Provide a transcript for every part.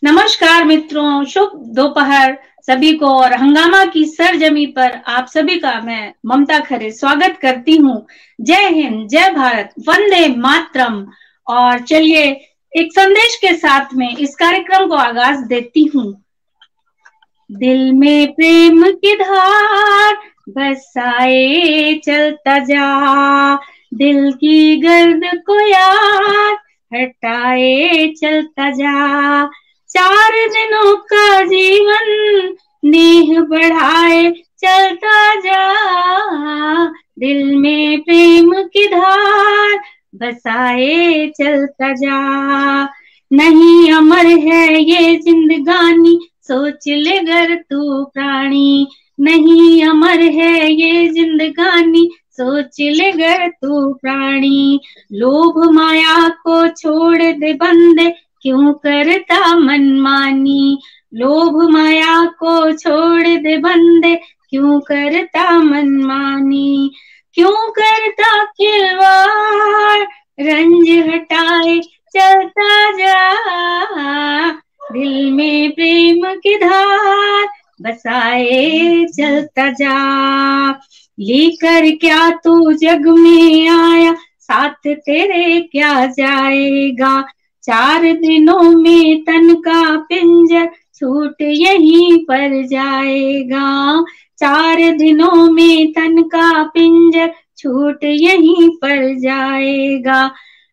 नमस्कार मित्रों, शुभ दोपहर सभी को। और हंगामा की सरजमी पर आप सभी का मैं ममता खरे स्वागत करती हूँ। जय हिंद, जय भारत, वंदे मातरम। और चलिए एक संदेश के साथ में इस कार्यक्रम को आगाज देती हूँ। दिल में प्रेम की धार बरसाए चलता जा, दिल की गर्द को यार हटाए चलता जा, 4 दिनों का जीवन नेह बढ़ाए चलता जा, दिल में प्रेम की धार बसाए चलता जा। नहीं अमर है ये जिंदगानी, सोच ले गर तू प्राणी, नहीं अमर है ये जिंदगानी, सोच ले गर तू प्राणी। लोभ माया को छोड़ दे बंदे, क्यों करता मनमानी, लोभ माया को छोड़ दे बंदे, क्यों करता मनमानी, क्यों करता खिलवाड़, रंज हटाए चलता जा, दिल में प्रेम की धार बसाए चलता जा। लेकर क्या तू जग में आया, साथ तेरे क्या जाएगा, 4 दिनों में तन का पिंजर छूट यहीं पर जाएगा, 4 दिनों में तन का पिंजर छूट यहीं पर जाएगा।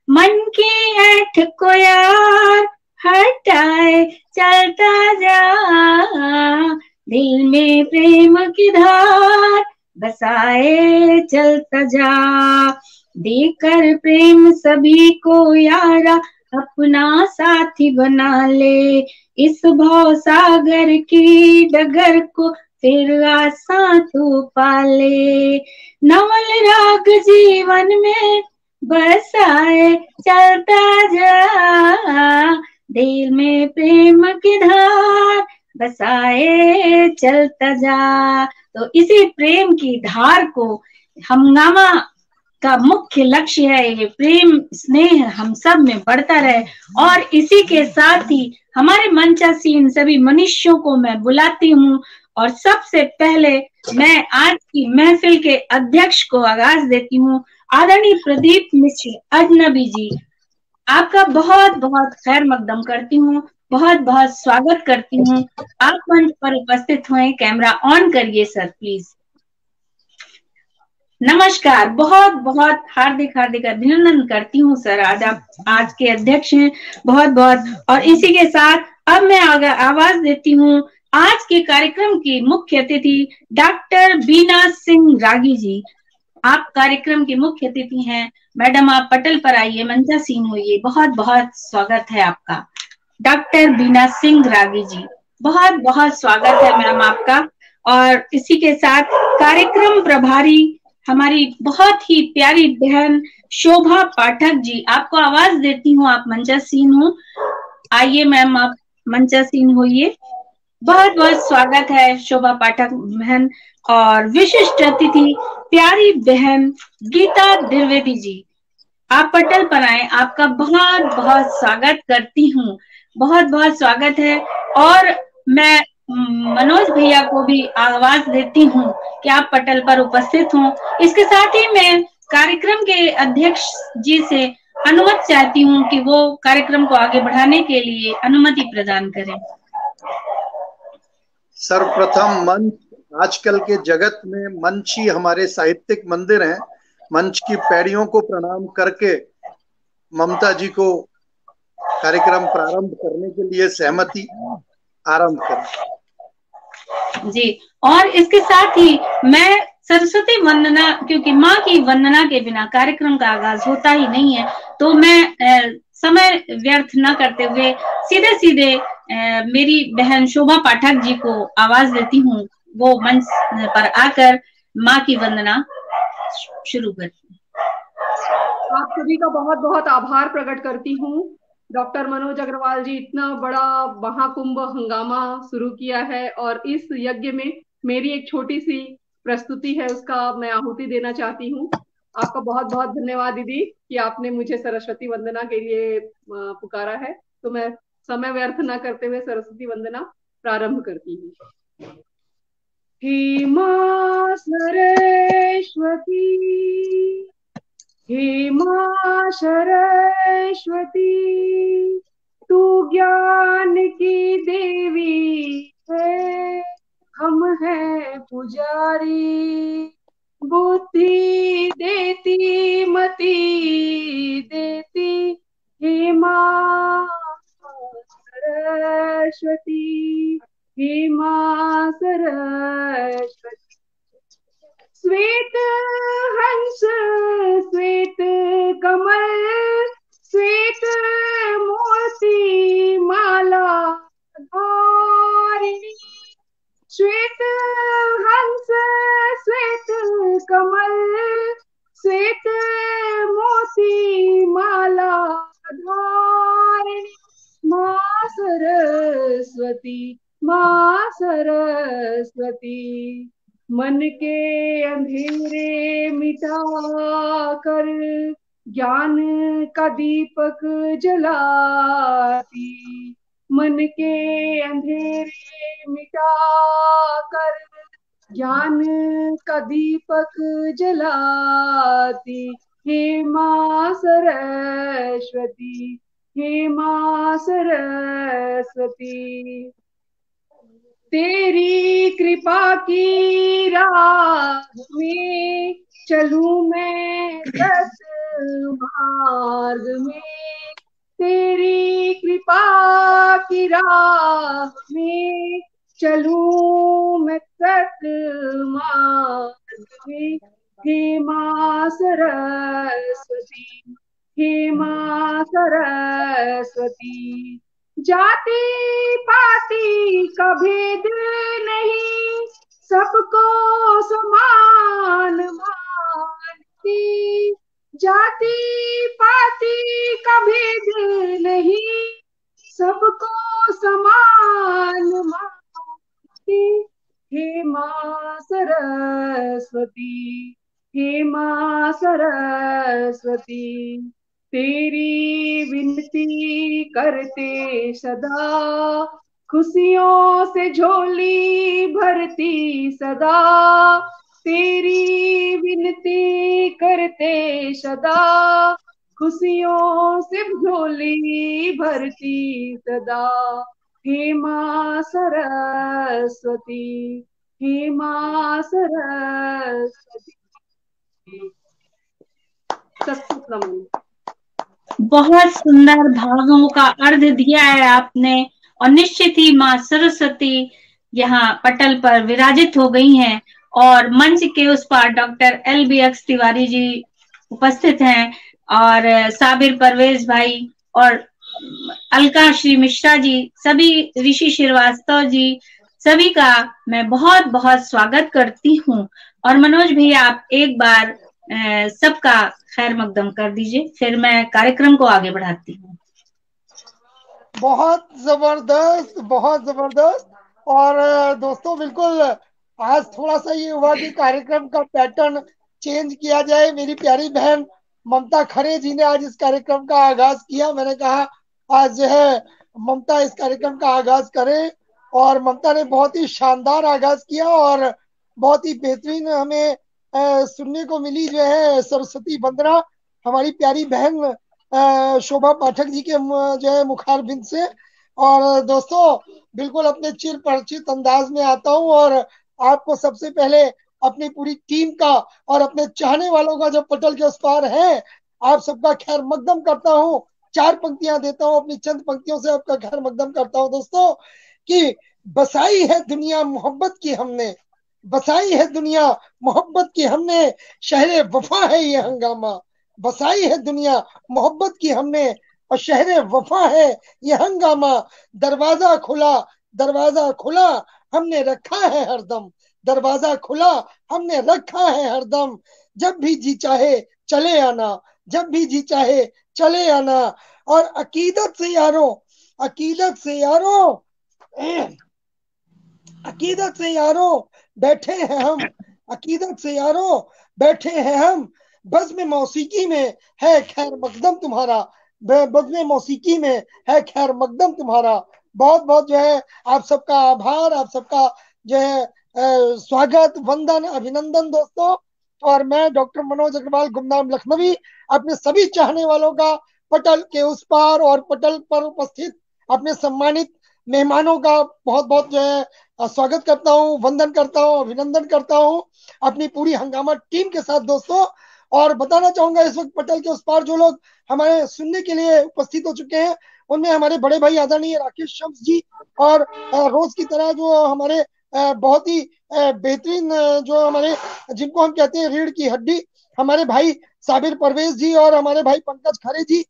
मन की ऐठ को यार हटाए चलता जा, दिल में प्रेम की धार बसाए चलता जा। देकर प्रेम सभी को यारा, अपना साथी बना ले, इस भव सागर की डगर को फिर आसान तू पाले। नवल राग जीवन में बसाए चलता जा, दिल में प्रेम की धार बसाए चलता जा। तो इसी प्रेम की धार को हंगामा का मुख्य लक्ष्य है, ये प्रेम स्नेह हम सब में बढ़ता रहे। और इसी के साथ ही हमारे मंचासीन सभी मनुष्यों को मैं बुलाती हूँ। और सबसे पहले मैं आज की महफिल के अध्यक्ष को आगाज देती हूँ, आदरणीय प्रदीप मिश्र अजनबी जी। आपका बहुत बहुत खैर मकदम करती हूँ, बहुत बहुत स्वागत करती हूँ। आप मंच पर उपस्थित हुए, कैमरा ऑन करिए सर प्लीज। नमस्कार, बहुत बहुत हार्दिक हार्दिक अभिनंदन करती हूँ सर, आज आप आज के अध्यक्ष हैं, बहुत बहुत। और इसी के साथ अब मैं आवाज देती हूँ आज के कार्यक्रम की मुख्य अतिथि डॉक्टर बीना सिंह रागी जी। आप कार्यक्रम के मुख्य अतिथि हैं। मैडम आप पटल पर आइए, मंचासीन होइए, बहुत बहुत स्वागत है आपका। डॉक्टर बीना सिंह रागी जी, बहुत बहुत स्वागत है मैम आपका। और इसी के साथ कार्यक्रम प्रभारी हमारी बहुत ही प्यारी बहन शोभा पाठक जी, आपको आवाज देती हूँ, आप मंचासीन हो, आइए मैम आप मंचासीन होइए। बहुत बहुत स्वागत है शोभा पाठक बहन। और विशिष्ट अतिथि प्यारी बहन गीता द्विवेदी जी, आप पटल पर आए, आपका बहुत बहुत स्वागत करती हूँ, बहुत बहुत स्वागत है। और मैं मनोज भैया को भी आवाज देती हूँ कि आप पटल पर उपस्थित हों। इसके साथ ही मैं कार्यक्रम के अध्यक्ष जी से अनुमति चाहती हूँ कि वो कार्यक्रम को आगे बढ़ाने के लिए अनुमति प्रदान करें। सर्वप्रथम मंच, आजकल के जगत में मंच ही हमारे साहित्यिक मंदिर हैं। मंच की पैड़ियों को प्रणाम करके ममता जी को कार्यक्रम प्रारंभ करने के लिए सहमति आरंभ करें जी। और इसके साथ ही मैं सरस्वती वंदना, क्योंकि माँ की वंदना के बिना कार्यक्रम का आगाज होता ही नहीं है, तो मैं समय व्यर्थ न करते हुए सीधे सीधे मेरी बहन शोभा पाठक जी को आवाज देती हूँ, वो मंच पर आकर माँ की वंदना शुरू करती हूँ। आप सभी का बहुत बहुत आभार प्रकट करती हूँ। डॉक्टर मनोज अग्रवाल जी, इतना बड़ा महाकुंभ हंगामा शुरू किया है और इस यज्ञ में मेरी एक छोटी सी प्रस्तुति है, उसका मैं आहुति देना चाहती हूँ। आपका बहुत बहुत धन्यवाद दीदी कि आपने मुझे सरस्वती वंदना के लिए पुकारा है। तो मैं समय व्यर्थ न करते हुए सरस्वती वंदना प्रारंभ करती हूँ। हे मां सरस्वती, हे मां सरस्वती, तू ज्ञान की देवी है, हम हैं पुजारी। बुद्धि देती मति देती, हे मां सरस्वती, हे मां सरस्वती। श्वेत हंस श्वेत कमल, श्वेत मोती माला धारिणी। श्वेत हंस श्वेत कमल, श्वेत मोती माला धारिणी। मां सरस्वती, मां सरस्वती, मन के अंधेरे मिटा कर ज्ञान का दीपक जलाती। मन के अंधेरे मिटा कर ज्ञान का दीपक जलाती। हे मां सरस्वती, हे मां सरस्वती, तेरी कृपा की राह में चलूं मैं सत मार्ग में। तेरी कृपा की राह में चलूं मैं सत मार्ग में। हे मां सरस्वती, हे मां सरस्वती, जाति पाति का भेद नहीं, सबको समान मानती। जाति पाति का भेद नहीं, सबको समान मानती। हे मां सरस्वती, हे मां सरस्वती, तेरी विनती करते सदा, खुशियों से झोली भरती सदा। तेरी विनती करते सदा, खुशियों से झोली भरती सदा। हे मां सरस्वती, हे मां सरस्वती। सत्सत नमन। बहुत सुंदर भावों का अर्थ दिया है आपने, और निश्चित ही माँ सरस्वती यहाँ पटल पर विराजित हो गई हैं, और मंच के उस पार डॉक्टर LBX तिवारी जी उपस्थित हैं, और साबिर परवेज भाई और अलका श्री मिश्रा जी, सभी ऋषि श्रीवास्तव जी, सभी का मैं बहुत बहुत स्वागत करती हूँ। और मनोज भैया आप एक बार सबका खैर मकदम कर दीजिए, फिर मैं कार्यक्रम को आगे बढ़ाती हूँ। बहुत जबरदस्त, बहुत जबरदस्त। और दोस्तों बिल्कुल आज थोड़ा सा ये हुआ कि कार्यक्रम का पैटर्न चेंज किया जाए। मेरी प्यारी बहन ममता खरे जी ने आज इस कार्यक्रम का आगाज किया। मैंने कहा आज जो है ममता इस कार्यक्रम का आगाज करें, और ममता ने बहुत ही शानदार आगाज किया और बहुत ही बेहतरीन हमें सुनने को मिली जो है सरस्वती वंदना हमारी प्यारी बहन शोभा पाठक जी के जो है मुखारबिंद से। और दोस्तों बिल्कुल अपने चिर परिचित अंदाज में आता हूँ और आपको सबसे पहले अपनी पूरी टीम का और अपने चाहने वालों का जो पटल के उस पार है, आप सबका खैर मकदम करता हूँ। 4 पंक्तियां देता हूँ, अपनी चंद पंक्तियों से आपका खैर मकदम करता हूँ दोस्तों। कि बसाई है दुनिया मोहब्बत की हमने, बसाई है दुनिया मोहब्बत की हमने, शहरे वफा है ये हंगामा। बसाई है दुनिया मोहब्बत की हमने और शहरे वफा है ये हंगामा। दरवाजा खुला हमने रखा है हरदम, दरवाजा खुला हमने रखा है हरदम। जब भी जी चाहे चले आना, जब भी जी चाहे चले आना। और अकीदत से यारों, अकीदत से यारों, अकीदत से यारों बैठे हैं हम, अकीदत से यारों बैठे हैं हम। बज़्म मौसीकी में है खैर मकदम तुम्हारा, बज़्म मौसीकी में है खैर मकदम तुम्हारा। बहुत बहुत जो है आप सबका आभार, आप सबका जो है स्वागत, वंदन, अभिनंदन दोस्तों। और मैं डॉक्टर मनोज अग्रवाल गुमनाम लखनवी अपने सभी चाहने वालों का पटल के उस पार और पटल पर उपस्थित अपने सम्मानित मेहमानों का बहुत बहुत जो है स्वागत करता हूँ, वंदन करता हूँ, अभिनंदन करता हूँ अपनी पूरी हंगामा टीम के साथ दोस्तों। और बताना चाहूंगा इस वक्त पटल के उस पार जो लोग हमारे सुनने के लिए उपस्थित हो चुके हैं, उनमें हमारे बड़े भाई आदरणीय राकेश शम्स जी, और रोज की तरह जो हमारे बहुत ही बेहतरीन जो हमारे जिनको हम कहते हैं रीढ़ की हड्डी, हमारे भाई साबिर परवेज जी और हमारे भाई पंकज खरे जी,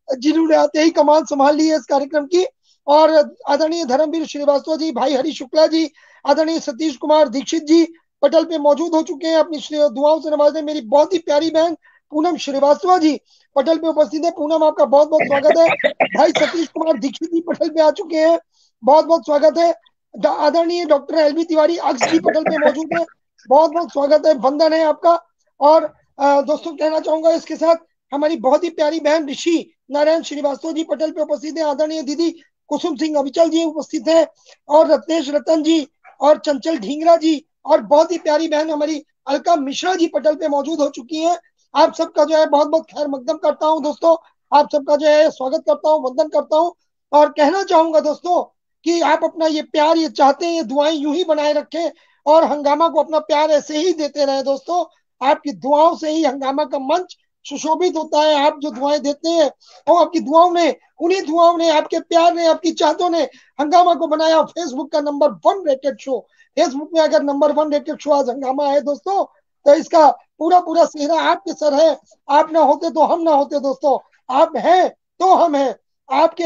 जिन्होंने आते ही कमान संभाल ली है इस कार्यक्रम की। और आदरणीय धर्मवीर श्रीवास्तव जी, भाई हरि शुक्ला जी, आदरणीय सतीश कुमार दीक्षित जी पटल पे मौजूद हो चुके हैं अपनी दुआओं से नवाजने। मेरी बहुत ही प्यारी बहन पूनम श्रीवास्तव जी पटल पे उपस्थित है। पूनम आपका बहुत बहुत स्वागत है। भाई सतीश कुमार दीक्षित जी पटल पे आ चुके हैं, बहुत बहुत स्वागत है। आदरणीय डॉक्टर एलबी तिवारी अक्स जी पटल पे मौजूद है, बहुत बहुत स्वागत है, वंदन है आपका। और दोस्तों कहना चाहूंगा इसके साथ हमारी बहुत ही प्यारी बहन ऋषि नारायण श्रीवास्तव जी पटल पे उपस्थित है। आदरणीय दीदी कुसुम सिंह अविचल जी उपस्थित है, और रत्नेश रतन जी और चंचल ढींगरा जी, और बहुत ही प्यारी बहन हमारी अलका मिश्रा जी पटल पे मौजूद हो चुकी हैं। आप सबका जो है बहुत बहुत खैर मकदम करता हूं दोस्तों, आप सबका जो है स्वागत करता हूं, वंदन करता हूं। और कहना चाहूंगा दोस्तों कि आप अपना ये प्यार, ये चाहते हैं, ये दुआएं यूं ही बनाए रखें और हंगामा को अपना प्यार ऐसे ही देते रहे दोस्तों। आपकी दुआओं से ही हंगामा का मंच सुशोभित होता है। आप जो दुआएं देते हैं और आपकी दुआओं ने, उन्हीं दुआओं ने, आपके प्यार ने, आपकी चाहतों ने हंगामा को बनाया फेसबुक का नंबर 1 रेटेड शो। फेसबुक में अगर नंबर 1 रेटेड शो आज हंगामा है दोस्तों, तो इसका पूरा पूरा सेहरा आपके सर है। आप ना होते तो हम ना होते दोस्तों, आप हैं तो हम हैं। आपके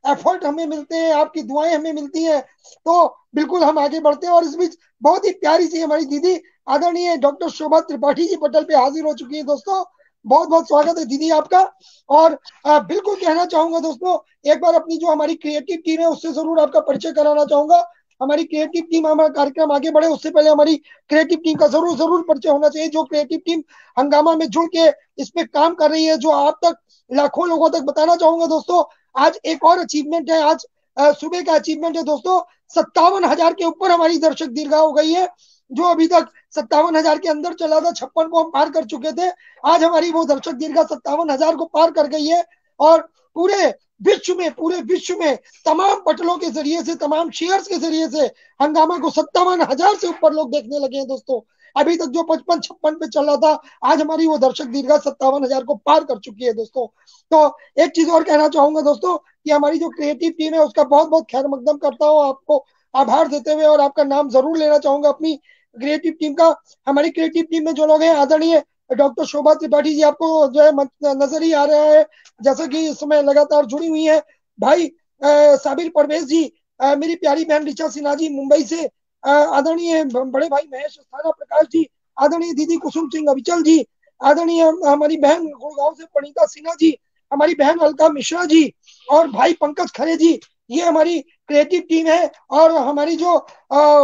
एफर्ट हमें मिलते हैं, आपकी दुआएं हमें मिलती हैं, तो बिल्कुल हम आगे बढ़ते हैं। और इस बीच बहुत ही प्यारी सी हमारी दीदी आदरणीय डॉक्टर शोभा त्रिपाठी जी पटल पे हाजिर हो चुकी है दोस्तों, बहुत बहुत स्वागत है दीदी आपका। और बिल्कुल कहना चाहूंगा दोस्तों, एक बार अपनी जो हमारी क्रिएटिव टीम है उससे जरूर आपका परिचय कराना चाहूंगा। हमारी क्रिएटिव टीम, हमारा कार्यक्रम आगे बढ़े उससे पहले हमारी क्रिएटिव टीम का जरूर जरूर परिचय होना चाहिए। जो क्रिएटिव टीम हंगामा में जुड़ के इस पे काम कर रही है, जो आप तक लाखों लोगों तक बताना चाहूंगा दोस्तों। आज एक और अचीवमेंट है, आज सुबह का अचीवमेंट है दोस्तों। 57,000 के ऊपर हमारी दर्शक दीर्घा हो गई है। जो अभी तक 57,000 के अंदर चला था, 56 को हम पार कर चुके थे, आज हमारी वो दर्शक दीर्घा 57,000 को पार कर गई है। और पूरे विश्व में तमाम पटलों के जरिए से, तमाम शेयर्स के जरिए से हंगामा को 57,000 से ऊपर लोग देखने लगे हैं दोस्तों। अभी तक जो 55-56 पे चल रहा था, आज हमारी वो दर्शक दीर्घा 57,000 को पार कर चुकी है दोस्तों। तो एक चीज और कहना चाहूंगा दोस्तों कि हमारी जो क्रिएटिव टीम है उसका बहुत बहुत खैर मकदम करता हूँ, आपको आभार देते हुए, और आपका नाम जरूर लेना चाहूंगा अपनी क्रिएटिव टीम का। हमारी क्रिएटिव टीम में जो लोग हैं, आदरणीय डॉक्टर शोभा त्रिपाठी जी आपको जो है नजर ही आ रहा है, जैसा कि इस समय लगातार जुड़ी हुई है। भाई साबिर परवेज जी, मेरी प्यारी बहन ऋचा सिन्हा जी मुंबई से, आदरणीय बड़े भाई महेश अस्थाना प्रकाश जी, आदरणीय दीदी कुसुम सिंह अविचल जी, आदरणीय हमारी बहन गुड़गांव से प्रणीता सिन्हा जी, हमारी बहन अलका मिश्रा जी, और भाई पंकज खरे जी, ये हमारी क्रिएटिव टीम है। और हमारी जो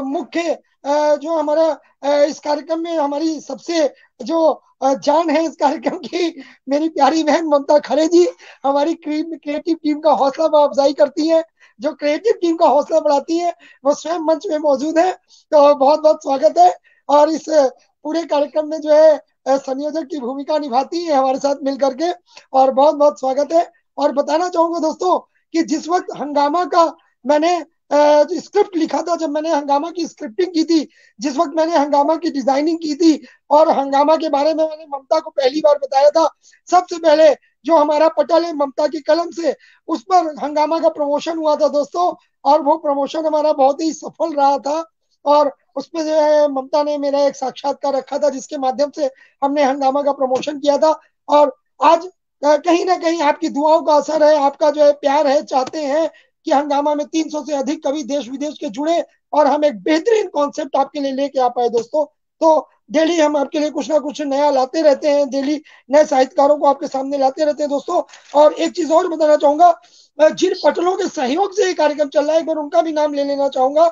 मुख्य जो हमारा इस कार्यक्रम में हमारी सबसे जो जान है इस कार्यक्रम की, मेरी प्यारी बहन ममता खरे जी, हमारी क्रिएटिव टीम का हौसला अफजाई करती है। जो क्रिएटिव टीम का हौसला बढ़ाती है वो स्वयं मंच में मौजूद है, तो बहुत बहुत स्वागत है। और इस पूरे कार्यक्रम में जो है संयोजक की भूमिका निभाती है हमारे साथ मिलकर के, और बहुत बहुत स्वागत है। और बताना चाहूंगा दोस्तों कि जिस वक्त हंगामा का मैंने स्क्रिप्ट लिखा था, जब मैंने हंगामा की स्क्रिप्टिंग की थी, जिस वक्त मैंने हंगामा की डिजाइनिंग की थी और हंगामा के बारे में मैंने ममता को पहली बार बताया था, सबसे पहले जो हमारा पटल है ममता की कलम से, उस पर हंगामा का प्रमोशन हुआ था दोस्तों। और वो प्रमोशन हमारा बहुत ही सफल रहा था, और उसमें जो है ममता ने मेरा एक साक्षात्कार रखा था, जिसके माध्यम से हमने हंगामा का प्रमोशन किया था। और आज कहीं ना कहीं आपकी दुआओं का असर है, आपका जो है प्यार है, चाहते हैं कि हंगामा में 300 से अधिक कवि देश विदेश के जुड़े और हम एक बेहतरीन कॉन्सेप्ट आपके लिए लेके आ पाए दोस्तों। तो डेली हम आपके लिए कुछ ना कुछ नया लाते रहते हैं, डेली नए साहित्यकारों को आपके सामने लाते रहते हैं दोस्तों। और एक चीज और बताना चाहूंगा, जिन पटलों के सहयोग से ये कार्यक्रम चल रहा है, एक बार उनका भी नाम ले लेना चाहूंगा।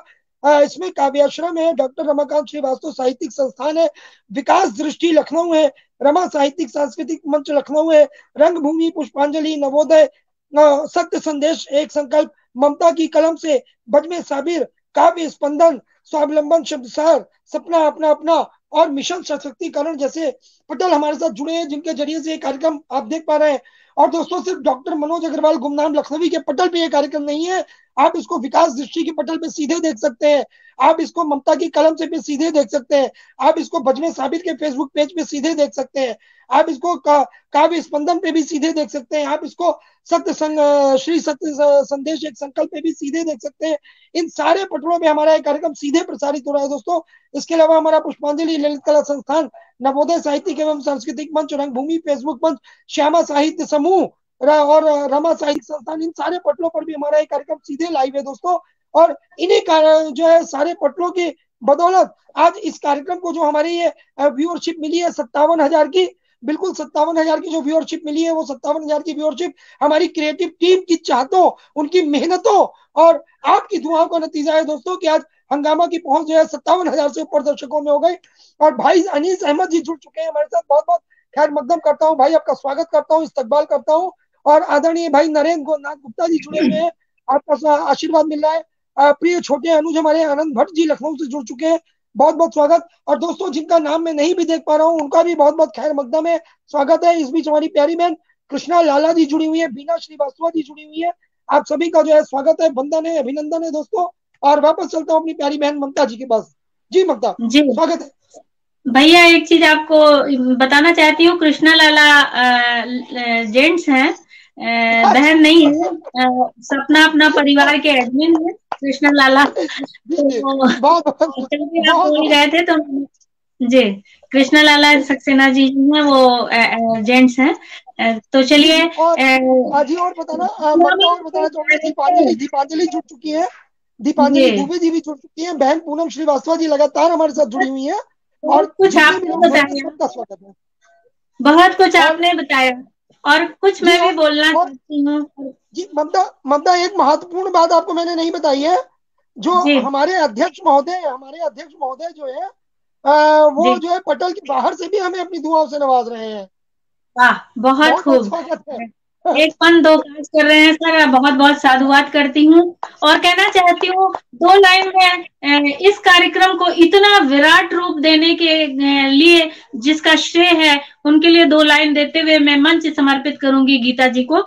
इसमें काव्याश्रम है, डॉक्टर रमाकांत श्रीवास्तव साहित्यिक संस्थान है, विकास दृष्टि लखनऊ है, रमा साहित्यिक सांस्कृतिक मंच लखनऊ है, रंगभूमि, पुष्पांजलि, नवोदय, सत्य संदेश, एक संकल्प, ममता की कलम से, बजमे साबिर, काव्य स्पंदन, स्वावलंबन शब्दसार, सपना अपना अपना और मिशन सशक्तिकरण जैसे पटल हमारे साथ जुड़े हैं, जिनके जरिए से ये कार्यक्रम आप देख पा रहे हैं। और दोस्तों, सिर्फ डॉक्टर मनोज अग्रवाल गुमनाम लखनवी के पटल पे ये कार्यक्रम नहीं है, आप इसको विकास दृष्टि के पटल पे सीधे देख सकते हैं, आप इसको ममता की कलम से पे सीधे देख सकते हैं, आप इसको बजमे साबिर के फेसबुक पेज पे सीधे देख सकते हैं, आप इसको काव्य स्पंदन पे भी सीधे देख सकते हैं, आप इसको श्री सत्य संदेश एक संकल्प पे भी सीधे देख सकते हैं। इन सारे पटलों में हमारा एक कार्यक्रम सीधे प्रसारित हो रहा है दोस्तों। इसके अलावा हमारा पुष्पांजलि ललित कला संस्थान, नवोदय साहित्यिक एवं सांस्कृतिक मंच, रंगभूमि फेसबुक मंच, श्यामा साहित्य समूह और रमा साहित्य संस्थान, इन सारे पटलों पर भी हमारा एक कार्यक्रम सीधे लाइव है दोस्तों। और इन्हीं जो है सारे पटलों की बदौलत आज इस कार्यक्रम को जो हमारी ये व्यूअरशिप मिली है 57,000 की, बिल्कुल 57,000 की जो व्यूअरशिप मिली है, वो 57,000 की व्यूअरशिप हमारी क्रिएटिव टीम की चाहतों, उनकी मेहनतों और आपकी दुआओं का नतीजा है दोस्तों कि आज हंगामा की पहुंच जो है 57,000 से ऊपर दर्शकों में हो गई। और भाई अनीस अहमद जी जुड़ चुके हैं हमारे साथ, बहुत बहुत खैर मकदम करता हूँ भाई, आपका स्वागत करता हूँ, इस्तकबाल करता हूँ। और आदरणीय भाई नरेंद्र नाथ गुप्ता जी जुड़े हुए हैं, आपका आशीर्वाद मिल रहा है। प्रिय छोटे अनुज हमारे आनंद भट्ट जी लखनऊ से जुड़ चुके हैं, बहुत बहुत स्वागत। और दोस्तों, जिनका नाम मैं नहीं भी देख पा रहा हूँ, उनका भी बहुत बहुत खैर मकदम है, स्वागत है। इस बीच हमारी प्यारी बहन कृष्णा लाला जी जुड़ी हुई है, बीना श्रीवास्तव जी जुड़ी हुई है, आप सभी का जो है स्वागत है, वंदन है, अभिनंदन है दोस्तों। और वापस चलता हूँ अपनी प्यारी बहन ममता जी के पास। जी ममता जी, स्वागत है। भैया एक चीज आपको बताना चाहती हूँ, कृष्णा लाला जेंट्स हैं, बहन नहीं है, सपना अपना परिवार के एडमिन है कृष्णा लाला। तो बोल गए थे तो जी, कृष्णा लाला सक्सेना जी हैं, वो जेंट्स हैं। तो चलिए जी और बताना चाहूंगी, दीपांजलि जुड़ चुकी है, दीपांजलि दुबे जी भी जुड़ चुकी है, बहन पूनम श्रीवास्तव जी लगातार हमारे साथ जुड़ी हुई है। और कुछ आपने बताया, बहुत कुछ आपने बताया, और कुछ मैं भी बोलना चाहती हूँ जी। ममता एक महत्वपूर्ण बात आपको मैंने नहीं बताई है, जो हमारे अध्यक्ष महोदय जो है वो जो है पटल के बाहर से भी हमें अपनी दुआओं से नवाज रहे हैं। वाह, बहुत खूब, एक पन दो काज कर रहे हैं सर, बहुत बहुत साधुवाद करती हूँ। और कहना चाहती हूँ 2 लाइन में इस कार्यक्रम को इतना विराट रूप देने के लिए जिसका श्रेय है, उनके लिए 2 लाइन देते हुए मैं मंच समर्पित करूंगी गीता जी को।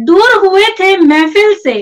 दूर हुए थे महफिल से,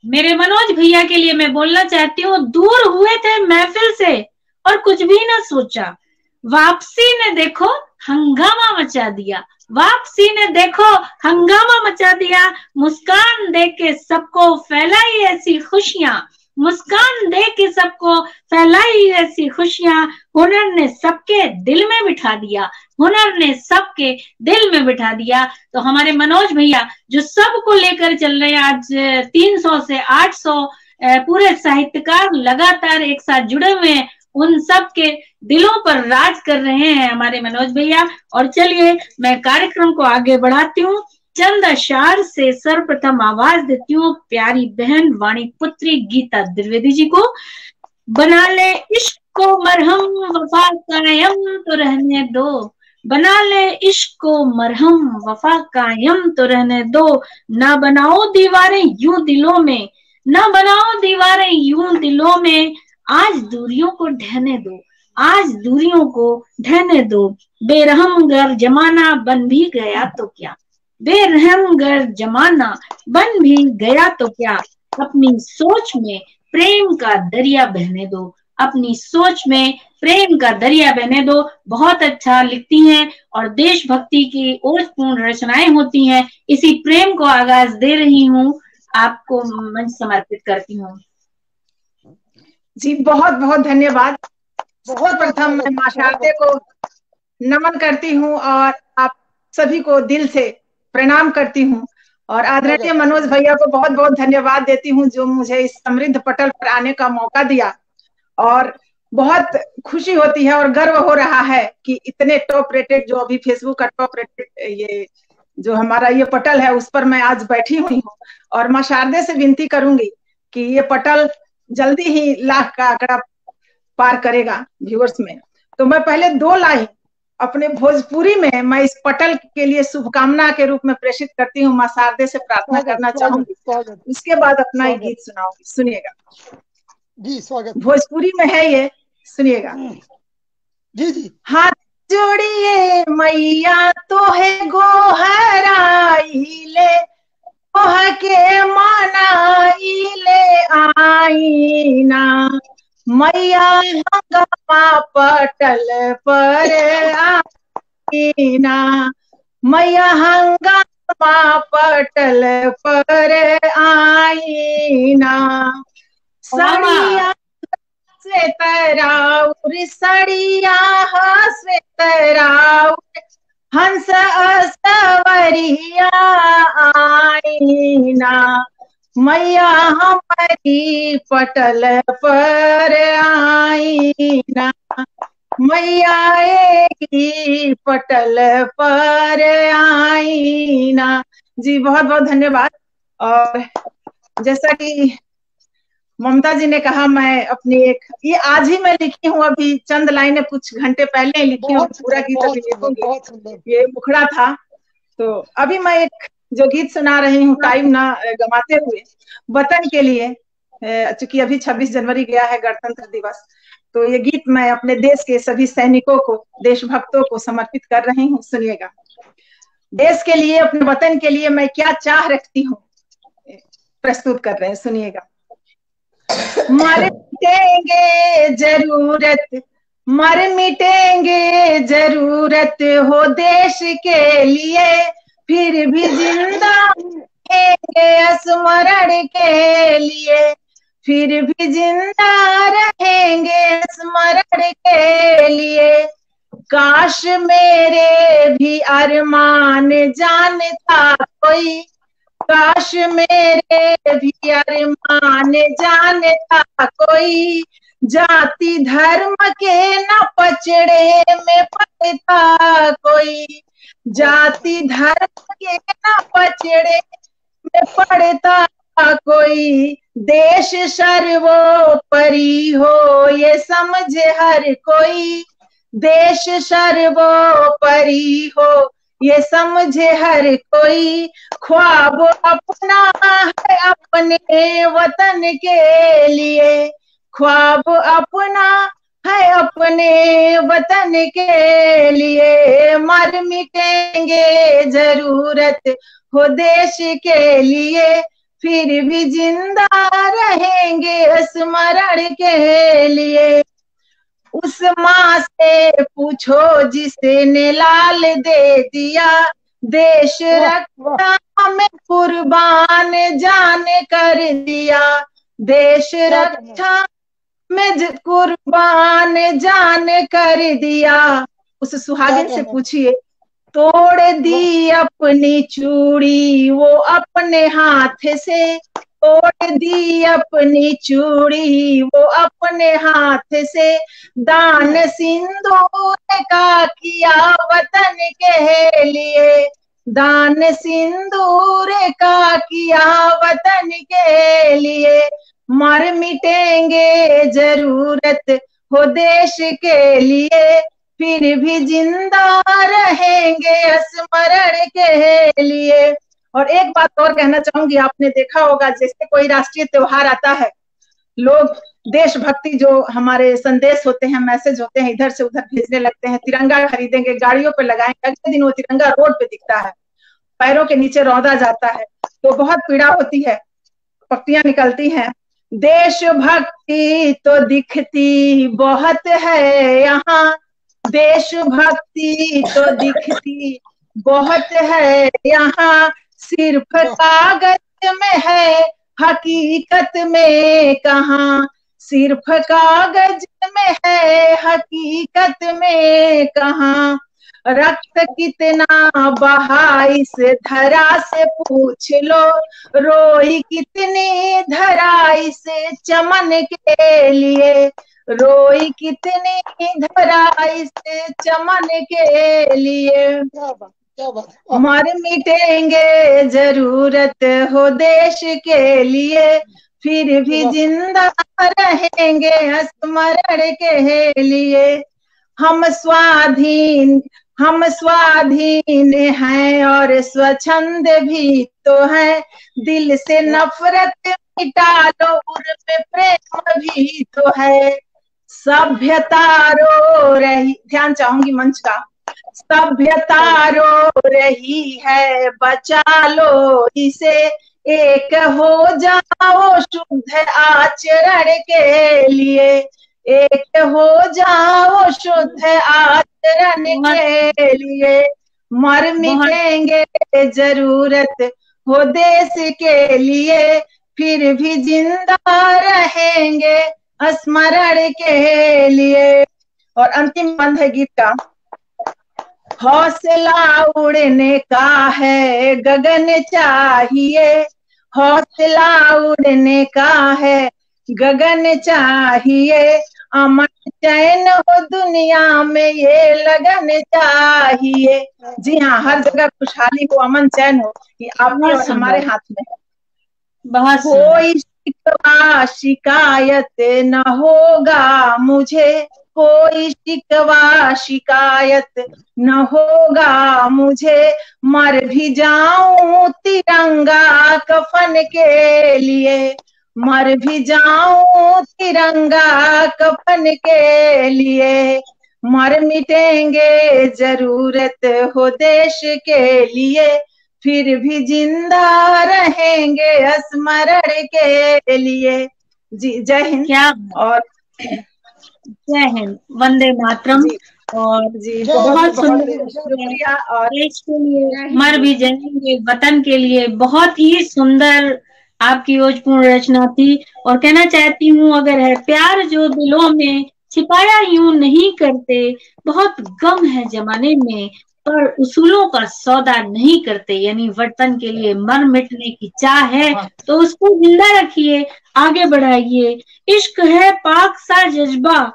मेरे मनोज भैया के लिए मैं बोलना चाहती हूँ, दूर हुए थे महफिल से और कुछ भी ना सोचा, वापसी ने देखो हंगामा मचा दिया, वापसी ने देखो हंगामा मचा दिया, मुस्कान दे के सबको फैलाई ऐसी खुशियां, मुस्कान दे के सबको फैलाई ऐसी खुशियां, हुनर ने सबके दिल में बिठा दिया, हुनर ने सबके दिल में बिठा दिया। तो हमारे मनोज भैया जो सबको लेकर चल रहे हैं, आज 300 से 800 पूरे साहित्यकार लगातार एक साथ जुड़े हुए हैं, उन सब के दिलों पर राज कर रहे हैं हमारे मनोज भैया। और चलिए मैं कार्यक्रम को आगे बढ़ाती हूँ, चंद अशार से सर्वप्रथम आवाज देती हूँ प्यारी बहन वाणी पुत्री गीता द्विवेदी जी को। बना ले इश्क को मरहम वफा कायम तो रहने दो, बना ले इश्क को मरहम वफा कायम तो रहने दो, ना बनाओ दीवारें यूं दिलों में, ना बनाओ दीवारें यूं दिलों में, आज दूरियों को ढहने दो, आज दूरियों को ढहने दो, बेरहम गर जमाना बन भी गया तो क्या, बेरहम गर जमाना बन भी गया तो क्या, अपनी सोच में प्रेम का दरिया बहने दो, अपनी सोच में प्रेम का दरिया बहने दो। बहुत अच्छा लिखती हैं और देशभक्ति की ओजपूर्ण रचनाएं होती हैं। इसी प्रेम को आगाज दे रही हूँ, आपको मंच समर्पित करती हूँ। जी बहुत बहुत धन्यवाद। बहुत प्रथम मैं मां शारदे को नमन करती हूँ और आप सभी को दिल से प्रणाम करती हूँ, और आदरणीय मनोज भैया को बहुत बहुत धन्यवाद देती हूँ जो मुझे इस समृद्ध पटल पर आने का मौका दिया। और बहुत खुशी होती है और गर्व हो रहा है कि इतने टॉप रेटेड, जो अभी फेसबुक का टॉप रेटेड ये जो हमारा ये पटल है, उस पर मैं आज बैठी हुई हूँ। और मां शारदे से विनती करूंगी कि ये पटल जल्दी ही लाख का आंकड़ा पार करेगा व्यूअर्स में। तो मैं पहले 2 लाइन अपने भोजपुरी में मैं इस पटल के लिए शुभकामना के रूप में प्रेषित करती हूँ, मां शारदे से प्रार्थना करना चाहूंगी, उसके बाद अपना ये गीत सुनाऊंगी। सुनिएगा जी, स्वागत। भोजपुरी में है ये, सुनिएगा। जी जी। हाथ जोड़िए मैया तो है गोहराइले, ओह के मनाइले आईना, मैया हंगामा पटल पर आईना, मैया हंगामा पटल पर आईना, सड़िया श्वेतराउर सड़िया श्वेतराउर हंस असवरिया आईना, मैया हमारी पटल पर आईना, मैया की पटल पर आईना। जी बहुत बहुत धन्यवाद। और जैसा कि ममता जी ने कहा, मैं अपनी ये आज ही मैं लिखी हूँ, अभी चंद लाइनें कुछ घंटे पहले लिखी हूँ, पूरा गीत अभी लिखूंगी, ये मुखड़ा था। तो अभी मैं एक जो गीत सुना रही हूँ टाइम ना गंवाते हुए, वतन के लिए, चूंकि अभी 26 जनवरी गया है गणतंत्र दिवस, तो ये गीत मैं अपने देश के सभी सैनिकों को, देशभक्तों को समर्पित कर रही हूँ। सुनिएगा। देश के लिए, अपने वतन के लिए मैं क्या चाह रखती हूँ, प्रस्तुत कर रहे हैं, सुनिएगा। मर मिटेंगे जरूरत, मर मिटेंगे जरूरत हो देश के लिए, फिर भी जिंदा रहेंगे स्मरण के लिए, फिर भी जिंदा रहेंगे स्मरण के लिए, काश मेरे भी अरमान जानता कोई, काश मेरे भी अरमान जानता कोई, जाति धर्म के न पचड़े में पड़ता कोई, जाति धर्म के न पचड़े में पड़ता कोई, देश सर्वोपरि हो ये समझे हर कोई, देश सर्वोपरि हो ये समझे हर कोई, ख्वाब अपना है अपने वतन के लिए, ख्वाब अपना है अपने वतन के लिए, मर मिटेंगे जरूरत हो देश के लिए, फिर भी जिंदा रहेंगे स्मरण के लिए, उस माँ से पूछो जिसने लाल दे दिया, देश रक्षा में कुर्बान जान कर दिया, देश रक्षा में कुर्बान जान कर दिया, उस सुहागिन से पूछिए, तोड़ दी अपनी चूड़ी वो अपने हाथ से, तोड़ दी अपनी चूड़ी वो अपने हाथ से, दान सिंदूर का किया वतन के लिए, दान सिंदूर का किया वतन के लिए, मर मिटेंगे जरूरत हो देश के लिए, फिर भी जिंदा रहेंगे स्मरण के लिए। और एक बात और कहना चाहूंगी, आपने देखा होगा जैसे कोई राष्ट्रीय त्योहार आता है, लोग देशभक्ति जो हमारे संदेश होते हैं, मैसेज होते हैं, इधर से उधर भेजने लगते हैं, तिरंगा खरीदेंगे, गाड़ियों पे लगाएंगे, अगले दिन वो तिरंगा रोड पे दिखता है, पैरों के नीचे रौंदा जाता है, तो बहुत पीड़ा होती है, पक्तियां निकलती हैं। देशभक्ति तो दिखती बहुत है यहाँ, देशभक्ति तो दिखती बहुत है यहाँ, सिर्फ कागज में है हकीकत में कहाँ, सिर्फ कागज में है हकीकत में कहाँ, रक्त कितना बहा इस धरा से पूछ लो, रोई कितनी धरा इस चमन के लिए, रोई कितनी धरा इस चमन के लिए, मर मिटेंगे जरूरत हो देश के लिए, फिर भी जिंदा रहेंगे स्मरण के लिए। हम स्वाधीन हैं और स्वच्छंद भी तो है। दिल से नफरत मिटा लो, उनमें प्रेम भी तो है। सभ्यता रो रही, ध्यान चाहूंगी मंच का, सभ्यता रो रही है, बचा लो इसे। एक हो जाओ शुद्ध आचरण के लिए, एक हो जाओ शुद्ध आचरण के लिए। मर मिटेंगे जरूरत हो देश के लिए, फिर भी जिंदा रहेंगे स्मरण के लिए। और अंतिम बंद है गीत का। हौसला उड़ने का है गगन चाहिए, हौसला उड़ने का है गगन चाहिए। अमन चैन हो दुनिया में ये लगन चाहिए। जी हाँ, हर जगह खुशहाली हो, अमन चैन हो, ये आपके और हमारे हाथ में है। कोई शिकवा शिकायत न होगा मुझे, कोई शिकवा शिकायत न होगा मुझे। मर भी जाऊं तिरंगा कफन के लिए, मर भी जाऊं तिरंगा कफन के लिए। मर मिटेंगे जरूरत हो देश के लिए, फिर भी जिंदा रहेंगे स्मरण के लिए। जी जय हिंद। क्या और जय हिंद, वंदे मातरम। और जी बहुत सुंदर शुक्रिया। और देश के लिए मर भी जाएंगे, वतन के लिए। बहुत ही सुंदर आपकी ओजपूर्ण रचना थी। और कहना चाहती हूँ, अगर है प्यार जो दिलों में छिपाया यूं नहीं करते, बहुत गम है जमाने में पर उसूलों का सौदा नहीं करते। यानी वतन के लिए मर मिटने की चाह है तो उसको जिंदा रखिए, आगे बढ़ाइए। इश्क है पाक सा जज्बा,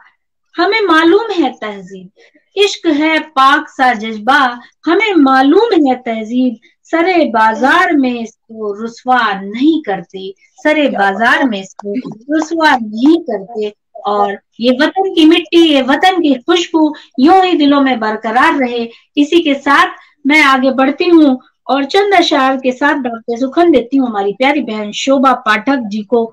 हमें मालूम है तहजीब। इश्क है पाक सा जज्बा, हमें मालूम है तहजीब। सरे बाजार में इसको रुसवा नहीं करते, सरे बाजार में इसको रुसवा नहीं करते। और ये वतन की मिट्टी, ये वतन की खुशबू यूं ही दिलों में बरकरार रहे। इसी के साथ मैं आगे बढ़ती हूँ और चंद अशार के साथ डॉक्टर सुखन देती हूँ हमारी प्यारी बहन शोभा पाठक जी को,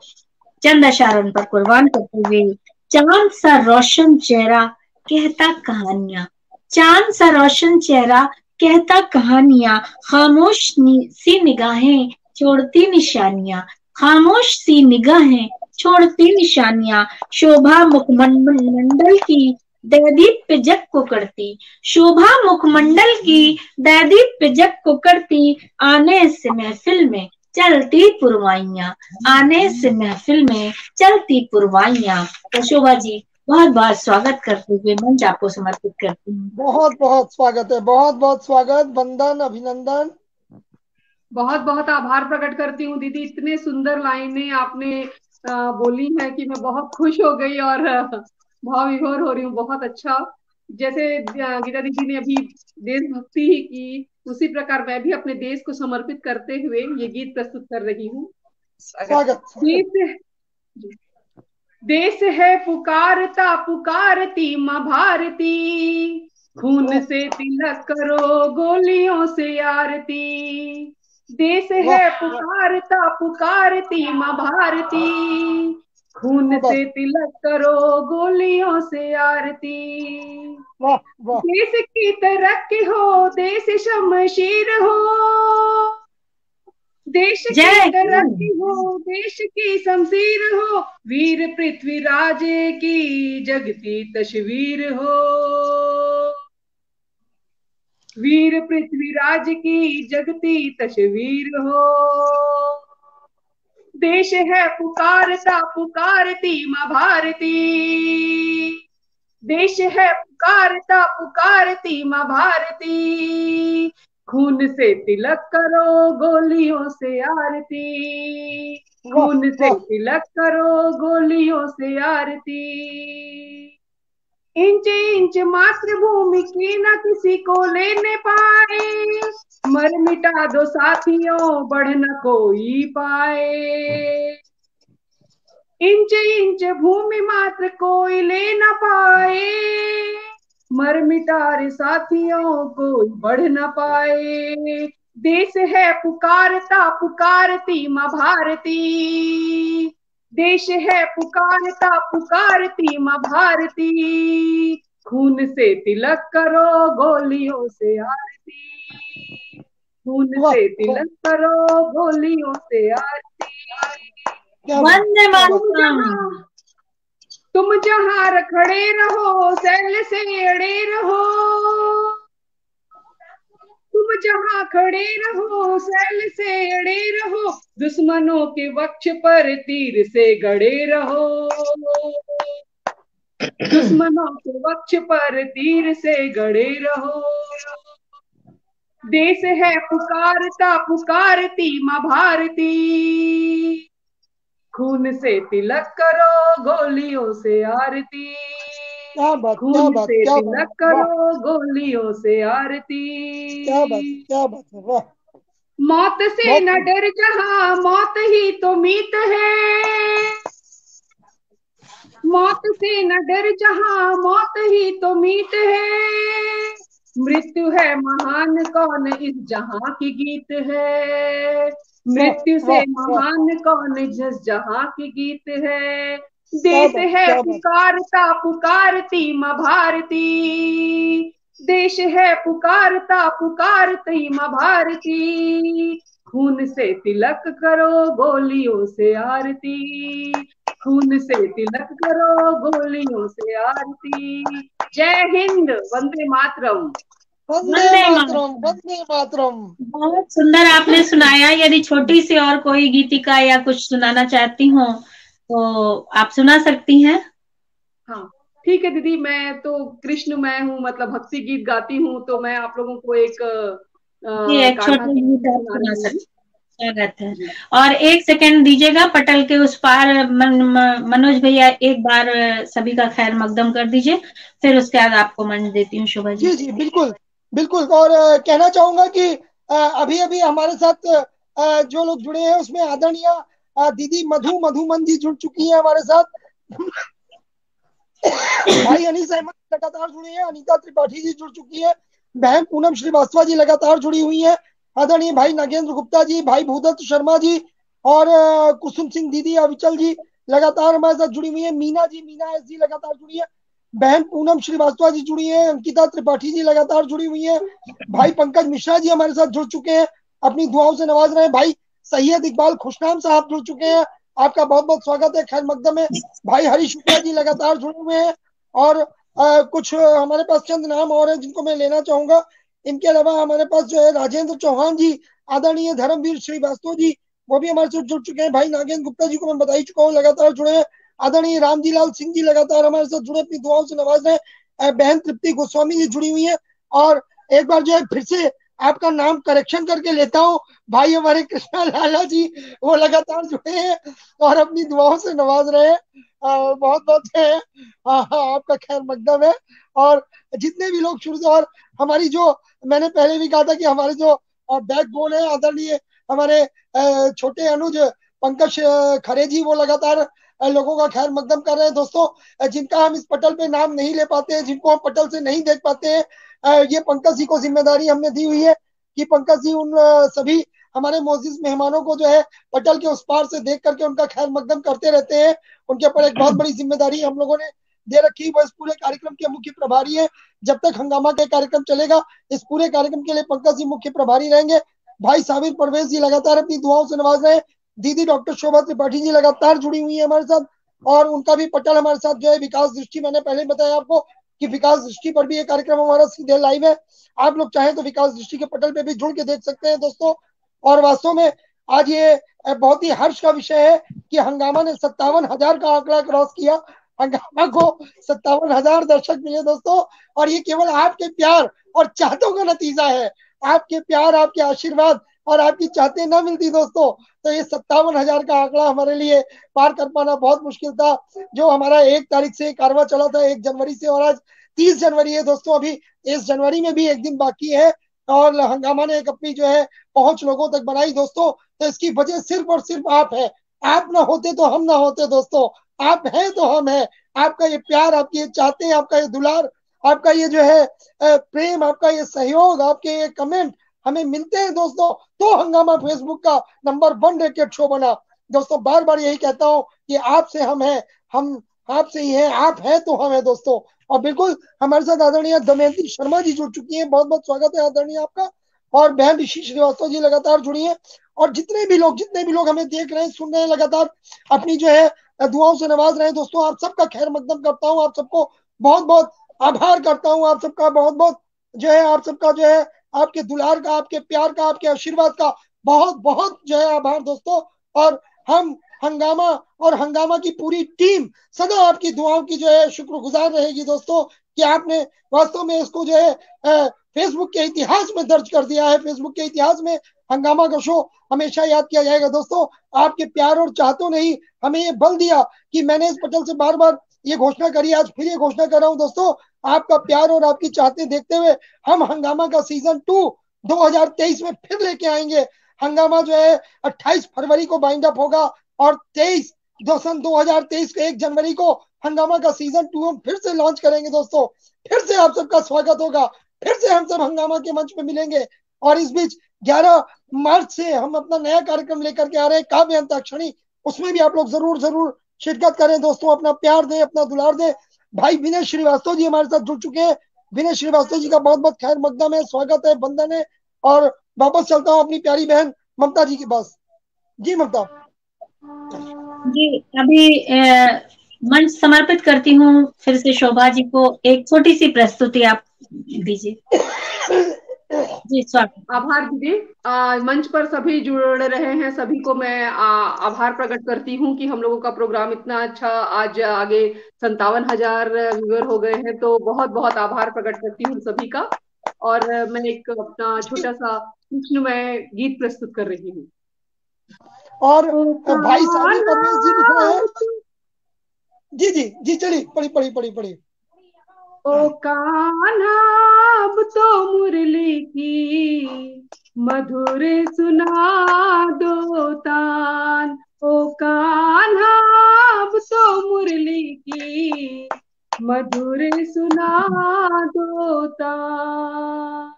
चंद अशार उन पर कुर्बान करते हुए। चांद सा रोशन चेहरा कहता कहानियां, चांद सा रोशन चेहरा कहता कहानियां। खामोश सी निगाहें छोड़ती निशानियां, खामोश सी निगाहें छोड़ती निशानियां। शोभा मुखमंडल की दैदीप्य जग को करती, शोभा मुखमंडल की दैदीप्य जग को करती। आने से महफिल में चलती पुरवाइयां, आने से महफिल में चलती पुरवाइयां। तो शोभा जी, बहुत बहुत स्वागत करते हुए मंच आपको समर्पित करती हूँ। बहुत बहुत स्वागत है, बहुत बहुत स्वागत, वंदन, अभिनंदन। बहुत बहुत आभार प्रकट करती हूँ दीदी, इतने सुंदर लाइनें आपने बोली है कि मैं बहुत खुश हो गई और भाव विभोर हो रही हूँ। बहुत अच्छा। जैसे गीता दीदी ने अभी देशभक्ति ही की, उसी प्रकार मैं भी अपने देश को समर्पित करते हुए ये गीत प्रस्तुत कर रही हूँ। स्वागत। देश है पुकारता पुकारती माँ भारती, खून से तिलक करो गोलियों से आरती। देश है पुकारता पुकारती माँ भारती, खून से तिलक करो गोलियों से आरती। देश की तरक्की हो, देश शमशीर हो, देश की तरक्की हो, देश की शमशीर हो। वीर पृथ्वीराज की जगती तस्वीर हो, वीर पृथ्वीराज की जगती तस्वीर हो। देश है पुकारता पुकारती माँ भारती, देश है पुकारता पुकारती माँ भारती। खून से तिलक करो गोलियों से आरती, खून से तिलक करो गोलियों से आरती। इंच इंच मातृभूमि की न किसी को लेने पाए, मर मिटा दो साथियों बढ़ न कोई पाए। इंच इंच भूमि मात्र कोई ले न पाए, मर मिटार साथियों कोई बढ़ न पाए। देश है पुकारता पुकारती माँ भारती, देश है पुकारता पुकारती माँ भारती। खून से तिलक करो गोलियों से आरती, खून वाह से वाह, तिलक करो गोलियों से आरती। क्या बात वंदे क्या बात। मातरम। तुम जहां खड़े रहो सैल से अड़े रहो, तुम जहां खड़े रहो सैल से अड़े रहो, दुश्मनों के वक्ष पर तीर से गड़े रहो, दुश्मनों के वक्ष पर तीर से गड़े रहो। देश है पुकारता पुकारती माँ भारती, खून से तिलक करो गोलियों से आरती, क्या बात क्या खून बात से क्या तिलक बात, वाह करो गोलियों से आरती। क्या बात क्या बात है, वाह मौत से बहुत न खूब। डर जहां मौत ही तो मीत है, मौत से न डर जहां मौत ही तो मीत है। मृत्यु है महान कौन इस जहां की गीत है, वाह मृत्यु से वाह वाह, महान कौन जिस जहां की गीत है। क्या देश बात है क्या बात। पुकारता पुकारती माँ भारती, देश है पुकारता पुकारती माँ भारती। खून से तिलक करो गोलियों से आरती, खून से तिलक करो गोलियों से आरती। जय हिंद, वंदे मातरम। वंदे वंदे मातरम मातरम। वंदे मातरम। बहुत सुंदर आपने सुनाया। यदि छोटी सी और कोई गीतिका या कुछ सुनाना चाहती हो तो आप सुना सकती हैं। हाँ ठीक है दीदी, मैं तो कृष्ण मैं हूँ, मतलब भक्ति गीत गाती हूँ, तो मैं आप लोगों को एक जी, एक कान्हा छोटा की गीत आप सुना सुना रही हूँ। सकते। स्वागत है। जी और एक सेकंड दीजिएगा, पटल के उस पार मनोज भैया एक बार सभी का खैर मकदम कर दीजिए, फिर उसके बाद आपको मंच देती हूँ शोभा जी। जी जी बिल्कुल बिल्कुल। और कहना चाहूंगा कि अभी अभी हमारे साथ जो लोग जुड़े हैं उसमें आदरणीय दीदी मधुमन जी जुड़ चुकी है हमारे साथ। भाई अनीस अहमद लगातार जुड़ी है, अनीता त्रिपाठी जी जुड़ चुकी है, बहन पूनम श्रीवास्तव जी लगातार जुड़ी हुई है, आदरणीय भाई नागेंद्र गुप्ता जी, भाई भूदत्त शर्मा जी और कुसुम सिंह दीदी अविचल जी लगातार हमारे साथ जुड़ी हुई है, मीना एस जी लगातार जुड़ी है, बहन पूनम श्रीवास्तव जी जुड़ी है, अंकिता त्रिपाठी जी लगातार जुड़ी हुई है, भाई पंकज मिश्रा जी हमारे साथ जुड़ चुके हैं, अपनी दुआओं से नवाज रहे हैं, भाई सैयद इकबाल खुशनाम साहब जुड़ चुके हैं, आपका बहुत बहुत स्वागत है खैर मकदम में, भाई हरीश शुक्ला जी लगातार जुड़े हुए हैं और कुछ हमारे पास चंद नाम और हैं जिनको मैं लेना चाहूंगा। इनके अलावा हमारे पास जो है राजेंद्र चौहान जी, आदरणीय धर्मवीर श्रीवास्तव जी, वो भी हमारे साथ जुड़ चुके हैं, भाई नागेंद्र गुप्ता जी को मैं बता ही चुका हूँ लगातार जुड़े हैं, आदरणीय रामजी लाल सिंह जी लगातार हमारे साथ जुड़े अपनी दुआओं से नवाज रहे हैं, बहन तृप्ति गोस्वामी जी जुड़ी हुई है। और एक बार जो है फिर से आपका नाम करेक्शन करके लेता हूँ, भाई हमारे कृष्णा लाला जी वो लगातार जुड़े हैं और अपनी दुआओं से नवाज रहे हैं। बहुत बहुत है आपका खैर मकदम है। और जितने भी लोग शुरू से, और हमारी जो मैंने पहले भी कहा था कि हमारे जो बैकबोन है आदरणीय हमारे छोटे अनुज पंकज खरे जी, वो लगातार लोगों का खैर मकदम कर रहे हैं। दोस्तों जिनका हम इस पटल पे नाम नहीं ले पाते हैं, जिनको हम पटल से नहीं देख पाते हैं, ये पंकज जी को जिम्मेदारी हमने दी हुई है कि पंकज जी उन सभी हमारे मोजिज मेहमानों को जो है पटल के उस पार से देख करके उनका खैर मकदम करते रहते हैं। उनके ऊपर एक बहुत बड़ी जिम्मेदारी हम लोगों ने दे रखी, वो इस पूरे कार्यक्रम के मुख्य प्रभारी है। जब तक हंगामा के कार्यक्रम चलेगा इस पूरे कार्यक्रम के लिए पंकज जी मुख्य प्रभारी रहेंगे। भाई साबिर परवेज जी लगातार अपनी दुआओं से नवाज रहे हैं, दीदी डॉक्टर शोभा त्रिपाठी जी लगातार जुड़ी हुई है हमारे साथ और उनका भी पटल हमारे साथ जो है विकास दृष्टि, मैंने पहले बताया आपको कि विकास दृष्टि पर भी ये कार्यक्रम हमारा सीधे लाइव है, आप लोग चाहें तो विकास दृष्टि के पटल पे भी जुड़ के देख सकते हैं दोस्तों। और वास्तव में आज ये बहुत ही हर्ष का विषय है कि हंगामा ने 57,000 का आंकड़ा क्रॉस किया, हंगामा को 57,000 दर्शक मिले दोस्तों, और ये केवल आपके प्यार और चाहतों का नतीजा है। आपके प्यार, आपके आशीर्वाद और आपकी चाहते ना मिलती दोस्तों तो ये 57,000 का आंकड़ा हमारे लिए पार कर पाना बहुत मुश्किल था। जो हमारा 1 तारीख से कारवा चला था, 1 जनवरी से, और आज 30 जनवरी है दोस्तों, अभी इस जनवरी में भी एक दिन बाकी है और हंगामा ने एक अपनी जो है पहुंच लोगों तक बनाई दोस्तों। तो इसकी वजह सिर्फ और सिर्फ आप है, आप ना होते तो हम ना होते दोस्तों, आप हैं तो हम हैं। आपका ये प्यार, आपकी ये चाहते हैं, आपका ये दुलार, आपका ये जो है प्रेम, आपका ये सहयोग, आपके ये कमेंट हमें मिलते हैं दोस्तों, तो हंगामा फेसबुक का नंबर 1 रेटेड शो बना। दोस्तों बार बार यही कहता हूँ कि आपसे हम हैं, हम आपसे ही हैं, आप हैं तो हम हैं दोस्तों। और बिल्कुल हमारे साथ आदरणीय दमयंती शर्मा जी जुड़ चुकी हैं, बहुत बहुत स्वागत है आदरणीय आपका। और बहन ऋषि श्रीवास्तव जी लगातार जुड़ी हैं। और जितने भी लोग हमें देख रहे हैं, सुन रहे हैं, लगातार अपनी जो है दुआओं से नवाज रहे हैं दोस्तों, आप सबका खैर मकदम करता हूँ, आप सबको बहुत बहुत आभार करता हूँ, आप सबका बहुत बहुत जो है, आप सबका जो है, आपके दुलार का, आपके प्यार का, आपके आशीर्वाद का बहुत बहुत जो है आभार दोस्तों। और हम हंगामा और हंगामा की पूरी टीम सदा आपकी दुआओं की जो है शुक्रगुजार रहेगी दोस्तों, कि आपने वास्तव में इसको जो है फेसबुक के इतिहास में दर्ज कर दिया है। फेसबुक के इतिहास में हंगामा का शो हमेशा याद किया जाएगा दोस्तों। आपके प्यार और चाहतों ने ही हमें ये बल दिया कि मैंने इस पटल से बार बार ये घोषणा करी, आज फिर ये घोषणा कर रहा हूं दोस्तों। आपका प्यार और आपकी चाहते देखते हुए हम हंगामा का सीजन 2 2023 में फिर लेके आएंगे। हंगामा जो है 28 फरवरी को बाइंड अप होगा, और 2023 को 1 जनवरी को हंगामा का सीजन 2 हम फिर से लॉन्च करेंगे दोस्तों। फिर से आप सबका स्वागत होगा, फिर से हम सब हंगामा के मंच पे मिलेंगे। और इस बीच 11 मार्च से हम अपना नया कार्यक्रम लेकर के आ रहे हैं, काव्य अंताक्षरी। उसमें भी आप लोग जरूर जरूर शिरकत करें दोस्तों, अपना प्यार दें, अपना दुलार दें। भाई विनय श्रीवास्तव जी हमारे साथ जुड़ चुके हैं। विनय श्रीवास्तव जी का बहुत बहुत खैर मकदम है, स्वागत है, बंधन है। और वापस चलता हूँ अपनी प्यारी बहन ममता जी के पास। जी ममता जी, अभी मंच समर्पित करती हूँ फिर से शोभा जी को। एक छोटी सी प्रस्तुति आप दीजिए। जी स्वागत। आभार दीदी। मंच पर सभी जुड़ रहे हैं, सभी को मैं आभार प्रकट करती हूँ कि हम लोगों का प्रोग्राम इतना अच्छा आज आगे 57,000 व्यूअर हो गए हैं, तो बहुत बहुत आभार प्रकट करती हूँ सभी का। और मैं एक अपना छोटा सा कृष्णमय गीत प्रस्तुत कर रही हूँ। और भाई सानी परवेश जी लिख रहे हैं। जी जी जी, चलिए पढ़ी पढ़ी पढ़ी पढ़ी। ओ कान्हा अब तो मुरली की मधुर सुना दो तान। ओ कान्हा अब तो मुरली की मधुर सुना दो तान।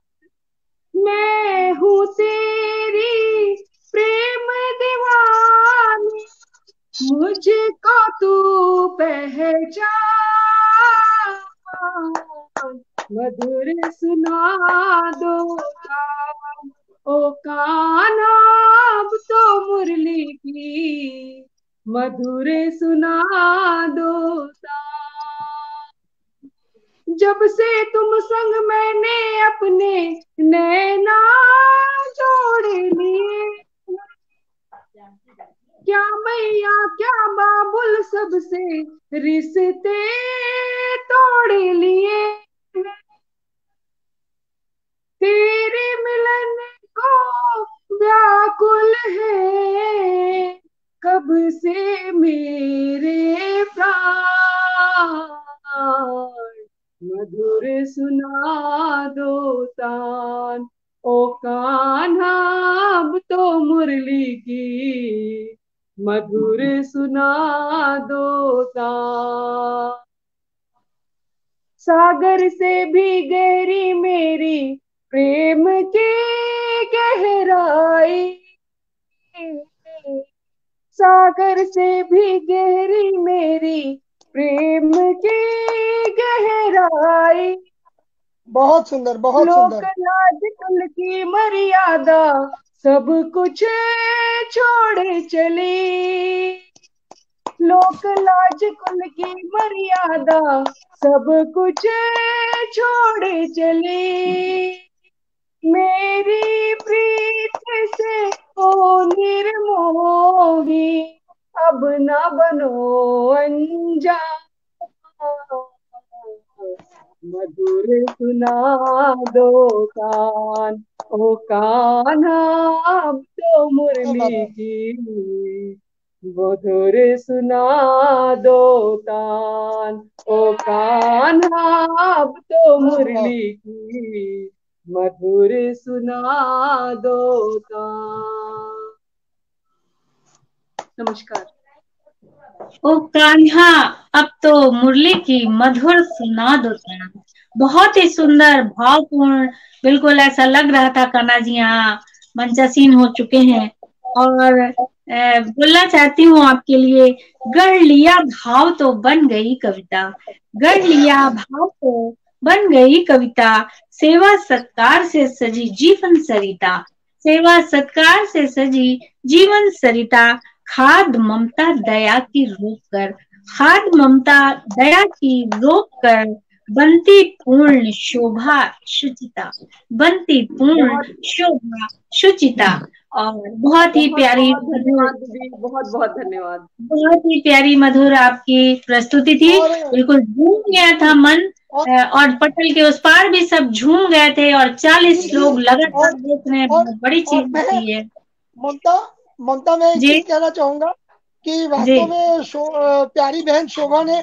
मैं हूँ तेरी प्रेम दीवानी, मुझको तू पहचान। मधुर सुना दो तान। ओ कान्हा अब तो मुरली की मधुर सुना दो तान। जब से तुम संग मैंने अपने नैना जोड़ लिए, क्या मैया क्या बाबुल सबसे रिश्ते तोड़ लिए। तेरे मिलन को व्याकुल है कब से मेरे प्राण। मधुर सुना दो तान। ओ कान्हा अब तो मुरली की मधुर सुना दो तान। सागर से भी गहरी मेरी प्रेम की गहराई, सागर से भी गहरी मेरी प्रेम की गहराई। बहुत सुंदर, बहुत लोक सुंदर। लाज कुल की मर्यादा सब कुछ छोड़ चली। लोक लाज कुल की मर्यादा सब कुछ छोड़ चली। मेरी प्रीत से ओ निर्मोही अब न बनो अनजान। मधुर सुना दो कान। ओ कान्हा अब तो मुरली की मधुर सुना दो तान। ओ कान्हा अब तो मुरली की मधुर सुना दो तान। नमस्कार। ओ कान्हा अब तो मुरली की मधुर सुना दो तान। बहुत ही सुंदर भावपूर्ण, बिल्कुल ऐसा लग रहा था कान्हा जी यहाँ मंचासीन हो चुके हैं। और बोलना चाहती हूँ आपके लिए, गढ़ लिया भाव तो बन गई कविता, गढ़ लिया भाव तो बन गई कविता, सेवा सत्कार से सजी जीवन सरिता, सेवा सत्कार से सजी जीवन सरिता, खाद ममता दया की रोक कर, खाद ममता दया की रोक कर, बनती पूर्ण शोभा शुचिता, बनती पूर्ण शोभा शुचिता। और बहुत ही प्यारी बहुत बहुत धन्यवाद, बहुत ही प्यारी मधुर आपकी प्रस्तुति थी। बिल्कुल झूम गया था मन, और पटल के उस पार भी सब झूम गए थे, और 40 लोग लगातार देख रहे हैं। बहुत बड़ी चीज होती है। ममता मैं एक चीज कहना चाहूंगा कि वास्तव में प्यारी बहन शोभा ने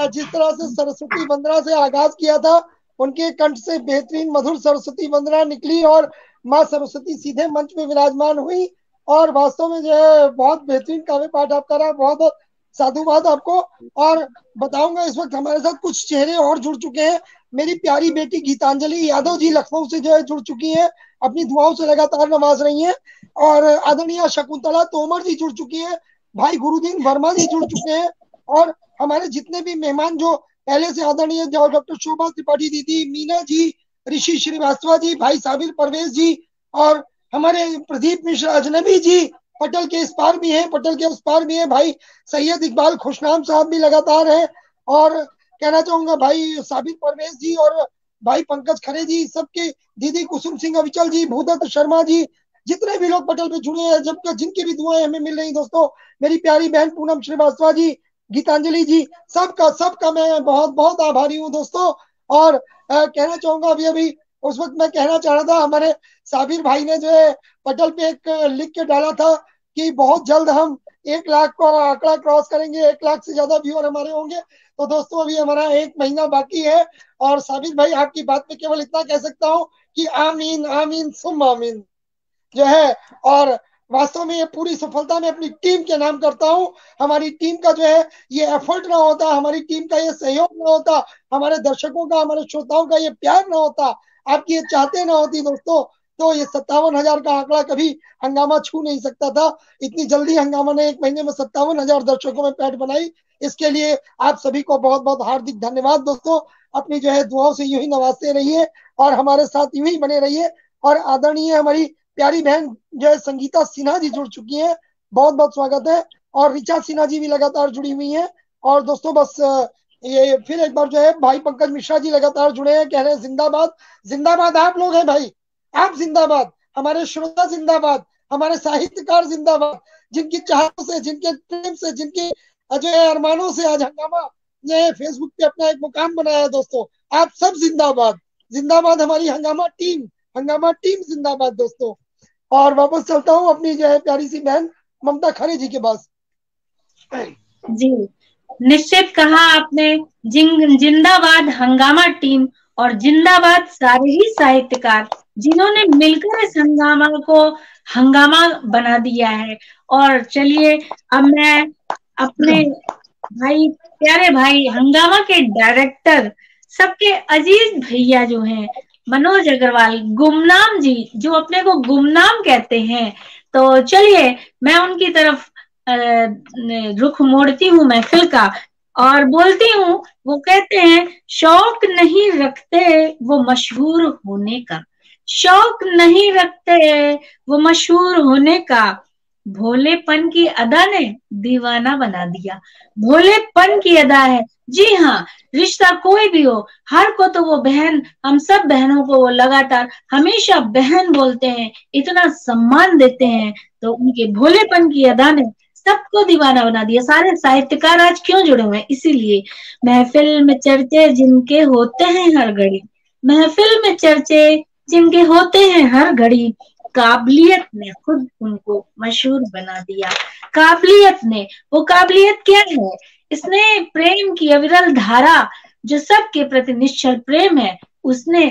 जिस तरह से सरस्वती वंदना से आगाज किया था, उनके कंठ से बेहतरीन मधुर सरस्वती वंदना निकली और माँ सरस्वती सीधे मंच में विराजमान हुई। और वास्तव में जो है बहुत बेहतरीन काव्य पाठ आपका रहा, बहुत बहुत साधुवाद आपको। और बताऊंगा इस वक्त हमारे साथ कुछ चेहरे और जुड़ चुके हैं। मेरी प्यारी बेटी गीतांजलि यादव जी लखनऊ से जो है जुड़ चुकी है, अपनी दुआओं से लगातार नवाज रही हैं। और आदरणीय शकुंतला तोमर जी जुड़ चुकी है, भाई गुरुदीन वर्मा जी जुड़ चुके हैं। और हमारे जितने भी मेहमान जो पहले से आदरणीय डॉक्टर शोभा त्रिपाठी दीदी, मीना जी, ऋषि श्रीवास्तव जी, भाई साबिर परवेज जी, और हमारे प्रदीप मिश्रा अजनबी जी पटल के इस पार भी हैं, पटल के उस पार भी हैं, भाई सैयद इकबाल खुशनाम साहब भी लगातार हैं। और कहना चाहूंगा भाई साबिर परवेज जी और भाई पंकज खरे जी, सबके दीदी कुसुम सिंह अविचल जी, भूदत्त शर्मा जी, जितने भी लोग पटल पे जुड़े हैं, जबकि जिनकी भी दुआएं हमें मिल रही दोस्तों, मेरी प्यारी बहन पूनम श्रीवास्तव जी, गीतांजलि जी, सबका मैं बहुत बहुत आभारी हूँ दोस्तों। और कहना चाहूंगा अभी उस वक्त मैं कहना चाह रहा था, हमारे साबिर भाई ने जो है पटल पे एक लिख के डाला था कि बहुत जल्द हम 1 लाख का आंकड़ा क्रॉस करेंगे, 1 लाख से ज्यादा व्यूअर हमारे होंगे। तो दोस्तों अभी हमारा 1 महीना बाकी है। और साबिर भाई आपकी बात में केवल इतना कह सकता हूँ कि आमीन आमीन सुम आमीन जो है। और वास्तव में ये पूरी सफलता मैं अपनी टीम के नाम करता हूँ। हमारी टीम का जो है ये एफर्ट ना होता, हमारी टीम का ये सहयोग ना होता, हमारे दर्शकों का, हमारे श्रोताओं का ये प्यार ना होता, आपकी ये चाहते ना होती दोस्तों, तो ये 57,000 का आंकड़ा कभी हंगामा छू नहीं सकता था। इतनी जल्दी हंगामा ने 1 महीने में 57,000 दर्शकों में पैठ बनाई। इसके लिए आप सभी को बहुत बहुत हार्दिक धन्यवाद दोस्तों। अपनी जो है दुआओं से यूं ही नवाजते रहिए और हमारे साथ यूं ही बने रहिए। और आदरणीय हमारी प्यारी बहन जो है संगीता सिन्हा जी जुड़ चुकी हैं, बहुत बहुत स्वागत है। और ऋचा सिन्हा जी भी लगातार जुड़ी हुई हैं। और दोस्तों बस ये फिर एक बार जो है भाई पंकज मिश्रा जी लगातार जुड़े हैं, कह रहे हैं जिंदाबाद जिंदाबाद। आप लोग हैं भाई, आप जिंदाबाद, हमारे श्रोता जिंदाबाद, हमारे साहित्यकार जिंदाबाद, जिनकी चाहतों से, जिनके प्रेम से, जिनके जो है अरमानों से आज हंगामा ने फेसबुक पे अपना एक मुकाम बनाया है दोस्तों, आप सब जिंदाबाद जिंदाबाद। हमारी हंगामा टीम जिंदाबाद दोस्तों। और वापस चलता हूँ अपनी जो है प्यारी सी बहन ममता खरे जी के पास। जी निश्चित कहा आपने, जिंदाबाद हंगामा टीम और जिंदाबाद सारे ही साहित्यकार जिन्होंने मिलकर इस हंगामा को हंगामा बना दिया है। और चलिए अब मैं अपने भाई, प्यारे भाई, हंगामा के डायरेक्टर, सबके अजीज भैया जो हैं मनोज अग्रवाल, गुमनाम जी, जो अपने को गुमनाम कहते हैं, तो चलिए मैं उनकी तरफ रुख मोड़ती हूँ महफिल का और बोलती हूँ। वो कहते हैं, शौक नहीं रखते वो मशहूर होने का, शौक नहीं रखते वो मशहूर होने का, भोलेपन की अदा ने दीवाना बना दिया। भोलेपन की अदा है, जी हाँ, रिश्ता कोई भी हो, हर को तो वो बहन, हम सब बहनों को वो लगातार हमेशा बहन बोलते हैं, इतना सम्मान देते हैं। तो उनके भोलेपन की अदा ने सबको दीवाना बना दिया। सारे साहित्यकार आज क्यों जुड़े हुए हैं? इसीलिए महफिल में चर्चे जिनके होते हैं हर घड़ी, महफिल में चर्चे जिनके होते हैं हर घड़ी, काबिलियत ने खुद उनको मशहूर बना दिया। काबिलियत ने, वो काबिलियत क्या है? इसने प्रेम की अविरल धारा, जो सबके प्रति निश्चल प्रेम है, उसने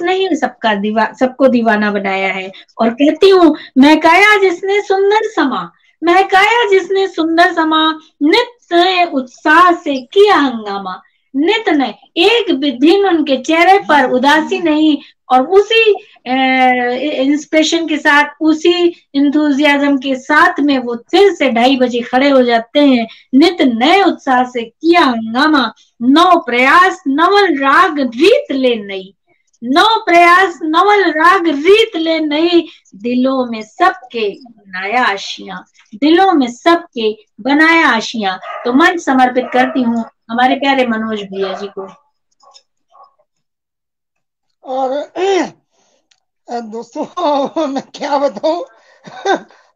ही सबको दीवाना बनाया है। और कहती हूँ, मैं काया जिसने सुंदर समा, महकाया जिसने सुंदर समा, नित नए उत्साह से किया हंगामा। नित नए, एक भी दिन उनके चेहरे पर उदासी नहीं, और उसी इंस्पिरेशन के साथ, उसी इंथुजियाज्म के साथ में वो फिर से 2:30 बजे खड़े हो जाते हैं। नित नए उत्साह से किया हंगामा, नौ प्रयास नवल राग रीत ले नई, नौ प्रयास नवल राग रीत ले नई, दिलों में सबके बनाया आशियां, दिलों में सबके बनाया आशियां। तो मंच समर्पित करती हूँ हमारे प्यारे मनोज भैया जी को। और दोस्तों मैं क्या बताऊं,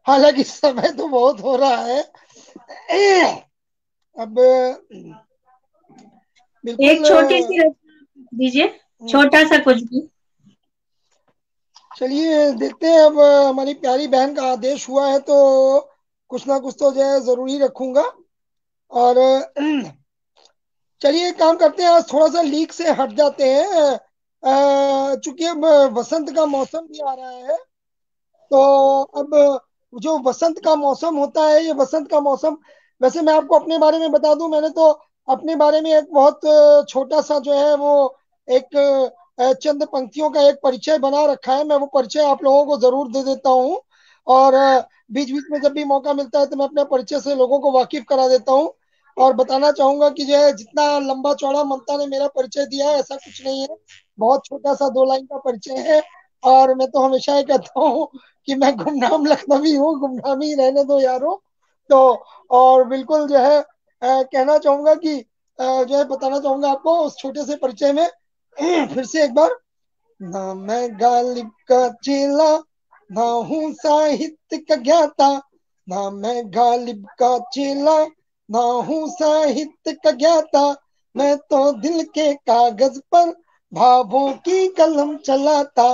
हालांकि समय तो बहुत हो रहा है। अब एक छोटी सी दीजिए, छोटा सा कुछ भी। चलिए देखते हैं, अब हमारी प्यारी बहन का आदेश हुआ है तो कुछ ना कुछ तो जो है जरूरी रखूंगा। और चलिए एक काम करते हैं, आज थोड़ा सा लीक से हट जाते हैं। चूंकि अब वसंत का मौसम भी आ रहा है, तो अब जो वसंत का मौसम होता है, ये वसंत का मौसम, वैसे मैं आपको अपने बारे में बता दूं, मैंने तो अपने बारे में एक बहुत छोटा सा जो है वो एक चंद पंक्तियों का एक परिचय बना रखा है। मैं वो परिचय आप लोगों को जरूर दे देता हूँ, और बीच बीच में जब भी मौका मिलता है तो मैं अपने परिचय से लोगों को वाकिफ करा देता हूँ। और बताना चाहूंगा कि जो है जितना लंबा चौड़ा ममता ने मेरा परिचय दिया है, ऐसा कुछ नहीं है, बहुत छोटा सा 2 लाइन का परिचय है। और मैं तो हमेशा ही कहता हूँ कि मैं गुमनाम लखनवी हूँ, गुमनाम ही रहने दो यारो। तो और बिल्कुल जो है कहना चाहूंगा कि जो है बताना चाहूंगा आपको उस छोटे से परिचय में फिर से एक बार। ना मैं गालिब का चेला, ना हूँ साहित्य का ज्ञाता, ना मैं गालिब का चेला, ना हूँ साहित्य का ज्ञाता, मैं तो दिल के कागज पर भावों की कलम चलाता,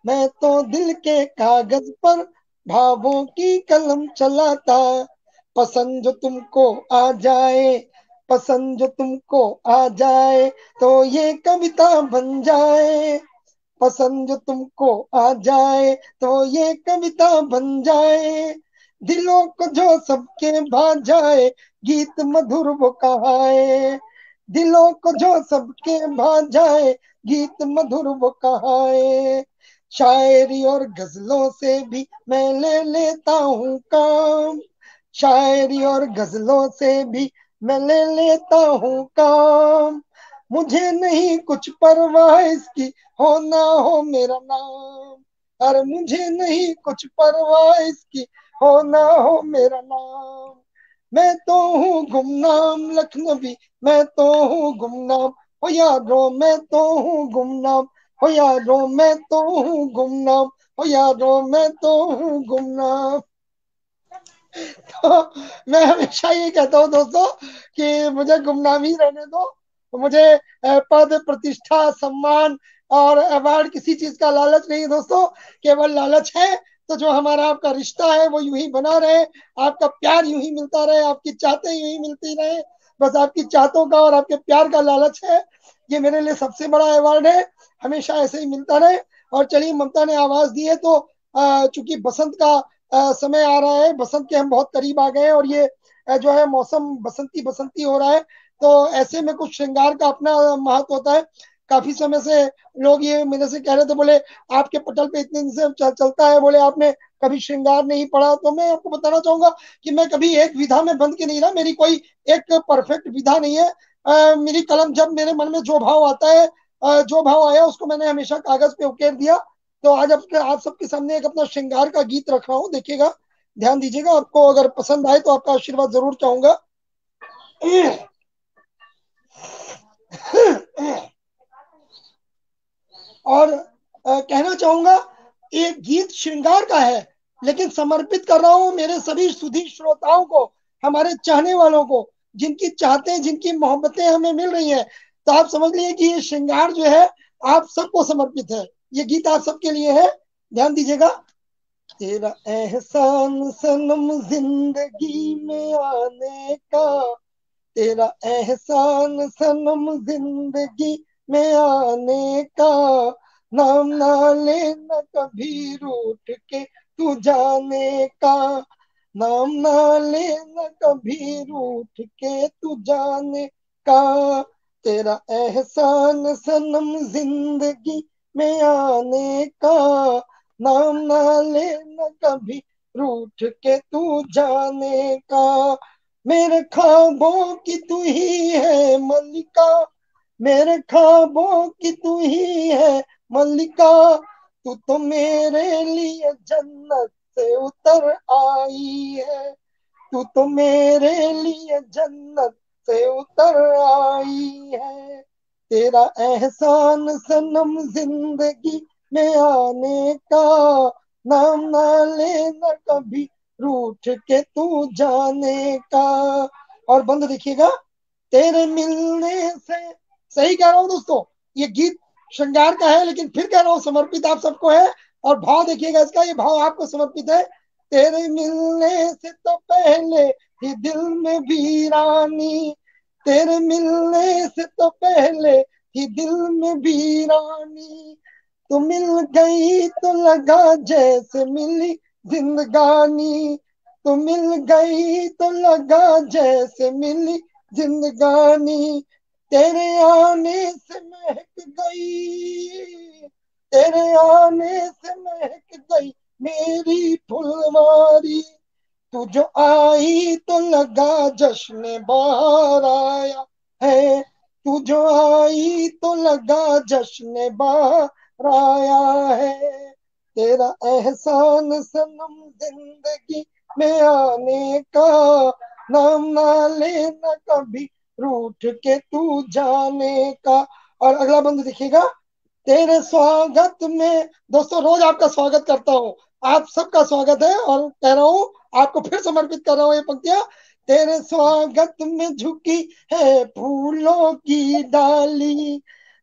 मैं तो दिल के कागज पर भावों की कलम चलाता। पसंद जो तुमको आ जाए, पसंद जो तुमको आ जाए, तो ये कविता बन जाए, पसंद जो तुमको आ जाए तो ये कविता बन जाए, दिलों को जो सबके भा जाए, गीत मधुर वो कहाए, दिलों को जो सबके भा जाए, गीत मधुर वो कहाए। शायरी और गजलों से भी मैं ले लेता हूँ काम, शायरी और गजलों से भी मैं ले लेता हूँ काम, मुझे नहीं कुछ परवाह इसकी हो ना हो मेरा नाम, अरे मुझे नहीं कुछ परवाह इसकी हो ना हो मेरा नाम। मैं तो हूँ गुमनाम लखनवी, मैं तो हूँ गुमनाम हो यारो, मैं तो हूँ गुमनाम हो यारो, मैं तो हूँ गुमनाम हो यारो, मैं तो हूँ गुमनाम। तो मैं हमेशा ये कहता हूँ दोस्तों कि मुझे गुमनाम ही रहने दो, मुझे पद प्रतिष्ठा सम्मान और अवार्ड किसी चीज का लालच नहीं दोस्तों, केवल लालच है तो जो हमारा आपका रिश्ता है वो यूं ही बना रहे, आपका प्यार यूं ही मिलता रहे, आपकी चाहते यूं ही मिलती रहे, बस आपकी चाहतों का और आपके प्यार का लालच है, ये मेरे लिए सबसे बड़ा अवार्ड है, हमेशा ऐसे ही मिलता रहे। और चलिए ममता ने आवाज दी है तो चूंकि बसंत का समय आ रहा है, बसंत के हम बहुत करीब आ गए हैं, और ये जो है मौसम बसंती बसंती हो रहा है, तो ऐसे में कुछ श्रृंगार का अपना महत्व होता है। काफी समय से लोग ये मेरे से कह रहे थे, बोले आपके पटल पे इतने दिन से चलता है, बोले आपने कभी श्रृंगार नहीं पढ़ा, तो मैं आपको बताना चाहूंगा कि मैं कभी एक विधा में बंद के नहीं रहा, मेरी कोई एक परफेक्ट विधा नहीं है। मेरी कलम जब मेरे मन में जो भाव आता है, जो भाव आया उसको मैंने हमेशा कागज पे उकेर दिया। तो आज आप सबके सामने एक अपना श्रृंगार का गीत रख रहा हूँ, देखिएगा, ध्यान दीजिएगा, आपको अगर पसंद आए तो आपका आशीर्वाद जरूर चाहूंगा। और कहना चाहूंगा ये गीत श्रृंगार का है, लेकिन समर्पित कर रहा हूं मेरे सभी सुधी श्रोताओं को, हमारे चाहने वालों को, जिनकी चाहते जिनकी मोहब्बतें हमें मिल रही हैं। तो आप समझ लीजिए कि ये श्रृंगार जो है आप सबको समर्पित है, ये गीत आप सबके लिए है, ध्यान दीजिएगा। तेरा एहसान सनम जिंदगी में आने का, तेरा एहसान सनम जिंदगी में आने का, नाम ना लेना कभी रूठ के तू जाने का, नाम ना लेना कभी रूठ के तू जाने का, तेरा एहसान सनम जिंदगी में आने का। नाम ना लेना कभी रूठ के तू जाने का, मेरे ख्वाबों की तू ही है मल्लिका, मेरे ख्वाबों की तू ही है मल्लिका। तू तो मेरे लिए जन्नत से उतर आई है, तू तो मेरे लिए जन्नत से उतर आई है। तेरा एहसान सनम जिंदगी में आने का, नाम ना लेना कभी रूठ के तू जाने का। और बंद देखिएगा, तेरे मिलने से, सही कह रहा हूं दोस्तों, ये गीत श्रृंगार का है लेकिन फिर कह रहा हूं समर्पित आप सबको है। और भाव देखिएगा इसका, ये भाव आपको समर्पित है। तेरे मिलने से तो पहले ही दिल में वीरानी, तेरे मिलने से तो पहले ही दिल में वीरानी। तू मिल गई तो लगा जैसे मिली जिंदगानी, तू मिल गई तो लगा जैसे मिली जिंदगानी। तेरे आने से महक गई, तेरे आने से महक गई मेरी फुलवारी। तू जो आई तो लगा जश्न बहार आया है, तू जो आई तो लगा जश्न बहार आया है। तेरा एहसान सनम जिंदगी में आने का, नाम ना लेना कभी रूठ के तू जाने का। और अगला बंद देखिएगा, तेरे स्वागत में, दोस्तों रोज आपका स्वागत करता हूँ, आप सबका स्वागत है और कह रहा हूँ आपको फिर समर्पित कर रहा हूँ ये पंक्तियां। तेरे स्वागत में झुकी है फूलों की डाली,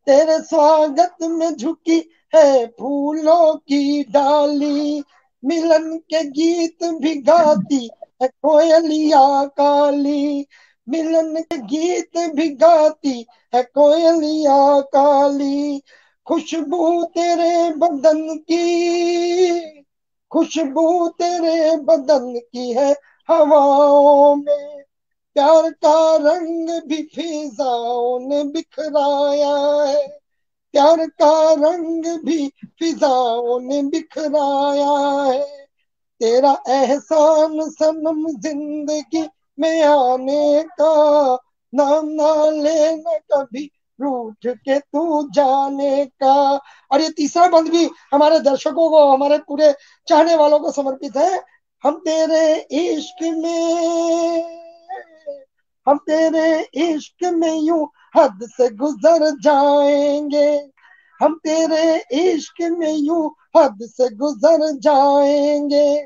तेरे स्वागत में झुकी है फूलों की डाली। मिलन के गीत भी गाती है कोयलिया काली, मिलन के गीत भी गाती है कोयलिया काली। खुशबू तेरे बदन की, खुशबू तेरे बदन की है हवाओं में, प्यार का रंग भी फिजाओं ने बिखराया है, प्यार का रंग भी फिजाओं ने बिखराया है। तेरा एहसान सनम जिंदगी में आने का, नाम ना लेना कभी रूठ के तू जाने का। और ये तीसरा बंद भी हमारे दर्शकों को, हमारे पूरे चाहने वालों को समर्पित है। हम तेरे इश्क में, हम तेरे इश्क में यूं हद से गुजर जाएंगे, हम तेरे इश्क में यूं हद से गुजर जाएंगे।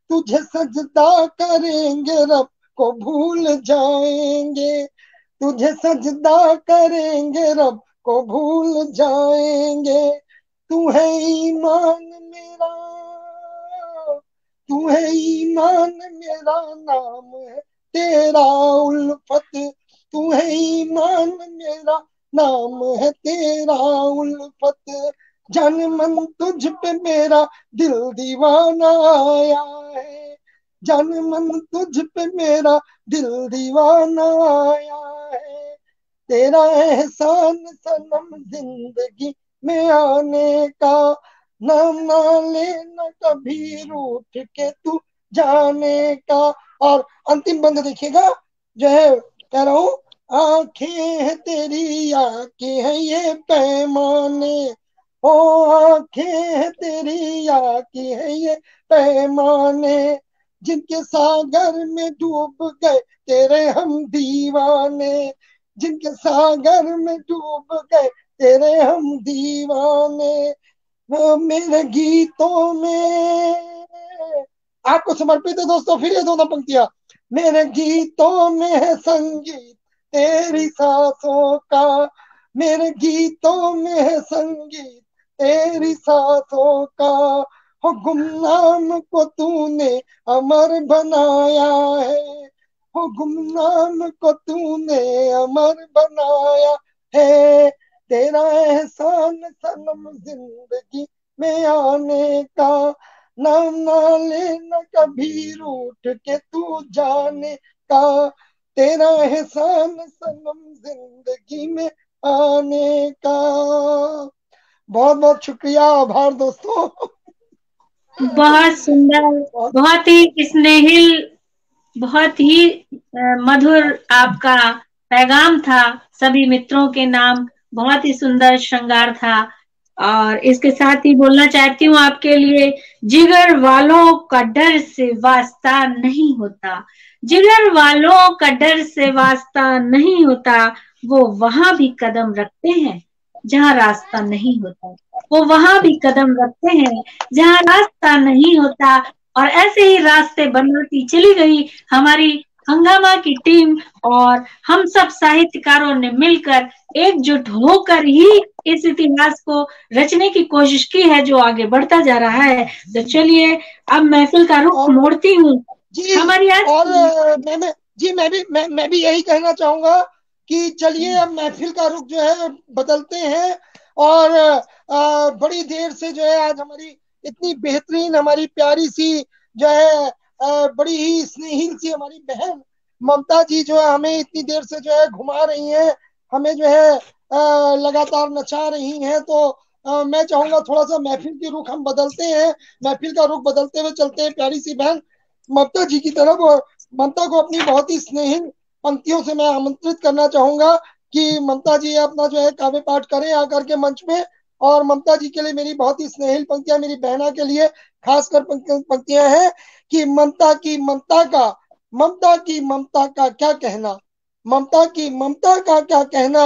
तुझे सजदा करेंगे रब को भूल जाएंगे, तुझे सजदा करेंगे रब को भूल जाएंगे। तू है ईमान मेरा, तू है ईमान मेरा, नाम है तेरा उल्फत, तू है ईमान मेरा, नाम है तेरा उल्फत। जन मन तुझ पे मेरा दिल दीवाना आया है, जन मन तुझ पे मेरा दिल दीवाना आया है। तेरा एहसान सनम जिंदगी में आने का, नाम ना लेना कभी रूठ के तू जाने का। और अंतिम बंद देखिएगा जो है, कह रहा हूं, आंखें है तेरी आंखें है ये पैमाने, ओ आंखें है तेरी आंखें है ये पैमाने। जिनके सागर में डूब गए तेरे हम दीवाने, जिनके सागर में डूब गए तेरे हम दीवाने। वो मेरे गीतों में, आपको समर्पित है दोस्तों फिर ये दोनों पंक्तियां। मेरे गीतों में है संगीत तेरी सांसों का, मेरे गीतों में है संगीत तेरी सांसों का। हो गुमनाम को तूने अमर बनाया है, हो गुमनाम को तूने अमर बनाया है। तेरा एहसान सनम जिंदगी में आने का, नाम ना लेना कभी रूठ के तू जाने का, तेरा एहसान सनम जिंदगी में आने का। बहुत बहुत शुक्रिया, आभार दोस्तों। बहुत सुंदर, बहुत ही स्नेहिल, बहुत ही मधुर आपका पैगाम था सभी मित्रों के नाम। बहुत ही सुंदर श्रृंगार था। और इसके साथ ही बोलना चाहती हूँ आपके लिए, जिगर वालों का डर से वास्ता नहीं होता, जिगर वालों का डर से वास्ता नहीं होता, वो वहां भी कदम रखते हैं जहां रास्ता नहीं होता, वो वहां भी कदम रखते हैं जहां रास्ता नहीं होता। और ऐसे ही रास्ते बनाती चली गई हमारी हंगामा की टीम, और हम सब साहित्यकारों ने मिलकर एकजुट होकर ही इस इतिहास को रचने की कोशिश की है जो आगे बढ़ता जा रहा है। तो चलिए अब महफिल का रुख मोड़ती हूँ जी। हमारी आज और मैं भी यही कहना चाहूंगा कि चलिए अब महफिल का रुख जो है बदलते हैं। और बड़ी देर से जो है आज हमारी इतनी बेहतरीन, हमारी प्यारी सी जो है बड़ी ही स्नेहिल सी हमारी बहन ममता जी जो है हमें इतनी देर से जो है घुमा रही हैं, हमें जो है लगातार नचा रही हैं। तो मैं चाहूंगा थोड़ा सा महफिल की रुख हम बदलते हैं, महफिल का रुख बदलते हुए चलते हैं प्यारी सी बहन ममता जी की तरफ। और ममता को अपनी बहुत ही स्नेहिल पंक्तियों से मैं आमंत्रित करना चाहूंगा कि ममता जी अपना जो है काव्य पाठ करें आकर के मंच में। और ममता जी के लिए मेरी बहुत ही स्नेहिल पंक्तियां, मेरी बहना के लिए खासकर पंक्तियां हैं कि ममता की ममता का, ममता की ममता का क्या कहना, ममता की ममता का क्या कहना,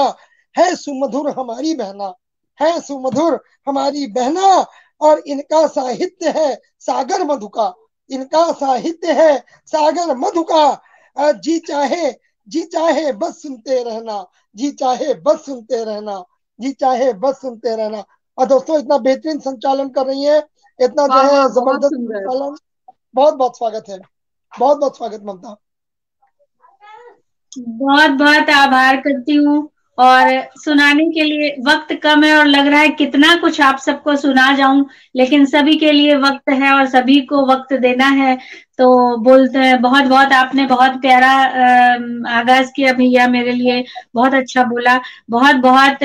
है सुमधुर हमारी बहना, है सुमधुर हमारी बहना। और इनका साहित्य है सागर मधु का, इनका साहित्य है सागर मधु का। जी चाहे बस सुनते रहना, जी चाहे बस सुनते रहना, जी चाहे बस सुनते रहना। और दोस्तों इतना बेहतरीन संचालन कर रही है, इतना जो है जबरदस्त संचालन, बहुत बहुत स्वागत है, बहुत बहुत स्वागत ममता। बहुत बहुत आभार करती हूँ। और सुनाने के लिए वक्त कम है और लग रहा है कितना कुछ आप सबको सुना जाऊं, लेकिन सभी के लिए वक्त है और सभी को वक्त देना है। तो बोलते हैं बहुत बहुत, आपने बहुत प्यारा आगाज किया भैया, मेरे लिए बहुत अच्छा बोला। बहुत बहुत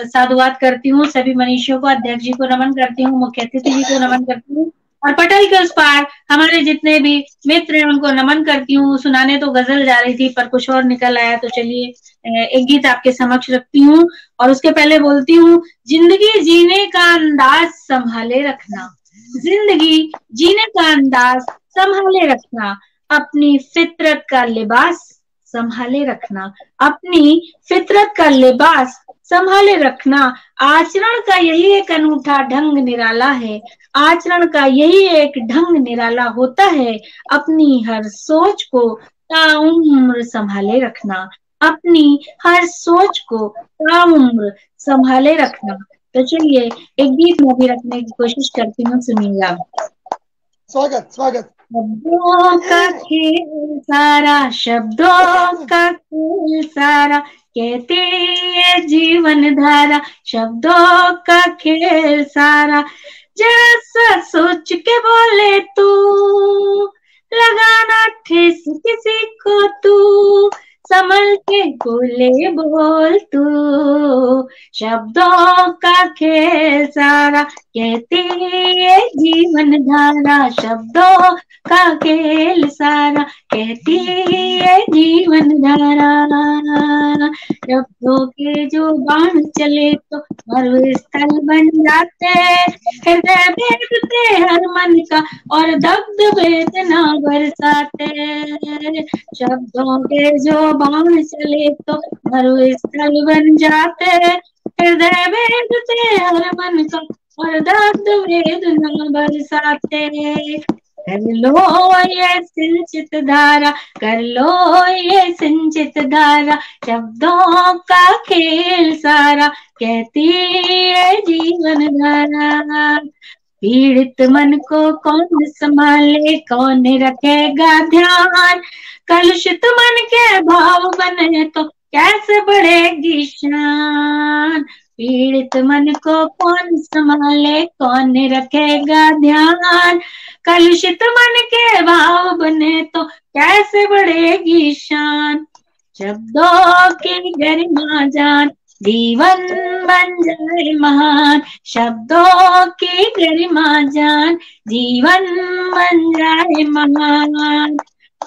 साधुवाद करती हूँ सभी मनीषियों को, अध्यक्ष जी को नमन करती हूँ, मुख्य अतिथि जी को नमन करती हूँ, और पटल के उस पार हमारे जितने भी मित्र हैं उनको नमन करती हूँ। सुनाने तो गजल जा रही थी पर कुछ और निकल आया, तो चलिए एक गीत आपके समक्ष रखती हूँ। और उसके पहले बोलती हूँ, जिंदगी जीने का अंदाज संभाले रखना, जिंदगी जीने का अंदाज संभाले रखना, अपनी फितरत का लिबास संभाले रखना, अपनी फितरत का लिबास संभाले रखना। आचरण का यही एक अनूठा ढंग निराला है, आचरण का यही एक ढंग निराला होता है, अपनी हर सोच को ताउम्र संभाले रखना, अपनी हर सोच को ताउम्र संभाले रखना। तो चलिए एक गीत में भी रखने की कोशिश करती हूँ, सुनिएगा। स्वागत स्वागत। शब्दों का खेल सारा, शब्दों का खेल सारा, कहते ये जीवन धारा, शब्दों का खेल सारा, जरा सा सोच के बोले तू, लगाना ठेस किसी को तू, संभल के बोले बोल तू, शब्दों का खेल सारा, कहते ये जीवन धारा, शब्दों का खेल सारा, कहती ये जीवन धारा। शब्दों के जो बाण चले तो मरुस्थल बन जाते, हृदय भेदते हर मन का और दग्ध वेदना बरसाते, शब्दों के जो बाण चले तो मरुस्थल बन जाते, हृदय भेदते हर मन का और दर्द वेदना बरसाते। कर लो ये सिंचित धारा, कर लो ये सिंचित धारा, शब्दों का खेल सारा, कहती है जीवन धारा। पीड़ित मन को कौन संभाले, कौन रखेगा ध्यान, कलुषित मन के भाव बने तो कैसे बढ़ेगी शान, पीड़ित मन को कौन संभाले, कौन रखेगा ध्यान। कलुषित मन के भाव बने तो कैसे बढ़ेगी शान। शब्दों की गरिमा जान, जीवन बन जाए महान। शब्दों की गरिमा जान, जीवन बन जाए महान।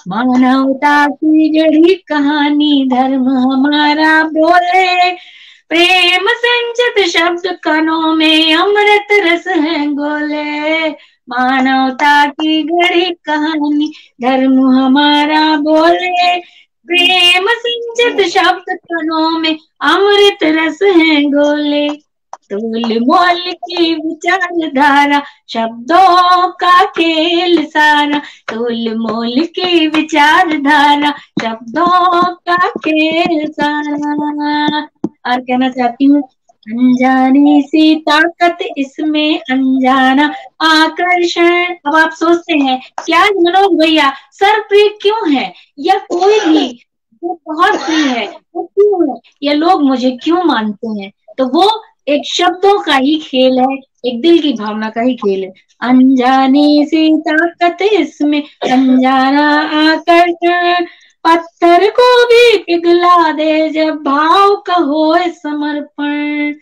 मानवता की जड़ी कहानी, धर्म हमारा बोले। प्रेम संचित शब्द कणों में, अमृत रस है गोले। मानवता की गढ़ी कहानी, धर्म हमारा बोले। प्रेम संचित शब्द कणों में, अमृत रस है गोले। तोल मोल की विचारधारा, शब्दों का खेल सारा। तोल मोल की विचारधारा, शब्दों का खेल सारा। और कहना चाहती हूँ, अनजानी सी ताकत इसमें, अनजाना आकर्षण। अब आप सोचते हैं क्या मनोज भैया सर प्रिय क्यों है, या कोई भी जो बहुत प्रिय है वो क्यों है, या लोग मुझे क्यों मानते हैं, तो वो एक शब्दों का ही खेल है, एक दिल की भावना का ही खेल है। अनजानी सी ताकत इसमें, अनजाना आकर्षण। पत्थर को भी पिघला दे जब भाव का होए समर्पण।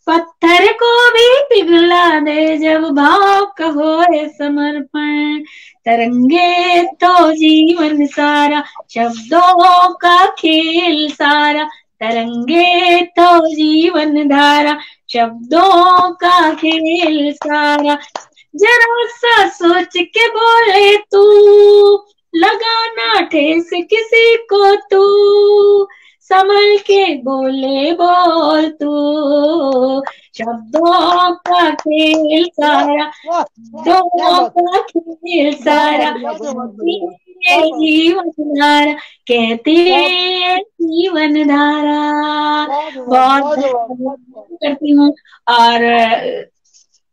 पत्थर को भी पिघला दे जब भाव का होए समर्पण। तरंगे तो जीवन सारा, शब्दों का खेल सारा। तरंगे तो जीवन धारा, शब्दों का खेल सारा। जरा सा सोच के बोले तू, लगाना ठेस किसी को तू। संभल के बोले बोल तू, शब्दों का खेल सारा। शब्दों का खेल सारा, जीवन धारा, कहते हैं जीवन धारा। बहुत करती हूँ और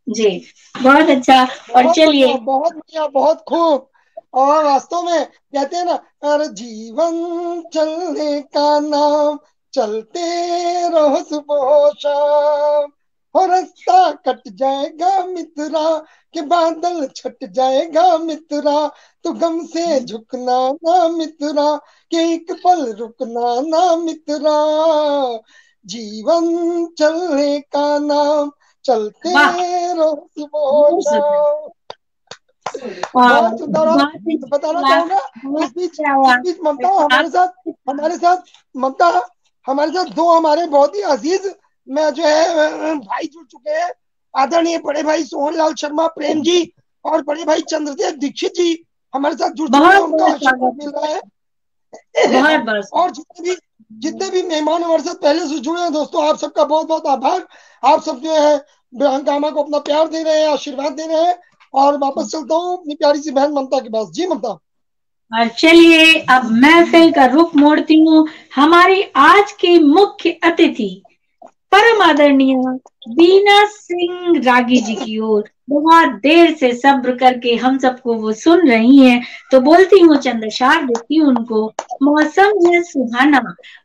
जी बहुत अच्छा। और चलिए बहुत बढ़िया, बहुत खूब। और वास्तव में कहते हैं ना, अरे जीवन चलने का नाम, चलते रहो सुबह शाम। हो रास्ता कट जाएगा मित्रा, के बादल छट जाएगा मित्रा। तो गम से झुकना ना मित्रा, के एक पल रुकना ना मित्रा। जीवन चलने का नाम, चलते रहो सुबह शाम। बहुत सुंदर। बताना चाहूंगा इस बीच ममता हमारे साथ दो हमारे बहुत ही अजीज में जो है भाई जुड़ चुके हैं। आदरणीय बड़े भाई सोहन लाल शर्मा प्रेम जी और बड़े भाई चंद्रदेव दीक्षित जी हमारे साथ जुड़ चुके हैं। उनका आशीर्वाद मिल रहा है। और जितने भी मेहमान हमारे साथ पहले से जुड़े हैं दोस्तों, आप सबका बहुत बहुत आभार। आप सब जो है हंगामा को अपना प्यार दे रहे हैं, आशीर्वाद दे रहे हैं। और वापस चलता हूँ अपनी प्यारी सी बहन ममता के पास। जी ममता। और चलिए अब महफिल का रुख मोड़ती हूँ। हमारी आज की मुख्य अतिथि परम आदरणीय बीना सिंह रागी जी की ओर। बहुत देर से सब्र करके हम सबको वो सुन रही हैं, तो बोलती हूँ, चंद अशार देती हूँ उनको। मौसम है सुहाना,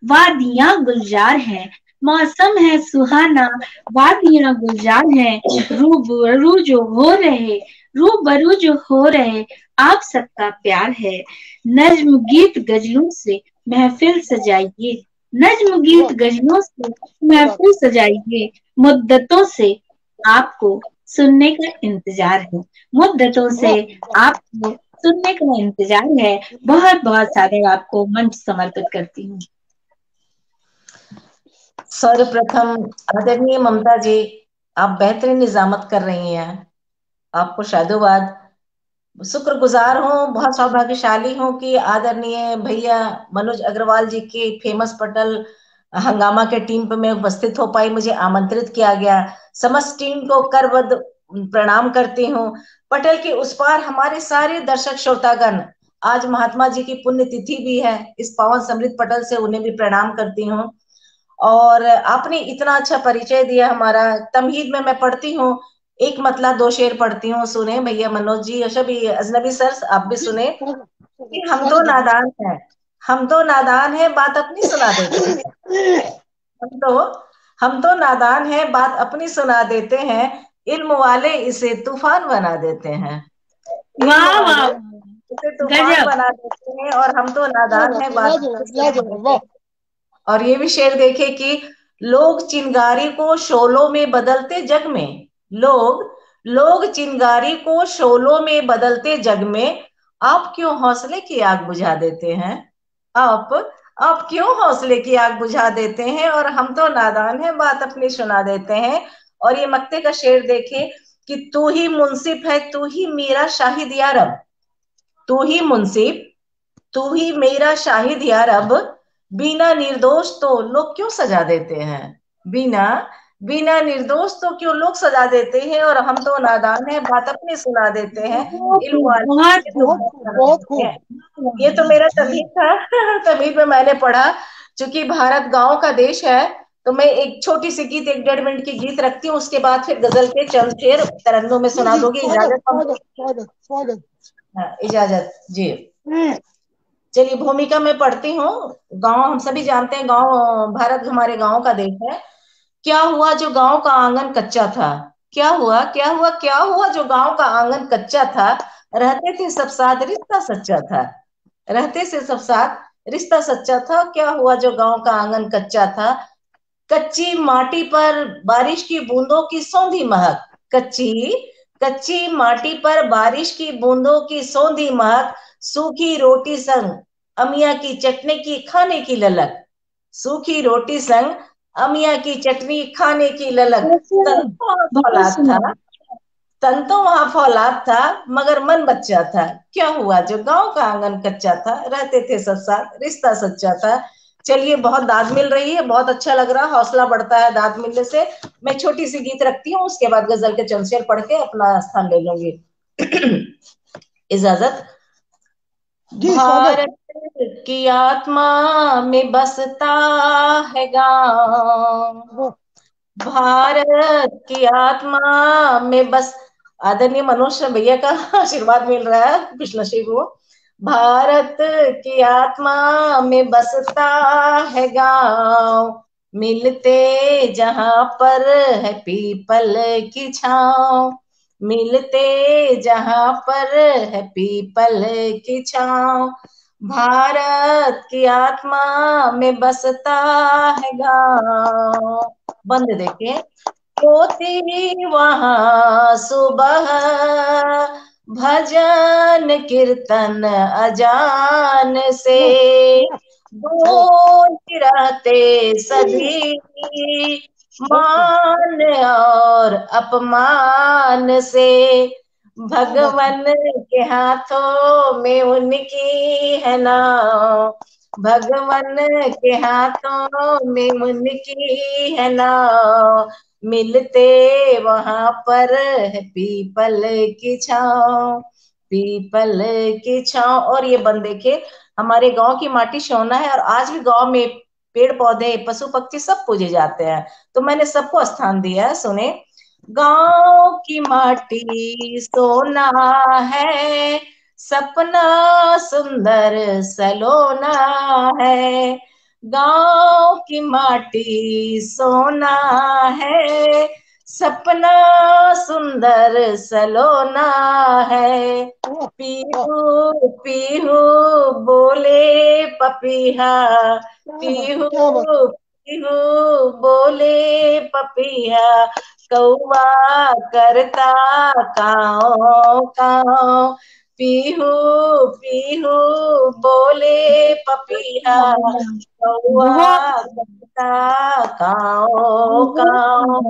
वादियां गुलजार हैं। मौसम है सुहाना, वादियां गुलजार हैं। रूबरू जो हो रहे, रूबरू जो हो रहे, आप सबका प्यार है। नज्म गीत गजलों से महफिल सजाइए, नज्म गीत गजलों से महफिल सजाइए। मुद्दतों से आपको सुनने का इंतजार है, मुद्दतों से आपको सुनने का इंतजार है। बहुत बहुत सादर आपको मंच समर्पित करती हूँ। सर्वप्रथम आदरणीय ममता जी, आप बेहतरीन निजामत कर रही हैं, आपको शादोबाद। शुक्रगुजार हूँ, बहुत सौभाग्यशाली हूँ कि आदरणीय भैया मनोज अग्रवाल जी के फेमस पटल हंगामा के टीम पे मैं उपस्थित हो पाई, मुझे आमंत्रित किया गया। समस्त टीम को करबद्ध प्रणाम करती हूँ। पटल के उस पार हमारे सारे दर्शक श्रोतागण, आज महात्मा जी की पुण्य तिथि भी है, इस पावन समृद्ध पटल से उन्हें भी प्रणाम करती हूँ। और आपने इतना अच्छा परिचय दिया हमारा। तमहीद में मैं पढ़ती हूँ, एक मतला दो शेर पढ़ती हूँ, सुने भैया मनोज जी, अच्छा भी अजनबी सर आप भी सुने। हम तो नादान हैं, हम तो नादान है, बात अपनी सुना देते हैं। हम तो नादान हैं, बात अपनी सुना देते हैं, इल्म वाले इसे तूफान बना देते हैं। इल्म वाह वाले वाह, इसे तूफान गजब। बना देते हैं और हम तो नादान हैं, बात अपनी सुना लाजवाब, देते वाह। हैं। और ये भी शेर देखे कि लोग चिंगारी को शोलों में बदलते जग में, लोग चिंगारी को शोलों में बदलते जग में, आप क्यों हौसले की आग बुझा देते हैं? आप क्यों हौसले की आग बुझा देते हैं और हम तो नादान हैं, बात अपनी सुना देते हैं। और ये मक्ते का शेर देखे कि तू ही मुंसिफ है, तू ही मेरा शाहिद या रब, तू ही मुंसिफ, तू ही मेरा शाहिद या रब, बिना निर्दोष तो लोग क्यों सजा देते हैं? बिना बिना निर्दोष तो क्यों लोग सजा देते हैं और हम तो नादान हैं, बात अपनी सुना देते हैं, बहुत इल्म खूब, वाले बहुत ये खूब, बहुत तूफान खूब, बना बहुत देते खूब। हैं। ये तो मेरा तमहीद था। तमहीद में मैंने पढ़ा, चूंकि भारत गांव का देश है, तो मैं एक छोटी सी गीत, 1-1.5 मिनट की गीत रखती हूँ, उसके बाद फिर गजल के चंद शेर तरन्नुम में जी सुना जी, दोगी? स्वागत इजाजत हमको? स्वागत स्वागत स्वागत। हाँ, इजाजत जी। चलिए, भूमिका में पढ़ती हूँ। गांव, हम सभी जानते हैं, गांव, भारत हमारे गांव का देश है। क्या हुआ जो गांव का आंगन कच्चा था? क्या हुआ जो गांव का आंगन कच्चा था? रहते थे सब साथ, रिश्ता सच्चा था। रहते से सब साथ, रिश्ता सच्चा था। क्या हुआ जो गांव का आंगन कच्चा था? कच्ची माटी पर बारिश की बूंदों की सौंधी महक, कच्ची कच्ची माटी पर बारिश की बूंदों की सौंधी महक, सूखी रोटी संग अमिया की चटनी की खाने की ललक, सूखी रोटी संग अमिया की चटनी खाने की ललक। तन तो वहां बहुत फौलाद था, सुंदर। तन तो वहां फौलाद था, मगर मन बच्चा था। क्या हुआ जो गांव का आंगन कच्चा था? रहते थे सब साथ, रिश्ता सच्चा था। चलिए, बहुत दाद मिल रही है, बहुत अच्छा लग रहा है, हौसला बढ़ता है दाद मिलने से। मैं छोटी सी गीत रखती हूँ, उसके बाद गजल के चंद शेर पढ़ के अपना स्थान ले लूंगी। इजाजत। जी, स्वागत। भारत की आत्मा में बसता है गाँव, भारत की आत्मा में बस, आदरणीय मनोज भैया का आशीर्वाद मिल रहा है, खुशनसीब हूँ। भारत की आत्मा में बसता है गाँव, मिलते जहां पर है पीपल की छाँव, मिलते जहां पर है पीपल की छाँव, भारत की आत्मा में बसता है गाँव। बंद देखे, होती वहां सुबह भजन कीर्तन अजान से, बोल रहते सभी मान और अपमान से, भगवन के हाथों में उनकी है नाव, भगवन के हाथों में उनकी है नाव, मिलते वहां पर है पीपल की छाँव, पीपल की छाँव। और ये बंद देखे, हमारे गांव की माटी सोना है और आज भी गांव में पेड़ पौधे पशु पक्षी सब पूजे जाते हैं, तो मैंने सबको स्थान दिया है। सुने, गांव की माटी सोना है, सपना सुंदर सलोना है, गांव की माटी सोना है, सपना सुंदर सलोना है, पीहू पीहू बोले पपीहा, पीहू पीहू बोले पपीहा, कौवा करता काओ काओ, पीहू पीहू बोले पपीहा, कौवा करता काओ काओ,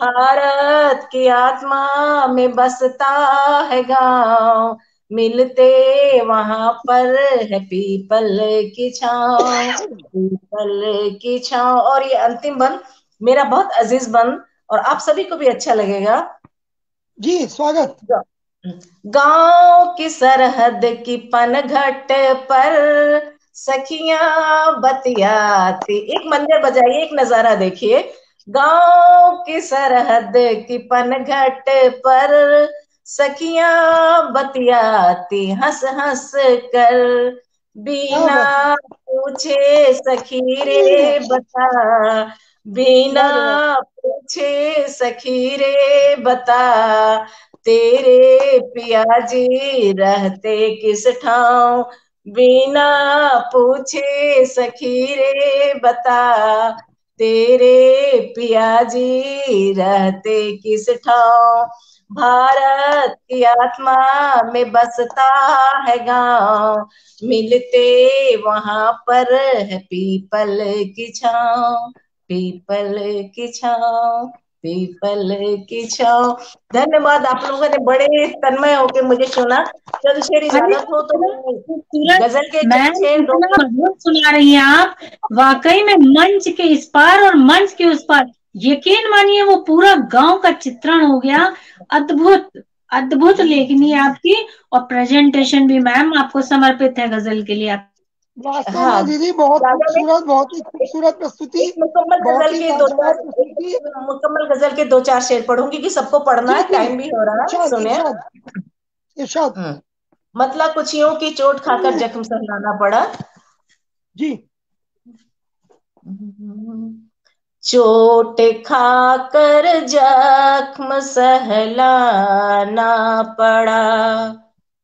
भारत की आत्मा में बसता है गाँव, मिलते वहां पर है पीपल की छाँव, पीपल की छाँव। और ये अंतिम बंद मेरा बहुत अजीज बंद, और आप सभी को भी अच्छा लगेगा। जी, स्वागत। गांव की सरहद की पनघट पर सखियां बतियाती, एक मंदिर बजाइए, एक नजारा देखिए। गांव की सरहद की पनघट पर सखियां बतियाती हंस हंस कर, बिना पूछे सखी रे बता, बिना पूछे सखी रे बता, तेरे पिया जी रहते किस ठाव। बिना पूछे सखी रे बता, तेरे पिया जी रहते किस ठाव। भारत की आत्मा में बसता है गांव, मिलते वहां पर है पीपल की छांव, पीपल की छांव, पीपल की छांव। धन्यवाद, आप लोगों ने बड़े तन्मय होके मुझे सुना। यदि शेर अरे इजाजत हो तो खूबसूरत गजल के मैम, शेर दो। कितना मधुर सुना रही हैं आप। वाकई में मंच के इस पार और मंच के उस पार, यकीन मानिए वो पूरा गांव का चित्रण हो गया। अद्भुत अद्भुत लेखनी है आपकी, और प्रेजेंटेशन भी मैम आपको समर्पित है गजल के लिए। आप वास्तव हाँ, में दीदी बहुत ज्यादा नहीं, खूबसूरत, बहुत ही खूबसूरत प्रस्तुति, एक मुकम्मल बहुत गजल ही के दो चार, लाजवाब प्रस्तुति। मुकम्मल गजल के दो चार शेर पढ़ूंगी कि सबको पढ़ना जी है, जी, टाइम भी हो रहा है, इरशाद सुनिए। इरशाद इरशाद। मतलब कुछ यूं की चोट खाकर जख्म सहलाना पड़ा। जी। चोट खाकर जख्म सहलाना पड़ा,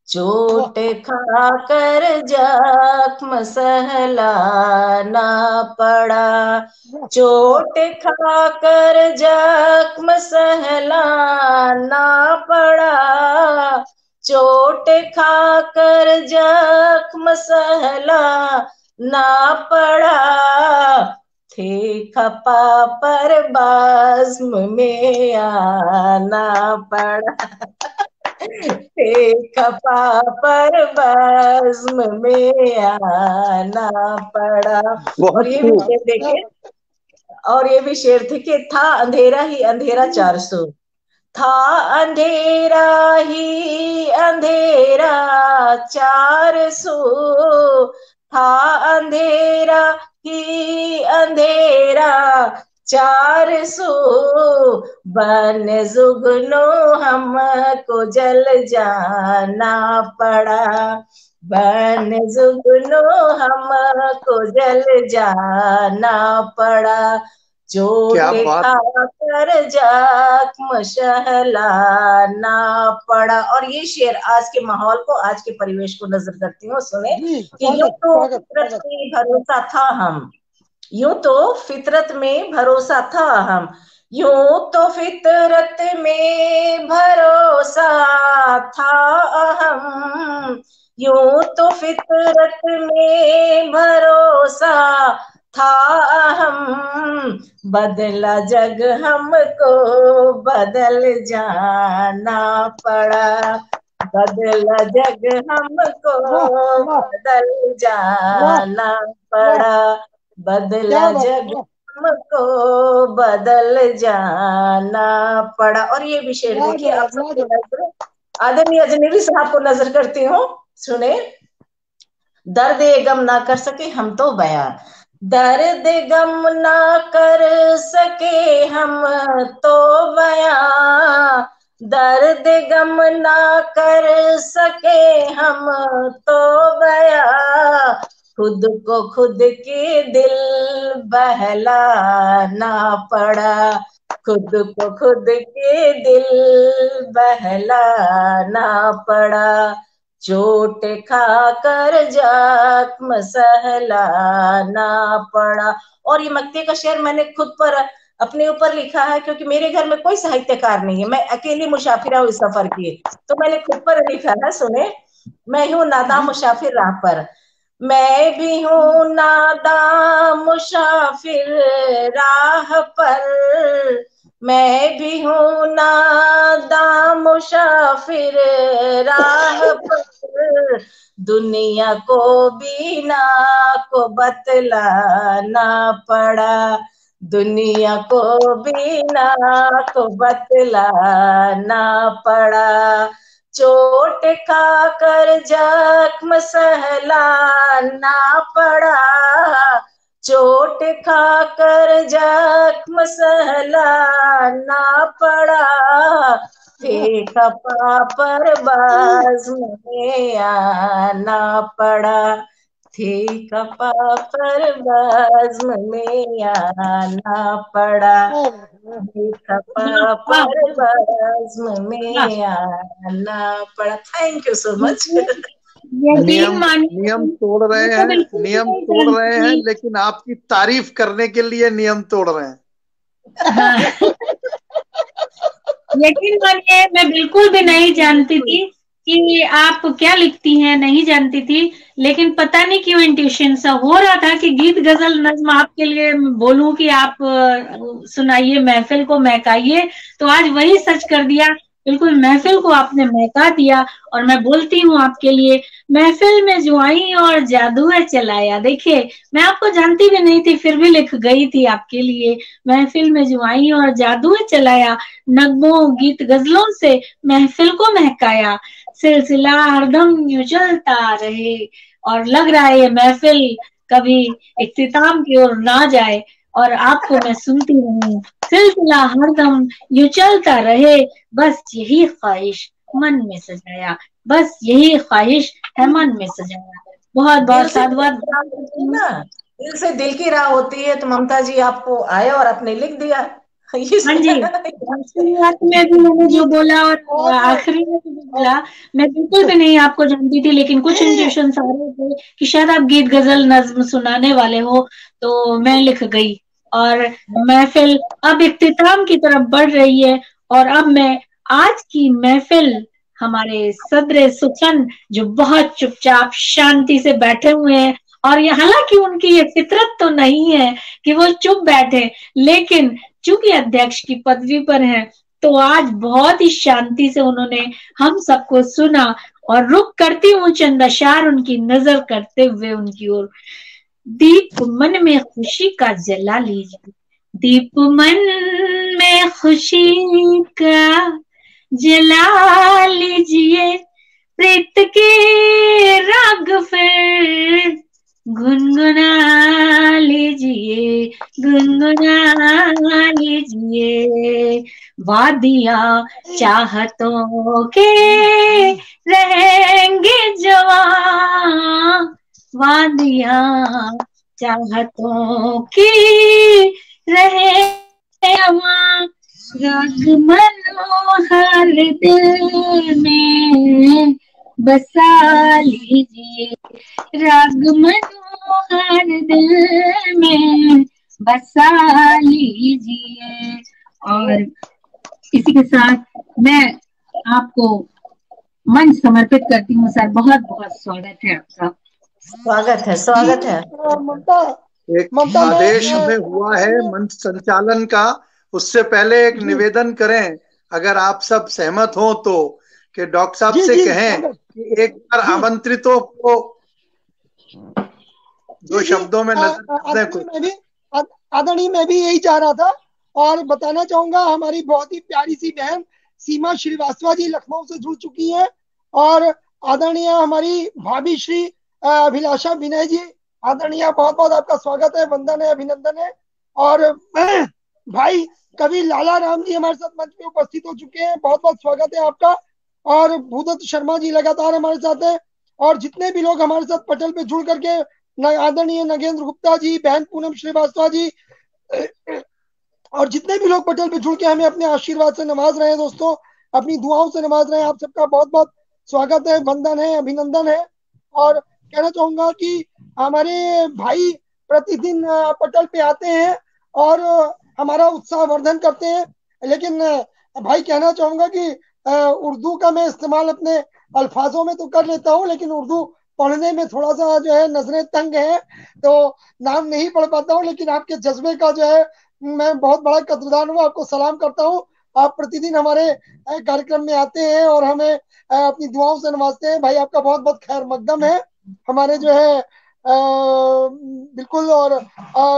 चोट खाकर जख्म सहलाना पड़ा, चोट खाकर जख्म सहलाना पड़ा, चोट खाकर जख्म सहलाना पड़ा, थे खपा पर बाज़्म में आना पड़ा, थे खपा पर बाज़्म में आना पड़ा। और बहुत ये भी खूब। शेर देखिए, और ये भी शेर थे कि था अंधेरा ही अंधेरा 400, था अंधेरा ही अंधेरा 400, था अंधेरा ही अंधेरा 400, बन जुगनू हमको जल जाना पड़ा, बन जुगनू हमको जल जाना पड़ा, क्या चोट बात। खाकर जख्म सहलाना पड़ा। और ये शेर आज के माहौल को, आज के परिवेश को नजर करती हूँ, सुने जी, कि यूं स्वागत तो स्वागत फितरत स्वागत। में भरोसा था हम, यूं तो फितरत में भरोसा था हम, यूं तो फितरत में भरोसा था हम, यूं तो फितरत में भरोसा था हम, बदला जग हमको बदल जाना पड़ा, बदला जग हमको वाह वाह बदल वाह जाना वाह, पड़ा, क्या बदला बात है, जग वाह हमको बदल जाना पड़ा। और ये भी शेर देखिए, आप लाजवाब सबको लाजवाब। नजर, आदरणीय अजनबी साहब को नजर करती हूँ, सुने। दर्द गम ना कर सके हम तो बयां, दर्द गम ना कर सके हम तो बयां, दर्द गम ना कर सके हम तो बयां, खुद को खुद के दिल बहलाना पड़ा, खुद को खुद के दिल बहलाना पड़ा, चोट खाकर जख्म सहलाना पड़ा। और ये मक्ते का शेर मैंने खुद पर अपने ऊपर लिखा है, क्योंकि मेरे घर में कोई साहित्यकार नहीं है, मैं अकेली मुसाफिरा हूँ इस सफर की, तो मैंने खुद पर लिखा है, सुने। मैं हूँ नादा जी मुसाफिर राह पर, मैं भी हूँ नादा मुसाफिर राह पर, मैं भी हूँ नादा मुसाफिर राह पर, दुनिया को बीना को बतलाना पड़ा, दुनिया को बीना को बतलाना पड़ा, चोट खाकर जख्म सहलाना पड़ा, चोट खाकर जख्म सहलाना पड़ा, थे खपा पर बाज़्म में आना पड़ा, थी खपा पर बज़्म में आना पड़ा, थी खपा पर बज़्म में आना पड़ा। Thank you so much. यकीन मानिए नियम तोड़ रहे मैं तो हैं, बिल्कुल भी नियम नहीं तोड़ रहे हैं, जानती। लेकिन आपकी तारीफ करने के लिए नियम तोड़ रहे हैं। हाँ यकीन मानिए मैं बिल्कुल भी नहीं जानती थी कि आप क्या लिखती हैं, नहीं जानती थी, लेकिन पता नहीं क्यों इंट्यूशन सा हो रहा था कि गीत गजल नज्म आपके लिए बोलूं कि आप सुनाइए, महफिल को महकाइए। तो आज वही सच कर दिया, बिल्कुल महफिल को आपने महका दिया। और मैं बोलती हूँ आपके लिए, महफिल में जो आई और जादू है चलाया। देखिए मैं आपको जानती भी नहीं थी, फिर भी लिख गई थी आपके लिए, महफिल में जो आई और जादू है चलाया, नगमों गीत गजलों से महफिल को महकाया, सिलसिला हरदम यूं चलता रहे। और लग रहा है ये महफिल कभी इख्तिताम की ओर ना जाए और आपको मैं सुनती रहूं, सिलसिला हरदम यूं चलता रहे, बस यही ख्वाहिश मन में सजाया, बस यही ख्वाहिश है मन में सजाया। बहुत बहुत साधुवाद। दिल से दिल की राह होती है, तो ममता जी आपको आया और आपने लिख दिया। हाँ जी, शुरुआत में भी मैंने जो बोला और आखिरी में भी जो बोला, मैं बिल्कुल भी नहीं आपको जानती थी, लेकिन कुछ इंट्यूशन आ रहे थे कि शायद आप गीत गजल नज्म सुनाने वाले हो, तो मैं लिख गई। और महफिल अब इख्तिताम की तरफ बढ़ रही है, और अब मैं आज की महफिल हमारे सदरे सुखन जो बहुत चुपचाप शांति से बैठे हुए हैं, और ये हालांकि उनकी ये फितरत तो नहीं है कि वो चुप बैठे, लेकिन चूंकि अध्यक्ष की पदवी पर हैं, तो आज बहुत ही शांति से उन्होंने हम सबको सुना। और रुक करती हूँ चंद अशार उनकी नजर करते हुए उनकी ओर। दीप मन में खुशी का जला लीजिए, दीप मन में खुशी का जला लीजिए, प्रीत के राग फिर गुनगुना लीजिए, गुनगुना लीजिए। वादियां चाहतों के रहेंगे जवां, वादियां चाहतों की रहे जवां, राग मनोहर दिल में बसा लीजिए, राग मनोहर दिल में बसा लीजिए। और इसी के साथ मैं आपको मंच समर्पित करती हूँ। सर बहुत बहुत स्वागत है आपका। स्वागत है, स्वागत है। ममता, एक आदेश हमें हुआ है मंच संचालन का, उससे पहले एक निवेदन करें, अगर आप सब सहमत हो तो, कि डॉक्टर साहब से कहें कि एक बार आमंत्रितों को दो शब्दों में आदरणीय मैं भी यही चाह रहा था, और बताना चाहूंगा हमारी बहुत ही प्यारी सी बहन सीमा श्रीवास्तव जी लखनऊ से जुड़ चुकी हैं, और आदरणीय हमारी भाभी श्री अभिलाषा विनय जी, आदरणीय बहुत बहुत आपका स्वागत है, वंदन है, अभिनंदन है। और भाई कवि लाला राम जी हमारे साथ मंच में उपस्थित हो चुके हैं, बहुत बहुत स्वागत है आपका। और भूदत्त शर्मा जी लगातार हमारे साथ है, और जितने भी लोग हमारे साथ पटल पे जुड़ करके, आदरणीय नगेंद्र गुप्ता जी, बहन पूनम श्रीवास्तव जी, और जितने भी लोग पटल पे जुड़ के हमें अपने आशीर्वाद से नवाज रहे हैं, दोस्तों अपनी दुआओं से नवाज रहे हैं, आप सबका बहुत बहुत स्वागत है, वंदन है, अभिनंदन है। और कहना चाहूंगा कि हमारे भाई प्रतिदिन पटल पे आते हैं और हमारा उत्साह वर्धन करते हैं, लेकिन भाई कहना चाहूंगा कि उर्दू का मैं इस्तेमाल अपने अल्फाजों में तो कर लेता हूँ, लेकिन उर्दू पढ़ने में थोड़ा सा जो है नजरें तंग है, तो नाम नहीं पढ़ पाता हूँ, लेकिन आपके जज्बे का जो है मैं बहुत बड़ा कदरदान हूँ, आपको सलाम करता हूँ। आप प्रतिदिन हमारे कार्यक्रम में आते हैं और हमें अपनी दुआओं से नवाजते हैं, भाई आपका बहुत बहुत खैर मकदम है हमारे जो है बिल्कुल। और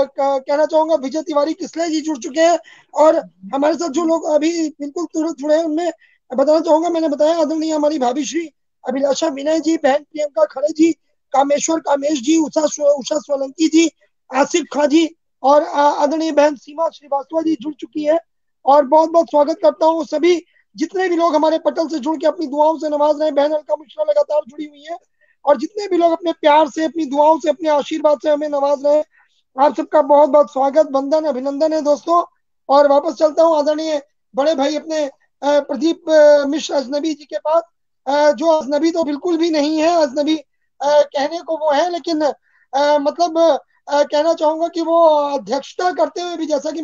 कहना चाहूंगा विजय तिवारी किसले जी जुड़ चुके हैं, और हमारे साथ जो लोग अभी बिल्कुल जुड़े हैं उनमें बताना चाहूंगा, मैंने बताया आदरणीय हमारी भाभी श्री अभिलाषा विनय जी, बहन प्रियंका खड़े जी, कामेश्वर कामेश जी, उषा सोलंकी जी, आसिफ खां जी, और आदरणीय बहन सीमा श्रीवास्तव जी जुड़ चुकी है। और बहुत बहुत स्वागत करता हूँ सभी जितने भी लोग हमारे पटल से जुड़ के अपनी दुआओं से नवाज रहे हैं। बहन अलका मिश्रा लगातार जुड़ी हुई है, और जितने भी लोग अपने प्यार से, अपनी दुआओं से, अपने आशीर्वाद से हमें नवाज रहे हैं, आप सबका बहुत बहुत स्वागत, वंदन, अभिनंदन है दोस्तों। और वापस चलता हूँ आदरणीय बड़े भाई अपने प्रदीप मिश्र अजनबी जी के पास, जो अजनबी तो बिल्कुल भी नहीं है, अजनबी कहने को वो है, लेकिन मतलब कहना चाहूंगा कि वो अध्यक्षता करते हुए भी, जैसा कि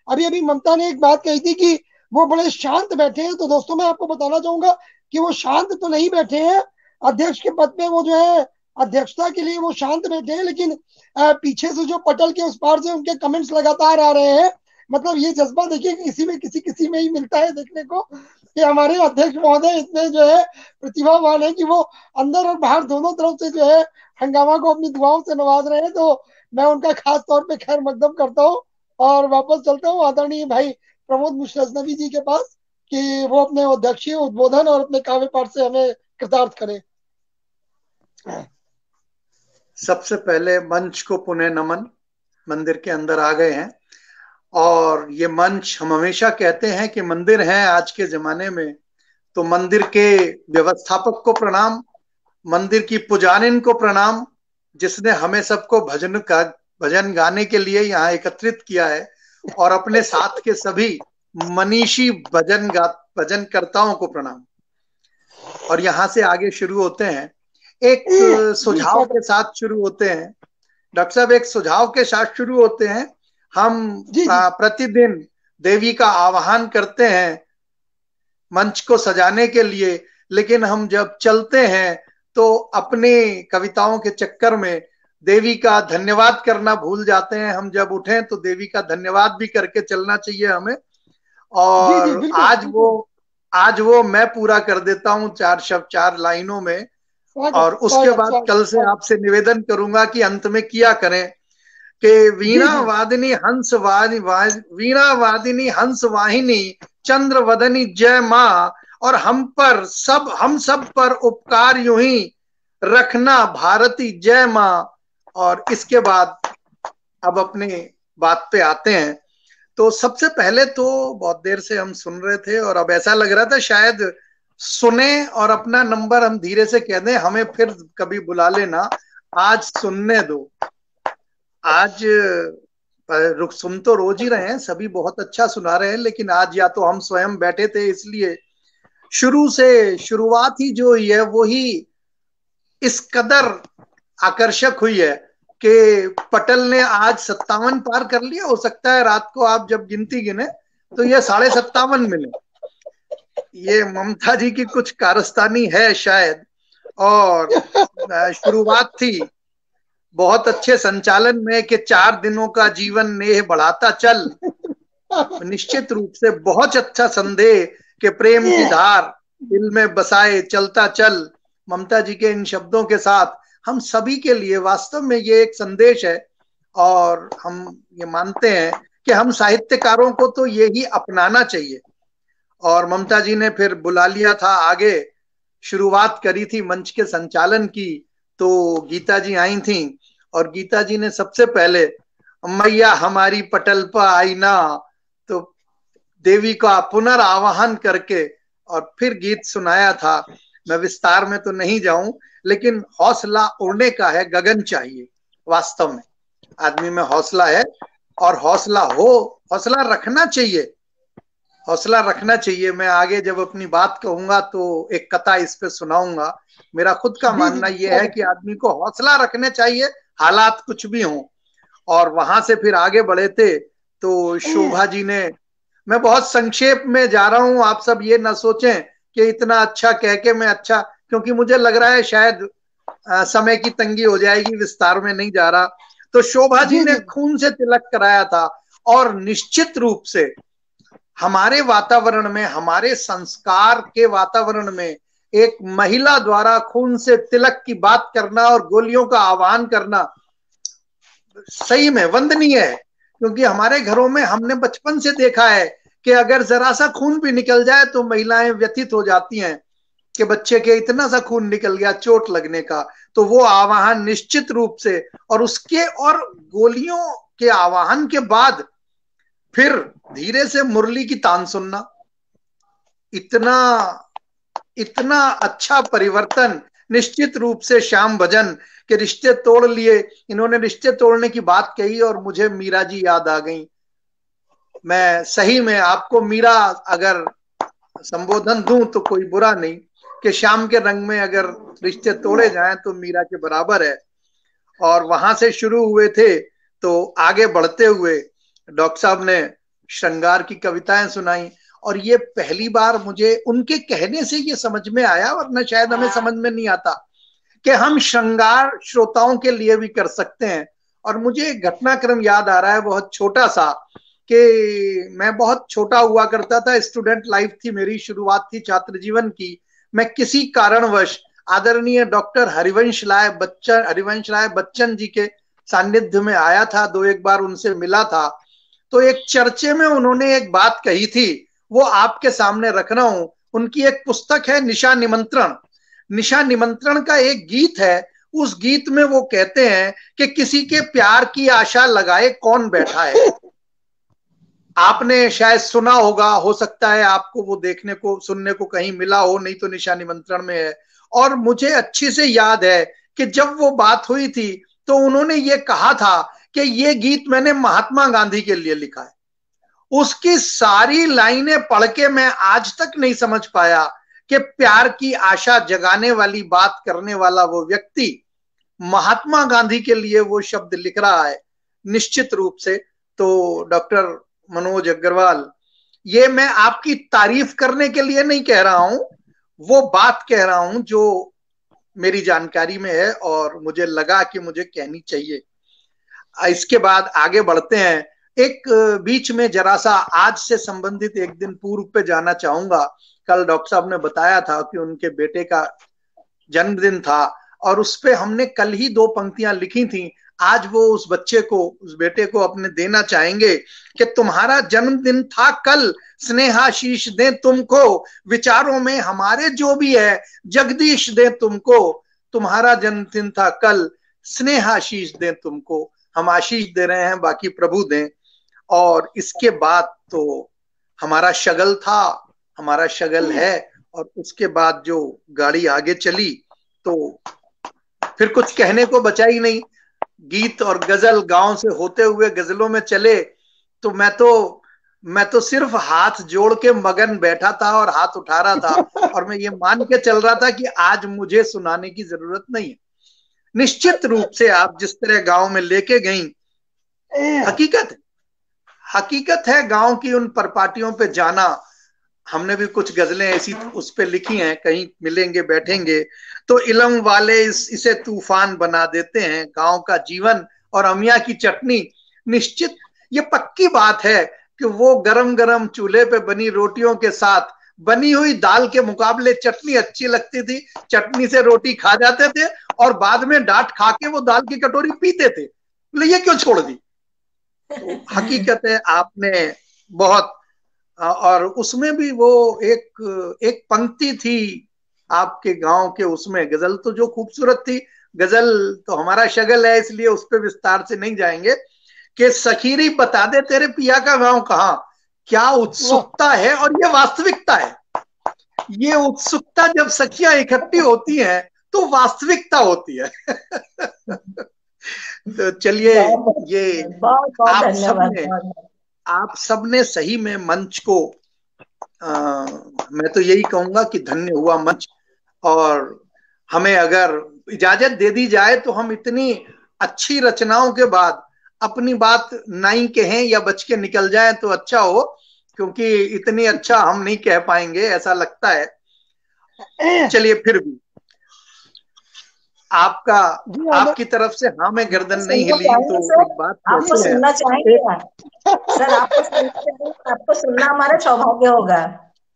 अभी अभी ममता ने एक बात कही थी कि वो बड़े शांत बैठे हैं, तो दोस्तों मैं आपको बताना चाहूंगा कि वो शांत तो नहीं बैठे हैं। अध्यक्ष के पद पे वो जो है अध्यक्षता के लिए वो शांत बैठे हैं, लेकिन पीछे से जो पटल के उस पार से उनके कमेंट्स लगातार आ रहे हैं। मतलब ये जज्बा देखिए किसी में किसी में ही मिलता है देखने को कि हमारे अध्यक्ष महोदय इतने जो है प्रतिभावान है कि वो अंदर और बाहर दोनों तरफ से जो है हंगामा को अपनी दुआओं से नवाज रहे हैं। तो मैं उनका खास तौर पे खैर मकदम करता हूँ और वापस चलता हूँ आदरणीय भाई प्रमोद मिश्र अजनबी जी के पास कि वो अपने अध्यक्षीय उद्बोधन और अपने काव्य पाठ से हमें कृतार्थ करें। सबसे पहले मंच को पुनः नमन, मंदिर के अंदर आ गए हैं और ये मंच, हम हमेशा कहते हैं कि मंदिर है आज के जमाने में, तो मंदिर के व्यवस्थापक को प्रणाम, मंदिर की पुजारिन को प्रणाम, जिसने हमें सबको भजन गाने के लिए यहाँ एकत्रित किया है, और अपने साथ के सभी मनीषी भजनकर्ताओं को प्रणाम। और यहाँ से आगे शुरू होते हैं, एक सुझाव के साथ शुरू होते हैं डॉक्टर साहब, एक सुझाव के साथ शुरू होते हैं। हम प्रतिदिन देवी का आवाहन करते हैं मंच को सजाने के लिए, लेकिन हम जब चलते हैं तो अपने कविताओं के चक्कर में देवी का धन्यवाद करना भूल जाते हैं। हम जब उठें तो देवी का धन्यवाद भी करके चलना चाहिए हमें। और आज वो मैं पूरा कर देता हूँ 4 शब्द 4 लाइनों में, और उसके बाद कल से आपसे निवेदन करूंगा कि अंत में किया करें कि वीणा वादिनी हंस वाहिनी चंद्र वदनी जय माँ, और हम सब पर उपकार यूं ही रखना भारती जय माँ। और इसके बाद अब अपने बात पे आते हैं। तो सबसे पहले तो बहुत देर से हम सुन रहे थे और अब ऐसा लग रहा था शायद सुने और अपना नंबर हम धीरे से कह दें, हमें फिर कभी बुला लेना, आज सुनने दो। आज सुन तो रोज ही रहे हैं, सभी बहुत अच्छा सुना रहे हैं, लेकिन आज या तो हम स्वयं बैठे थे इसलिए शुरू से शुरुआत ही जो हुई है वो ही इस कदर आकर्षक हुई है कि पटल ने आज 57 पार कर लिया। हो सकता है रात को आप जब गिनती गिने तो ये 57.5 मिले। ये ममता जी की कुछ कारस्तानी है शायद। और शुरुआत थी बहुत अच्छे संचालन में कि 4 दिनों का जीवन नेह बढ़ाता चल। निश्चित रूप से बहुत अच्छा संदेह कि प्रेम की धार दिल में बसाए चलता चल। ममता जी के इन शब्दों के साथ हम सभी के लिए वास्तव में ये एक संदेश है, और हम ये मानते हैं कि हम साहित्यकारों को तो ये ही अपनाना चाहिए। और ममता जी ने फिर बुला लिया था आगे, शुरुआत करी थी मंच के संचालन की, तो गीता जी आई थी और गीता जी ने सबसे पहले मैया हमारी पटल पर आई ना, तो देवी का पुनर्आवाहन करके और फिर गीत सुनाया था। मैं विस्तार में तो नहीं जाऊं, लेकिन हौसला उड़ने का है, गगन चाहिए। वास्तव में आदमी में हौसला है और हौसला रखना चाहिए, हौसला रखना चाहिए। मैं आगे जब अपनी बात कहूंगा तो एक कथा इस पे सुनाऊंगा। मेरा खुद का मानना यह है कि आदमी को हौसला रखने चाहिए, हालात कुछ भी हों। और वहां से फिर आगे बढ़े थे तो शोभा जी ने, मैं बहुत संक्षेप में जा रहा हूं, आप सब ये ना सोचें कि इतना अच्छा कह के मैं अच्छा, क्योंकि मुझे लग रहा है शायद समय की तंगी हो जाएगी, विस्तार में नहीं जा रहा। तो शोभा जी ने खून से तिलक कराया था, और निश्चित रूप से हमारे वातावरण में, हमारे संस्कार के वातावरण में एक महिला द्वारा खून से तिलक की बात करना और गोलियों का आह्वान करना सही में वंदनीय है। क्योंकि हमारे घरों में हमने बचपन से देखा है कि अगर जरा सा खून भी निकल जाए तो महिलाएं व्यथित हो जाती हैं कि बच्चे के इतना सा खून निकल गया, चोट लगने का। तो वो आवाहन निश्चित रूप से, और उसके और गोलियों के आवाहन के बाद फिर धीरे से मुरली की तान सुनना, इतना अच्छा परिवर्तन निश्चित रूप से श्याम भजन के रिश्ते तोड़ लिए। इन्होंने रिश्ते तोड़ने की बात कही और मुझे मीरा जी याद आ गई। मैं सही में आपको मीरा अगर संबोधन दूं तो कोई बुरा नहीं, कि श्याम के रंग में अगर रिश्ते तोड़े जाएं तो मीरा के बराबर है। और वहां से शुरू हुए थे तो आगे बढ़ते हुए डॉक्टर साहब ने श्रृंगार की कविताएं सुनाई, और ये पहली बार मुझे उनके कहने से ये समझ में आया, वरना शायद हमें समझ में नहीं आता कि हम श्रृंगार श्रोताओं के लिए भी कर सकते हैं। और मुझे एक घटनाक्रम याद आ रहा है बहुत छोटा सा, कि मैं बहुत छोटा हुआ करता था, स्टूडेंट लाइफ थी मेरी, शुरुआत थी छात्र जीवन की। मैं किसी कारणवश आदरणीय डॉक्टर हरिवंश राय बच्चन जी के सानिध्य में आया था, 2-1 बार उनसे मिला था। तो एक चर्चे में उन्होंने एक बात कही थी, वो आपके सामने रख रहा हूं। उनकी एक पुस्तक है निशा निमंत्रण। निशा निमंत्रण का एक गीत है, उस गीत में वो कहते हैं कि किसी के प्यार की आशा लगाए कौन बैठा है। आपने शायद सुना होगा, हो सकता है आपको वो देखने को सुनने को कहीं मिला हो, नहीं तो निशा निमंत्रण में है। और मुझे अच्छी से याद है कि जब वो बात हुई थी तो उन्होंने ये कहा था कि ये गीत मैंने महात्मा गांधी के लिए लिखा है। उसकी सारी लाइनें पढ़ के मैं आज तक नहीं समझ पाया कि प्यार की आशा जगाने वाली बात करने वाला वो व्यक्ति महात्मा गांधी के लिए वो शब्द लिख रहा है। निश्चित रूप से तो डॉक्टर मनोज अग्रवाल, ये मैं आपकी तारीफ करने के लिए नहीं कह रहा हूं, वो बात कह रहा हूं जो मेरी जानकारी में है और मुझे लगा कि मुझे कहनी चाहिए। इसके बाद आगे बढ़ते हैं। एक बीच में जरा सा आज से संबंधित एक दिन पूर्व पे जाना चाहूंगा। कल डॉक्टर साहब ने बताया था कि उनके बेटे का जन्मदिन था, और उस पे हमने कल ही 2 पंक्तियां लिखी थी। आज वो उस बच्चे को, उस बेटे को अपने देना चाहेंगे कि तुम्हारा जन्मदिन था कल, स्नेहाशीष दें तुमको, विचारों में हमारे जो भी है जगदीश दें तुमको। तुम्हारा जन्मदिन था कल, स्नेहाशीष दें तुमको। हम आशीष दे रहे हैं, बाकी प्रभु दें। और इसके बाद तो हमारा शगल था, हमारा शगल है, और उसके बाद जो गाड़ी आगे चली तो फिर कुछ कहने को बचा ही नहीं। गीत और गजल गांव से होते हुए गजलों में चले, तो मैं तो सिर्फ हाथ जोड़ के मगन बैठा था और हाथ उठा रहा था, और मैं ये मान के चल रहा था कि आज मुझे सुनाने की जरूरत नहीं है। निश्चित रूप से आप जिस तरह गांव में लेके गई, हकीकत है गांव की उन परपाटियों पे जाना। हमने भी कुछ गजलें ऐसी उस पे लिखी हैं, कहीं मिलेंगे बैठेंगे तो इलम वाले इसे तूफान बना देते हैं, गांव का जीवन और अमिया की चटनी। निश्चित ये पक्की बात है कि वो गरम गरम चूल्हे पे बनी रोटियों के साथ बनी हुई दाल के मुकाबले चटनी अच्छी लगती थी। चटनी से रोटी खा जाते थे और बाद में डांट खा के वो दाल की कटोरी पीते थे, ये क्यों छोड़ दी। हकीकत है आपने बहुत, और उसमें भी वो एक पंक्ति थी आपके गांव के, उसमें गजल तो जो खूबसूरत थी। गजल तो हमारा शगल है, इसलिए उस पर विस्तार से नहीं जाएंगे। कि सखीरी बता दे तेरे पिया का गांव कहाँ, क्या उत्सुकता है, और ये वास्तविकता है। ये उत्सुकता जब सखियां इकट्ठी होती हैं तो वास्तविकता होती है। तो चलिए, ये आप सबने सही में मंच को मैं तो यही कहूंगा कि धन्य हुआ मंच। और हमें अगर इजाजत दे दी जाए तो हम इतनी अच्छी रचनाओं के बाद अपनी बात नहीं कहें या बच के निकल जाए तो अच्छा हो, क्योंकि इतनी अच्छा हम नहीं कह पाएंगे ऐसा लगता है। चलिए, फिर भी आपकी तरफ से हाँ में गर्दन नहीं हिली तो एक बात आपको सुनना चाहेंगे सर, आपको सुनना हमारा सौभाग्य होगा,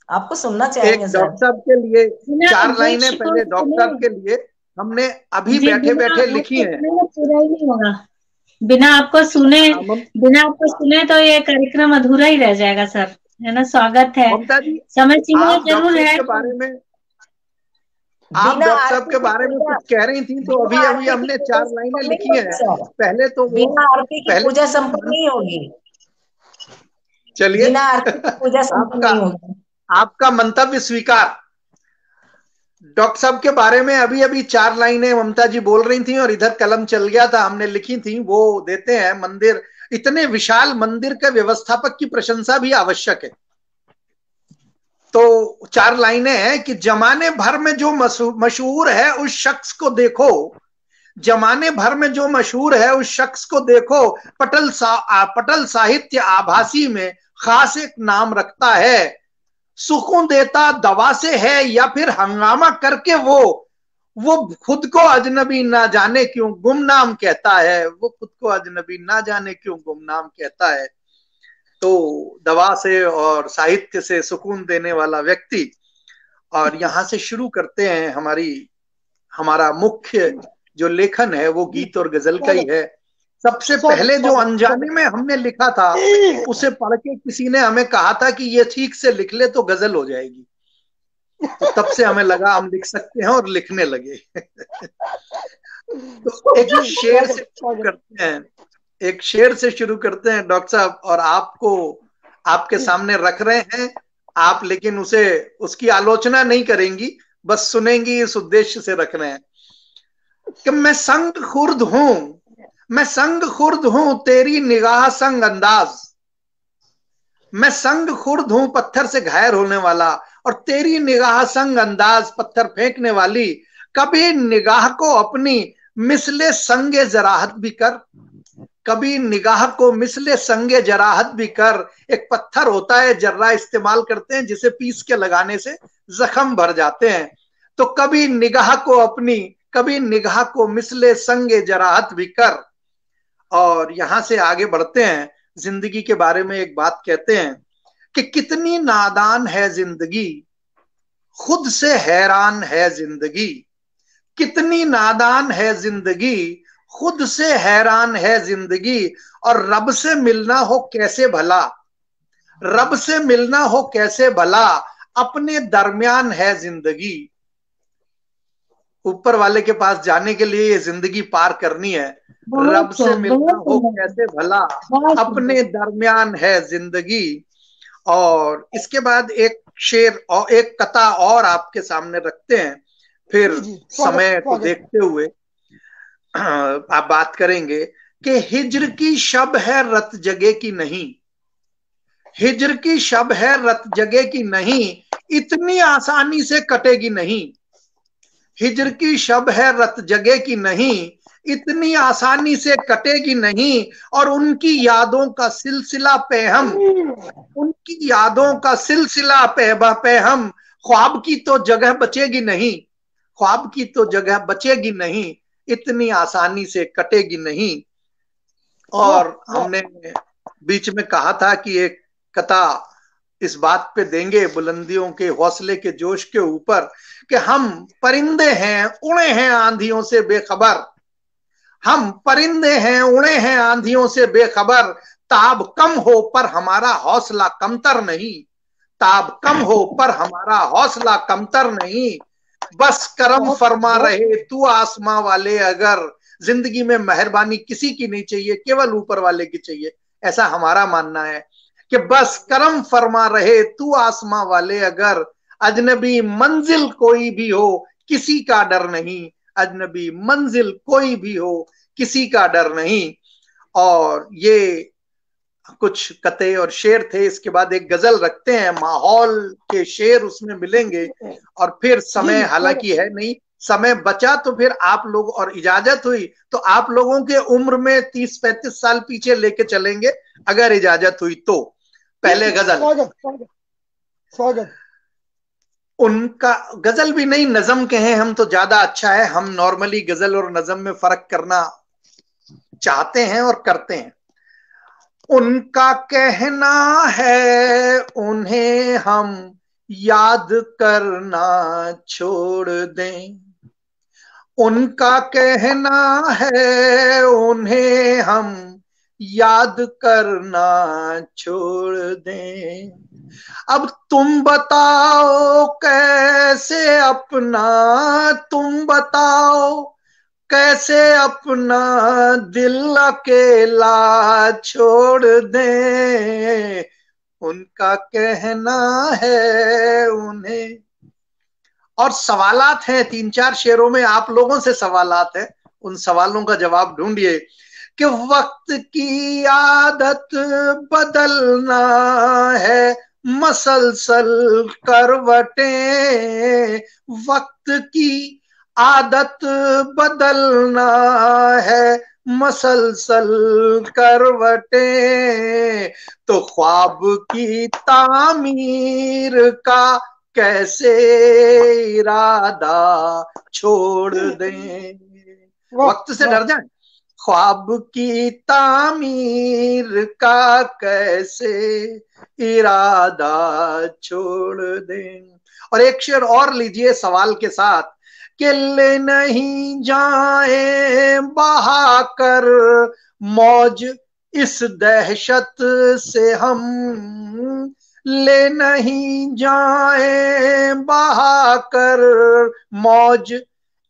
आपको सुनना चाहेंगे सर। डॉक्टर साहब के लिए 4 लाइनें पहले डॉक्टर साहब के लिए हमने अभी बैठे बैठे लिखी हैं। पूरा ही नहीं होगा बिना आपको सुने तो ये कार्यक्रम अधूरा ही रह जाएगा सर, है ना। स्वागत है, समय सीमा जरूर है। बारे में आप डॉक्टर साहब के बारे में कुछ कह रही थी, तो अभी हमने 4 लाइनें लिखी हैं। पहले तो बिना आरती की पूजा संपन्न नहीं होगी। चलिए, बिना आरती की पूजा संपन्न नहीं होगी। आपका मंतव्य स्वीकार। डॉक्टर साहब के बारे में अभी अभी 4 लाइनें ममता जी बोल रही थी और इधर कलम चल गया था, हमने लिखी थी, वो देते हैं। मंदिर, इतने विशाल मंदिर के व्यवस्थापक की प्रशंसा भी आवश्यक है। तो 4 लाइनें हैं कि जमाने भर में जो मशहूर है उस शख्स को देखो, जमाने भर में जो मशहूर है उस शख्स को देखो, पटल साहित्य आभासी में खास एक नाम रखता है, सुकून देता दवा से है या फिर हंगामा करके वो खुद को अजनबी ना जाने क्यों गुमनाम कहता है, वो खुद को अजनबी ना जाने क्यों गुमनाम कहता है। तो दवा से और साहित्य से सुकून देने वाला व्यक्ति। और यहां से शुरू करते हैं। हमारा मुख्य जो लेखन है वो गीत और गजल का ही है। सबसे पहले जो अनजाने में हमने लिखा था उसे पढ़ के किसी ने हमें कहा था कि ये ठीक से लिख ले तो गजल हो जाएगी, तो तब से हमें लगा हम लिख सकते हैं और लिखने लगे। तो एक शेर से शुरू करते हैं, एक शेर से शुरू करते हैं डॉक्टर साहब, और आपको आपके सामने रख रहे हैं आप, लेकिन उसकी आलोचना नहीं करेंगी, बस सुनेंगी, इस उद्देश्य से रख रहे हैं कि मैं संग खुर्द हूं तेरी निगाह संग अंदाज, मैं संग खुर्द हूं पत्थर से घायल होने वाला, और तेरी निगाह संग अंदाज पत्थर फेंकने वाली, कभी निगाह को अपनी मिसले संगे जराहत भी कर, कभी निगाह को मिसले संगे जराहत भी कर। एक पत्थर होता है, जर्रा इस्तेमाल करते हैं जिसे पीस के लगाने से जख्म भर जाते हैं, तो कभी निगाह को मिसले संगे जराहत भी कर। और यहां से आगे बढ़ते हैं, जिंदगी के बारे में एक बात कहते हैं कि कितनी नादान है जिंदगी, खुद से हैरान है जिंदगी, कितनी नादान है जिंदगी, खुद से हैरान है जिंदगी, और रब से मिलना हो कैसे भला, रब से मिलना हो कैसे भला, अपने दरमियान है जिंदगी। ऊपर वाले के पास जाने के लिए ये जिंदगी पार करनी है, रब से मिलना हो कैसे भला, अपने दरमियान है जिंदगी। और इसके बाद एक शेर और एक कथा और आपके सामने रखते हैं, फिर समय को देखते हुए आप बात करेंगे कि हिज्र की शब है रत जगह की नहीं, हिज्र की शब है रत जगह की नहीं, इतनी आसानी से कटेगी नहीं, हिज्र की शब है रत जगह की नहीं, इतनी आसानी से कटेगी नहीं, और उनकी यादों का सिलसिला पे हम, उनकी यादों का सिलसिला पे हम, ख्वाब की तो जगह बचेगी नहीं, ख्वाब की तो जगह बचेगी नहीं, इतनी आसानी से कटेगी नहीं। और हमने बीच में कहा था कि एक कथा इस बात पे देंगे, बुलंदियों के हौसले के जोश के ऊपर, कि हम परिंदे हैं उड़े हैं आंधियों से बेखबर, हम परिंदे हैं उड़े हैं आंधियों से बेखबर, ताब कम हो पर हमारा हौसला कमतर नहीं, ताब कम हो पर हमारा हौसला कमतर नहीं, बस करम फरमा रहे तू आसमां वाले अगर, जिंदगी में मेहरबानी किसी की नहीं चाहिए, केवल ऊपर वाले की चाहिए, ऐसा हमारा मानना है कि बस करम फरमा रहे तू आसमां वाले अगर, अजनबी मंजिल कोई भी हो किसी का डर नहीं, अजनबी मंजिल कोई भी हो किसी का डर नहीं। और ये कुछ कते और शेर थे। इसके बाद एक गजल रखते हैं, माहौल के शेर उसमें मिलेंगे, और फिर समय हालांकि है नहीं, समय बचा तो फिर आप लोग, और इजाजत हुई तो आप लोगों के उम्र में 30-35 साल पीछे लेके चलेंगे अगर इजाजत हुई तो। पहले गजल, स्वागत। उनका गजल भी नहीं, नजम कहें हम तो ज्यादा अच्छा है, हम नॉर्मली गजल और नजम में फर्क करना चाहते हैं और करते हैं। उनका कहना है उन्हें हम याद करना छोड़ दें, उनका कहना है उन्हें हम याद करना छोड़ दें, अब तुम बताओ कैसे अपना, तुम बताओ कैसे अपना दिल अकेला छोड़ दें, उनका कहना है उन्हें। और सवालात हैं, 3-4 शेरों में आप लोगों से सवालात हैं, उन सवालों का जवाब ढूंढिए कि वक्त की आदत बदलना है मसलसल करवटें, वक्त की आदत बदलना है मसलसल करवटें, तो ख्वाब की तामीर का कैसे इरादा छोड़ दें। वक्त से डर जाए, ख्वाब की तामीर का कैसे इरादा छोड़ दें। और एक शेर और लीजिए सवाल के साथ कि ले नहीं जाए बहा कर मौज इस दहशत से हम, ले नहीं जाए बहा कर मौज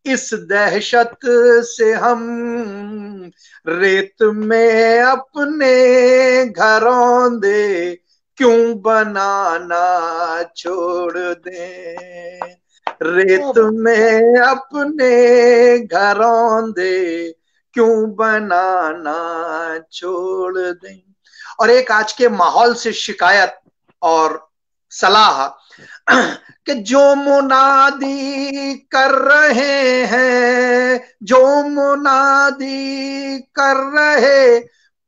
इस दहशत से हम, रेत में अपने घरों दे क्यों बनाना छोड़ दें, रेत में अपने घरों दे क्यों बनाना छोड़ दें। और एक आज के माहौल से शिकायत और सलाह कि जो मुनादी कर रहे हैं, जो मुनादी कर रहे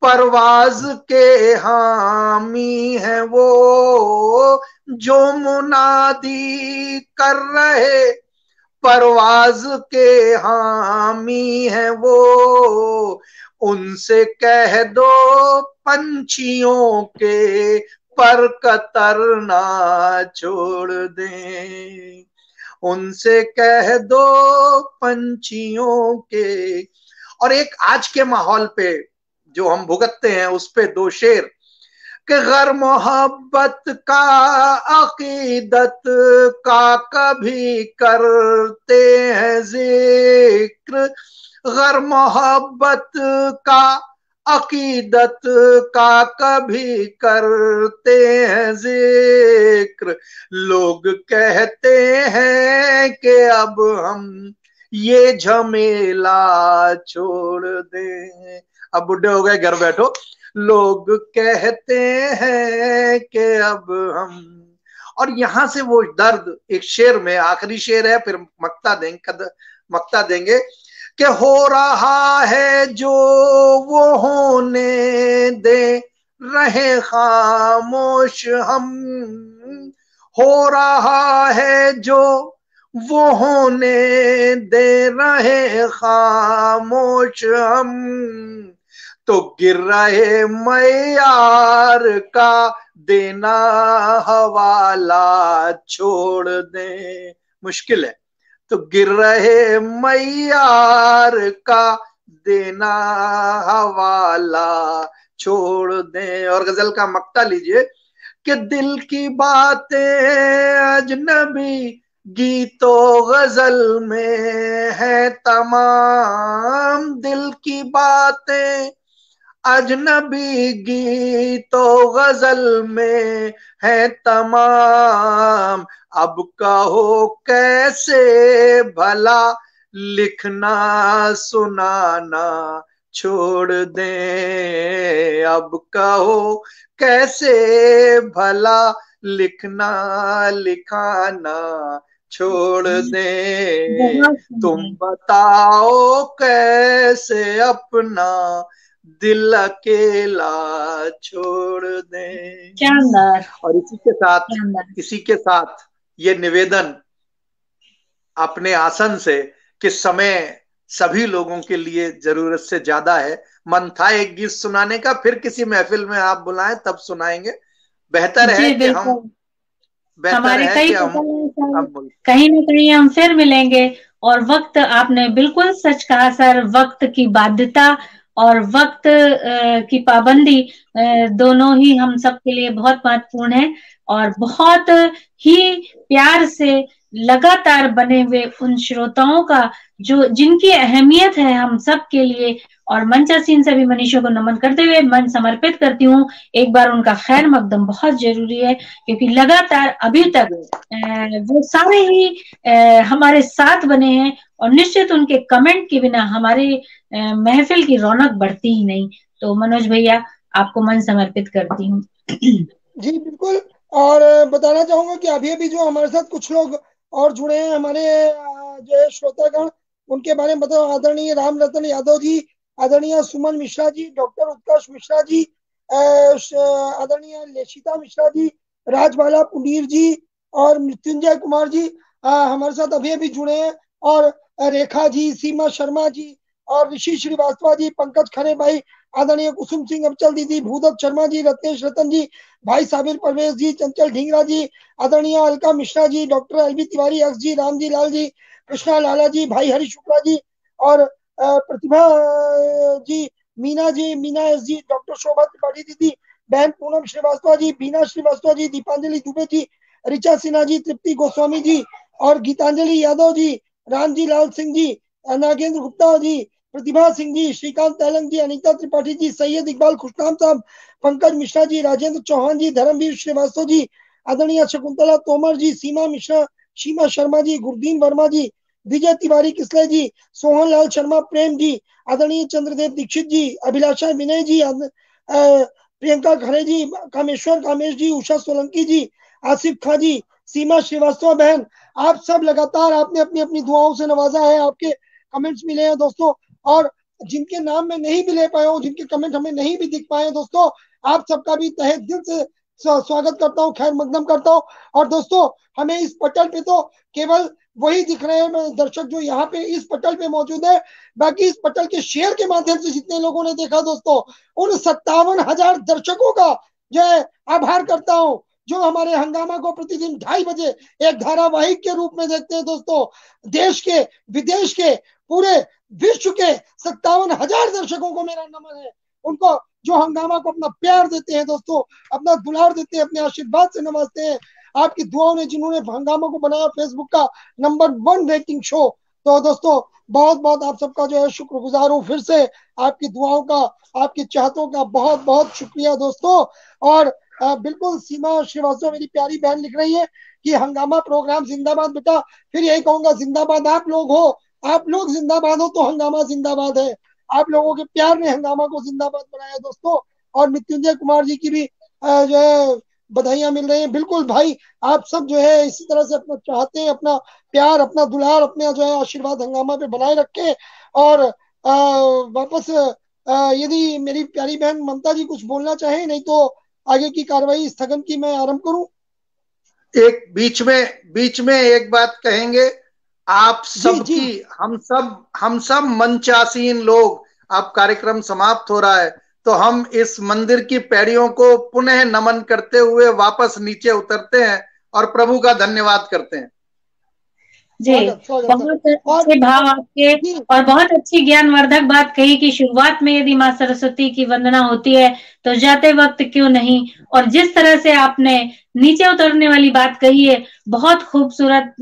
परवाज के हामी हैं वो, जो मुनादी कर रहे परवाज के हामी हैं वो, उनसे कह दो पंछियों के पर कतरना छोड़ दें, उनसे कह दो पंछियों के। और एक आज के माहौल पे जो हम भुगतते हैं उस पे 2 शेर कि गर मोहब्बत का अकीदत का कभी करते हैं जिक्र, गर मोहब्बत का अकीदत का कभी करते हैं जिक्र, लोग कहते हैं कि अब हम ये झमेला छोड़ दें, अब बुढ़े हो गए घर बैठो, लोग कहते हैं कि अब हम। और यहां से वो दर्द एक शेर में, आखिरी शेर है फिर मक्ता देंगे कि हो रहा है जो वो होने दे रहे खामोश हम, हो रहा है जो वो होने दे रहे खामोश हम, तो गिर रहे मैयार का देना हवाला छोड़ दें, मुश्किल है, तो गिर रहे मैयार का देना हवाला छोड़ दें। और गजल का मक्ता लीजिए कि दिल की बातें अजनबी गीतो गजल में है तमाम, दिल की बातें अजनबी गीतो गजल में है तमाम, अब कहो कैसे भला लिखना सुनाना छोड़ दें, अब कहो कैसे भला लिखना लिखाना छोड़ दें, तुम बताओ कैसे अपना दिल अकेला छोड़ दें। शानदार। और इसी के साथ ये निवेदन अपने आसन से कि समय सभी लोगों के लिए जरूरत से ज्यादा है, मन था एक गीत सुनाने का, फिर किसी महफिल में आप बुलाएं तब सुनाएंगे। बेहतर है कि हम हमारे कई कहीं न कहीं हम फिर मिलेंगे। और वक्त, आपने बिल्कुल सच कहा सर, वक्त की बाध्यता और वक्त की पाबंदी दोनों ही हम सब के लिए बहुत महत्वपूर्ण है। और बहुत ही प्यार से लगातार बने हुए उन श्रोताओं का जो जिनकी अहमियत है हम सब के लिए, और मंचासीन सभी मनीषों को नमन करते हुए मन समर्पित करती हूँ। एक बार उनका खैर मकदम बहुत जरूरी है, क्योंकि लगातार अभी तक वो सारे ही हमारे साथ बने हैं, और निश्चित उनके कमेंट के बिना हमारे महफिल की रौनक बढ़ती ही नहीं। तो मनोज भैया, आपको मन समर्पित करती हूँ। जी बिल्कुल। और बताना चाहूंगा कि अभी अभी जो हमारे साथ कुछ लोग और जुड़े हैं हमारे जो है श्रोतागण, उनके बारे में बताओ। आदरणीय राम रतन यादव जी, आदरणीय सुमन मिश्रा जी, डॉक्टर उत्कर्ष मिश्रा जी, आदरणीय लेशिता मिश्रा जी, राजबाला पुनीर जी और मृत्युंजय कुमार जी हमारे साथ अभी अभी जुड़े हैं। और रेखा जी, सीमा शर्मा जी और ऋषि श्रीवास्तव जी, पंकज खरे भाई, आदरणीय कुसुम सिंह अबचल दीदी, भूदत्त शर्मा जी, रत्नेश रतन जी, भाई साबिर परवेज जी, चंचल ढींगरा जी, आदरणीय Alka Mishra ji, doctor LB Tiwari, x जी, राम जी लाल जी, कृष्णा लाला जी, भाई हरि शुक्ला जी और प्रतिभा जी, Meena ji, Meena S G, doctor शोभा त्रिपाठी दीदी, बहन पूनम श्रीवास्तव जी, बीना श्रीवास्तव जी, दीपांजलि दुबे जी, ऋचा सिन्हा जी, तृप्ति गोस्वामी जी और गीतांजलि यादव जी, रामजी लाल सिंह जी, नागेंद्र गुप्ता जी, प्रतिभा सिंह जी, श्रीकांत तैलंग जी, अनीता त्रिपाठी जी, सैयद इकबाल खुशनाम साहब, पंकज मिश्रा जी, राजेंद्र चौहान जी, धर्मवीर श्रीवास्तव जी, आदरणीय शकुंतला तोमर जी, सीमा मिश्रा, सीमा शर्मा जी, गुरदीन वर्मा जी, विजय तिवारी किसले जी, सोहन लाल शर्मा प्रेम जी, आदरणीय चंद्रदेव दीक्षित जी, अभिलाषा विनय जी, प्रियंका खरे जी, कामेश्वर कामेश जी, उषा सोलंकी जी, आसिफ खां जी, सीमा श्रीवास्तव बहन, आप सब लगातार आपने अपनी अपनी दुआओं से नवाजा है। आपके कमेंट्स मिले हैं दोस्तों, और जिनके नाम में नहीं भी ले पाए हो, जिनके कमेंट हमें नहीं भी दिख पाए दोस्तों, आप सबका भी तहे दिल से स्वागत करता हूँ, खैर मकदम करता हूँ। और दोस्तों, हमें इस पटल पे तो केवल वही दिख रहे हैं दर्शक जो यहाँ पे इस पटल पे मौजूद है, बाकी इस पटल के शेयर के माध्यम से जितने लोगों ने देखा दोस्तों, उन 57,000 दर्शकों का जो है आभार करता हूँ, जो हमारे हंगामा को प्रतिदिन 2:30 बजे एक धारावाहिक के रूप में देखते हैं दोस्तों। देश के विदेश के पूरे विश्व के 57,000 दर्शकों को मेरा नमन है, उनको जो हंगामा को अपना प्यार देते हैं दोस्तों, अपना दुलार देते हैं, अपने आशीर्वाद से नवाजते हैं। आपकी दुआओं ने जिन्होंने हंगामा को बनाया फेसबुक का नंबर 1 रेटिंग शो, तो दोस्तों बहुत बहुत आप सबका जो है शुक्रगुजार हूँ। फिर से आपकी दुआओं का, आपकी चाहतों का बहुत बहुत शुक्रिया दोस्तों। और बिल्कुल सीमा श्रीवास्तव मेरी प्यारी बहन लिख रही है कि हंगामा प्रोग्राम जिंदाबाद बेटा। फिर यही कहूंगा, जिंदाबाद आप लोग हो, आप लोग जिंदाबाद हो तो हंगामा जिंदाबाद है। आप लोगों के प्यार ने हंगामा को जिंदाबाद बनाया दोस्तों। और मृत्युंजय कुमार जी की भी जो है बधाइयां मिल रही हैं। बिल्कुल भाई, आप सब जो है इसी तरह से अपना चाहते हैं, अपना प्यार, अपना दुलार, अपना जो है आशीर्वाद हंगामा पे बनाए रखें। और वापस यदि मेरी प्यारी बहन ममता जी कुछ बोलना चाहे, नहीं तो आगे की कार्रवाई स्थगन की मैं आरंभ करूं। एक बीच में एक बात कहेंगे, आप सबकी, हम सब मंचासीन लोग, अब कार्यक्रम समाप्त हो रहा है तो हम इस मंदिर की पैड़ियों को पुनः नमन करते हुए वापस नीचे उतरते हैं और प्रभु का धन्यवाद करते हैं। जी, बहुत अच्छे भाव आपके, और बहुत अच्छी ज्ञानवर्धक बात कही कि शुरुआत में यदि माँ सरस्वती की वंदना होती है तो जाते वक्त क्यों नहीं। और जिस तरह से आपने नीचे उतरने वाली बात कही है, बहुत खूबसूरत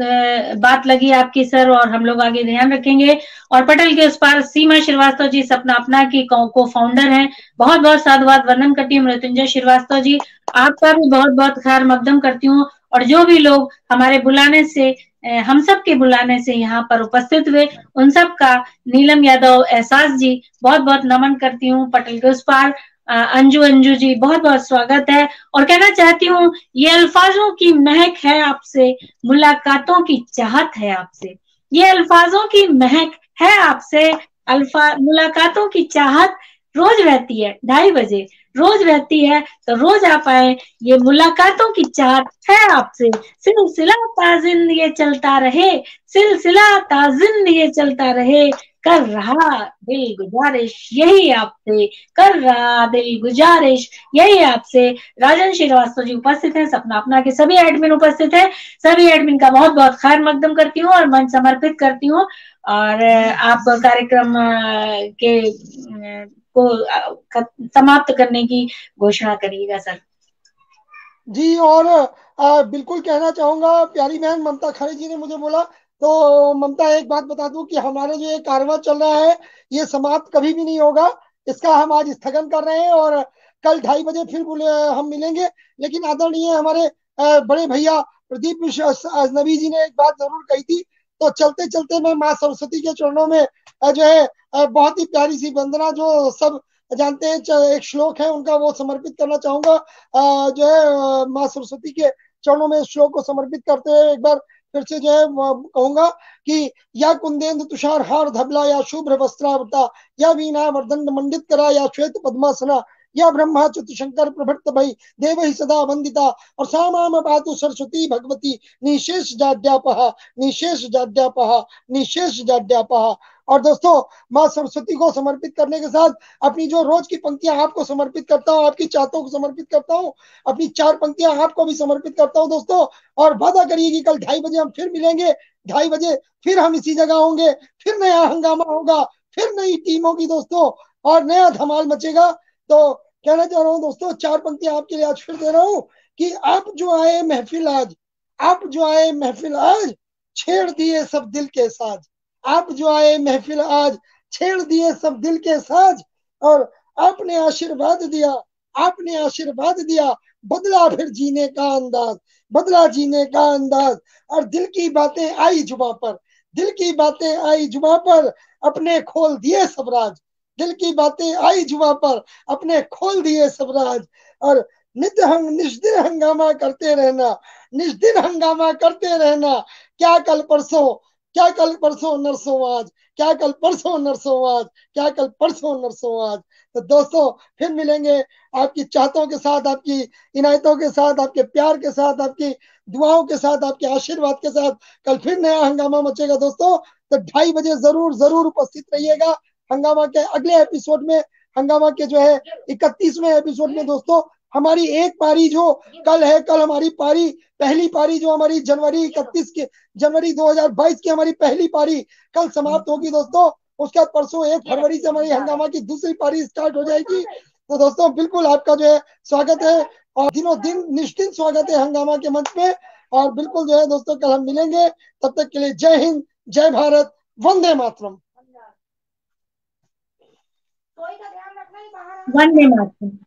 बात लगी आपकी सर, और हम लोग आगे ध्यान रखेंगे। और पटल के उस पार सीमा श्रीवास्तव जी सपना अपना की को फाउंडर हैं, बहुत बहुत साधुवाद वंदन करती हूँ। मृत्युंजय श्रीवास्तव जी, आपका भी बहुत बहुत खैर मकदम करती हूँ। और जो भी लोग हमारे बुलाने से, हम सब के बुलाने से यहाँ पर उपस्थित हुए, उन सब का, नीलम यादव, एहसास जी, बहुत बहुत नमन करती हूँ। पटल के उस पार अंजू जी, बहुत बहुत स्वागत है। और कहना चाहती हूँ, ये अल्फाजों की महक है आपसे, मुलाकातों की चाहत है आपसे। ये अल्फाजों की महक है आपसे, मुलाकातों की चाहत रोज रहती है 2:30 बजे, रोज रहती है, तो रोज आप आए। ये मुलाकातों की चाहत है आपसे, सिलसिला ताजिन ये चलता रहे, सिलसिला ताजिन ये चलता रहे, कर रहा दिल गुजारिश यही आपसे, कर रहा दिल गुजारिश यही आपसे। राजन श्रीवास्तव जी उपस्थित हैं, सपना अपना के सभी एडमिन उपस्थित हैं, सभी एडमिन का बहुत बहुत खैर मकदम करती हूँ और मन समर्पित करती हूँ। और आप कार्यक्रम के को समाप्त करने की घोषणा करिएगा सर। जी। और बिल्कुल कहना चाहूंगा, प्यारी बहन ममता खरे जी ने मुझे बोला, तो ममता एक बात बता दूं कि हमारे जो ये कारवां चल रहा है ये समाप्त कभी भी नहीं होगा। इसका हम आज स्थगन कर रहे हैं और कल 2:30 बजे फिर हम मिलेंगे। लेकिन आदरणीय हमारे बड़े भैया प्रदीप मिश्र अजनबी जी ने एक बात जरूर कही थी, तो चलते चलते मैं माँ सरस्वती के चरणों में जो है बहुत ही प्यारी सी वंदना, जो सब जानते हैं, एक श्लोक है उनका, वो समर्पित करना चाहूंगा। जो है माँ सरस्वती के चरणों में इस श्लोक को समर्पित करते हुए एक बार फिर से जो है कहूंगा कि या कुंदेन्द्र तुषार हार धबला, या शुभ्र वस्त्रावृता, या वीणा वर्धन मंडित करा, या श्वेत पद्मासना, या ब्रह्मा च्युत शंकर प्रभृत भई देव ही सदा वंदिता, और सा माम पातु सरस्वती भगवती निशेष जाड्यापहा, निशेष जाड्यापहा, निशेष जाड्यापहा। और दोस्तों, माँ सरस्वती को समर्पित करने के साथ अपनी जो रोज की पंक्तियां आपको समर्पित करता हूँ, आपकी चाहतों को समर्पित करता हूँ, अपनी 4 पंक्तियां आपको भी समर्पित करता हूँ दोस्तों। और वादा करिए कि कल 2:30 बजे हम फिर मिलेंगे, 2:30 बजे फिर हम इसी जगह होंगे, फिर नया हंगामा होगा, फिर नई टीम होगी दोस्तों, और नया धमाल मचेगा। तो कहना चाह रहा हूँ दोस्तों, 4 पंक्तियां आपके लिए आज फिर दे रहा हूँ कि आप जो आए महफिल आज, आप जो आए महफिल आज, छेड़ दिए सब दिल के साज, आप जो आए महफिल आज, छेड़ दिए सब दिल के साज, और आपने आशीर्वाद दिया, आपने आशीर्वाद दिया, बदला फिर जीने का अंदाज, बदला जीने का अंदाज। और दिल की बातें आई जुबां पर, दिल की बातें आई जुबां पर, अपने खोल दिए सब राज, दिल की बातें आई जुबां पर, अपने खोल दिए सब राज। और निष्दिन हंगामा करते रहना, निष्दिन हंगामा करते रहना, क्या कल परसों, क्या कल परसों नरसों आज, क्या कल परसों नरसों आज, क्या कल परसों नरसों आज। तो दोस्तों फिर मिलेंगे आपकी चाहतों के साथ, आपकी इनायतों के साथ, आपके प्यार के साथ, आपकी दुआओं के साथ, आपके आशीर्वाद के साथ कल फिर नया हंगामा मचेगा दोस्तों। तो 2:30 बजे जरूर जरूर उपस्थित रहिएगा हंगामा के अगले एपिसोड में, हंगामा के जो है 31वें एपिसोड में दोस्तों। हमारी एक पारी जो कल है, कल हमारी पारी, पहली पारी जो हमारी जनवरी 2022 की हमारी पहली पारी कल समाप्त होगी दोस्तों। उसके बाद परसों 1 फरवरी से हमारी हंगामा की दूसरी पारी स्टार्ट हो जाएगी। तो दोस्तों बिल्कुल आपका जो है स्वागत है, और दिनों दिन निश्चित स्वागत है हंगामा के मंच पे। और बिल्कुल जो है दोस्तों कल हम मिलेंगे, तब तक के लिए जय हिंद, जय भारत, वंदे मातरम। वंदे मातरम।